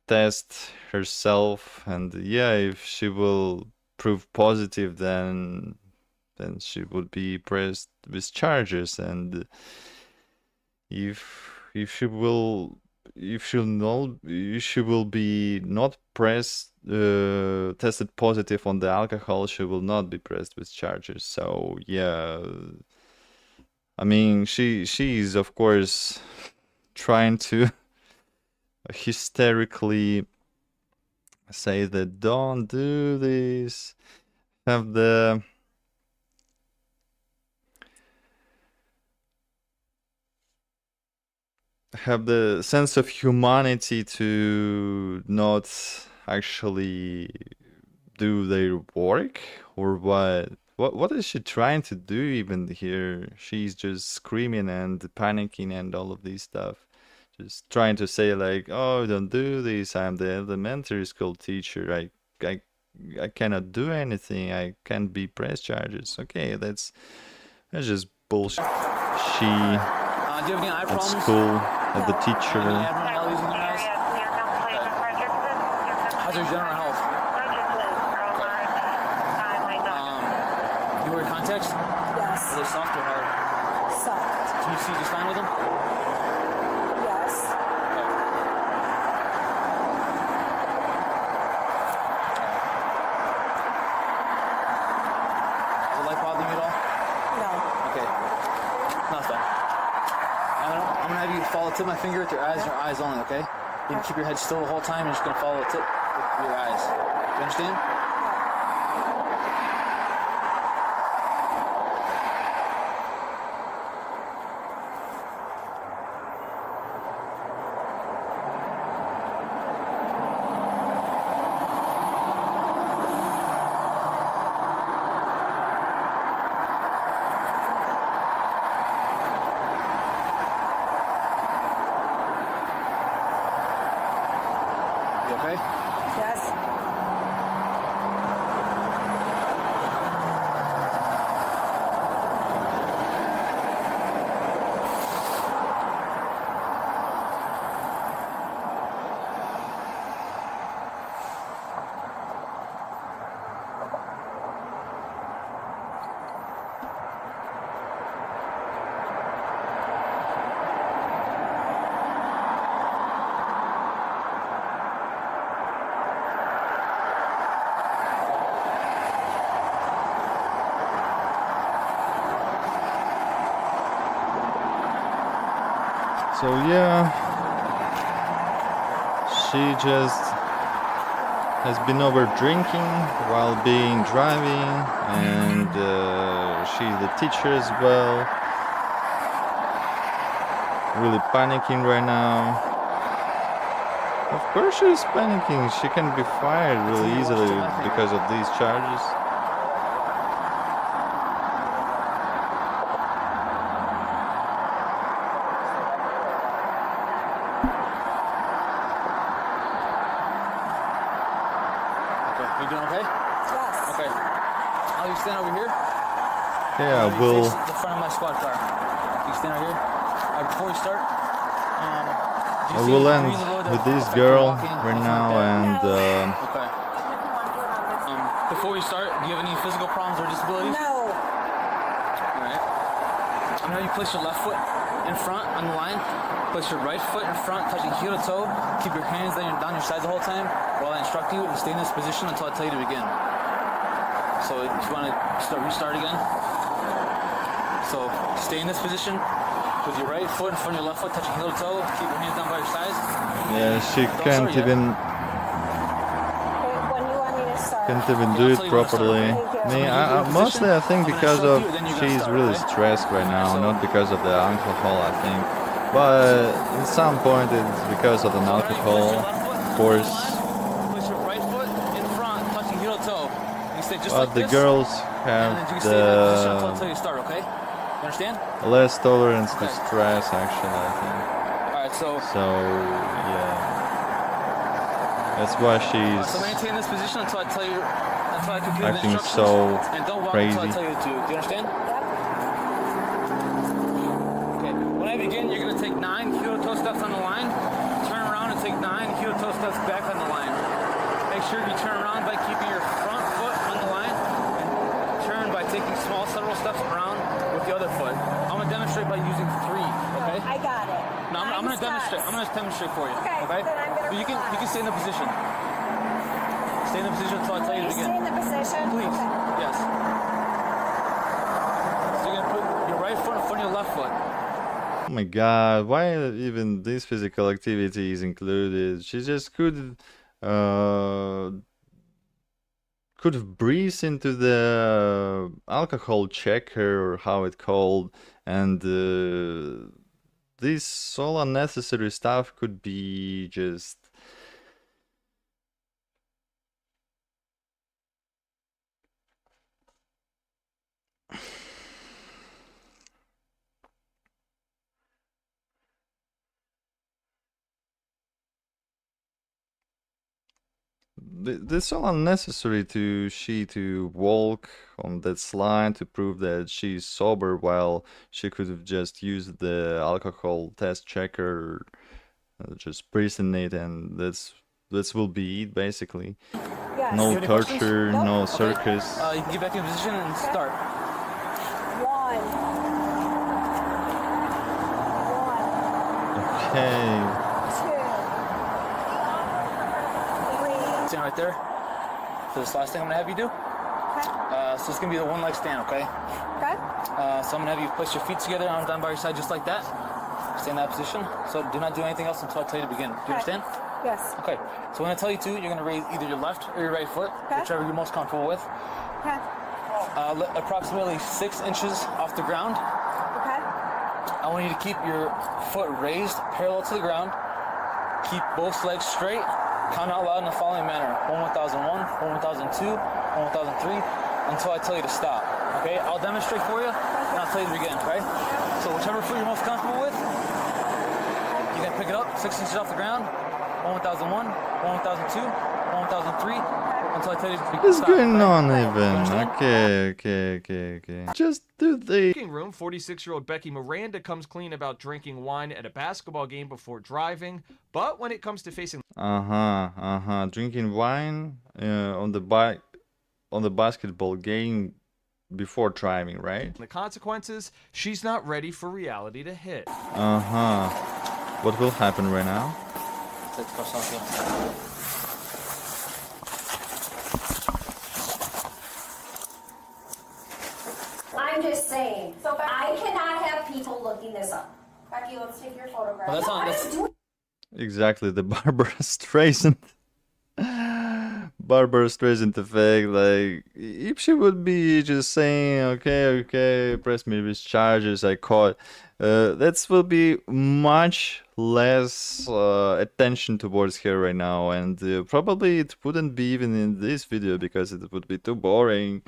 test herself. And yeah, if she will prove positive, then she would be pressed with charges. And if she will be not pressed tested positive on the alcohol, she will not be pressed with charges. So yeah, I mean, she is of course trying to hysterically say that don't do this, have the sense of humanity to not actually do their work. Or what is she trying to do even here? She's just screaming and panicking and all of this stuff, just trying to say like, oh, don't do this, I'm the elementary school teacher, I cannot do anything, I can't be press charges. Okay, that's just bullshit. She at school, at the teacher. How's your general health? You wear contacts? Yes. Are they soft or hard? Soft. Can you see just fine with them? Yes. Does the light bother you at all? No. Okay. No, it's fine. I'm gonna have you follow the tip of my finger with your eyes only, okay? You can keep your head still the whole time, you're just gonna follow the tip with your eyes. You understand? You okay? Yes. So yeah, she just has been over drinking while being driving, and she's the teacher as well. Really panicking right now. Of course she's panicking. She can be fired really easily because of these charges. You doing okay? Yes. Okay. I'll you stand over here. Yeah, You we'll. face the front of my squad car. You stand over here. Before we start, I will end with this girl right now, and okay. Before we start, do you have any physical problems or disabilities? No. All right. I'm gonna have you place your left foot in front on the line. Place your right foot in front, touching heel to toe. Keep your hands down your sides the whole time while I instruct you, and stay in this position until I tell you to begin. So if you want to restart again. So stay in this position with your right foot in front of your left foot, touching heel to toe. Keep your hands down by your sides. yeah, she can't even When you want me to start. can't even do it properly. Mostly I think because of she's really stressed right now, not because of the alcohol, I think. But at some point it's because of the alcohol, of course. Place your right foot in front, touching heel to toe. You stay just But like the this, girls and then you can stay in that position until have you start, okay? You understand? less tolerance to stress, actually, I think. Alright, so yeah, that's why she's so maintain this position until I tell you, until I complete the acting instructions. so And don't walk crazy. until I tell you to. Do you understand? Okay. When I begin, you're gonna take 9 heel-to-toe steps on the line. Turn around and take 9 heel-to-toe steps back on the line. Make sure you turn around by keeping your front foot on the line, and turn by taking small several steps around with the other foot. I'm gonna demonstrate by using 3. Okay? I got it. No, I'm gonna demonstrate. I'm gonna demonstrate for you. Okay, Okay? then I'm gonna But you can stay in the position. Stay in the position until I tell you to begin. Stay in the position? Please. Okay. Yes. So you're gonna put your right foot in front of your left foot. Oh my god, why even this physical activity is included? She just could have breathed into the alcohol checker, or how it called, and this all unnecessary stuff could be just It's all unnecessary to walk on that slide to prove that she's sober, while she could have just used the alcohol test checker, just prison it, and this will be it basically. Yes. No You have any torture, questions? no Okay. circus. You can get back in position and start. 1. Okay. 2. 3. Stand right there. So this last thing I'm gonna have you do. So it's gonna be the one leg stand, okay? Okay. So I'm gonna have you place your feet together, arms down by your side, just like that. Stay in that position. So do not do anything else until I tell you to begin. Do you understand? Yes. Okay. So when I tell you to, you're gonna raise either your left or your right foot, whichever you're most comfortable with. Okay. Approximately 6 inches off the ground. Okay. I want you to keep your foot raised parallel to the ground. Keep both legs straight. Count out loud in the following manner: 1 1001, 1 1002, 1 1003, until I tell you to stop. Okay? I'll demonstrate for you, and I'll tell you to begin. Okay? So whichever foot you're most comfortable with, you can pick it up 6 inches off the ground. 1 1001, 1 1002, 1 1003, until I tell you to What's stop. going on even? Okay. Just do the Room 46-year-old Becky Miranda comes clean about drinking wine at a basketball game before driving, but when it comes to facing drinking wine on the basketball game before driving, right? the consequences, she's not ready for reality to hit. What will happen right now? I'm just saying, so I cannot have people looking this up. Becky, let's take your photograph. Well, that's No, not- I'm that's- doing Exactly, the Barbara Streisand Barbara Streisand effect. Like, if she would be just saying, okay, press me with charges, I caught. That will be much less attention towards her right now, and probably it wouldn't be even in this video because it would be too boring.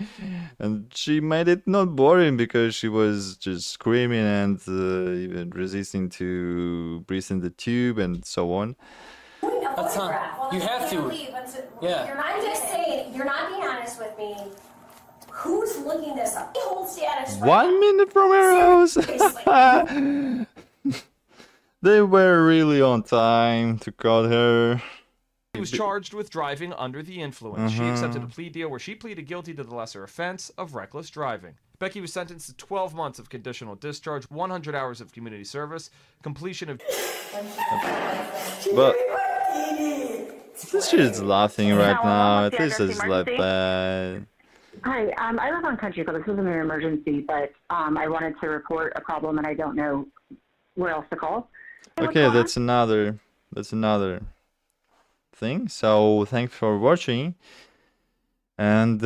And she made it not boring because she was just screaming and even resisting to breathe in the tube and so on. That's not. You have to. Yeah. I'm just saying, you're not being honest with me. Who's looking this up? Hold status. 1 minute from her house. They were really on time to call her. She was charged with driving under the influence. She accepted a plea deal where she pleaded guilty to the lesser offense of reckless driving. Becky was sentenced to 12 months of conditional discharge, 100 hours of community service, completion of... But she's laughing right now. This is like bad. Hi, I live on Country Club. This wasn't an emergency, but I wanted to report a problem and I don't know where else to call. Okay, that's another thing. So thanks for watching, and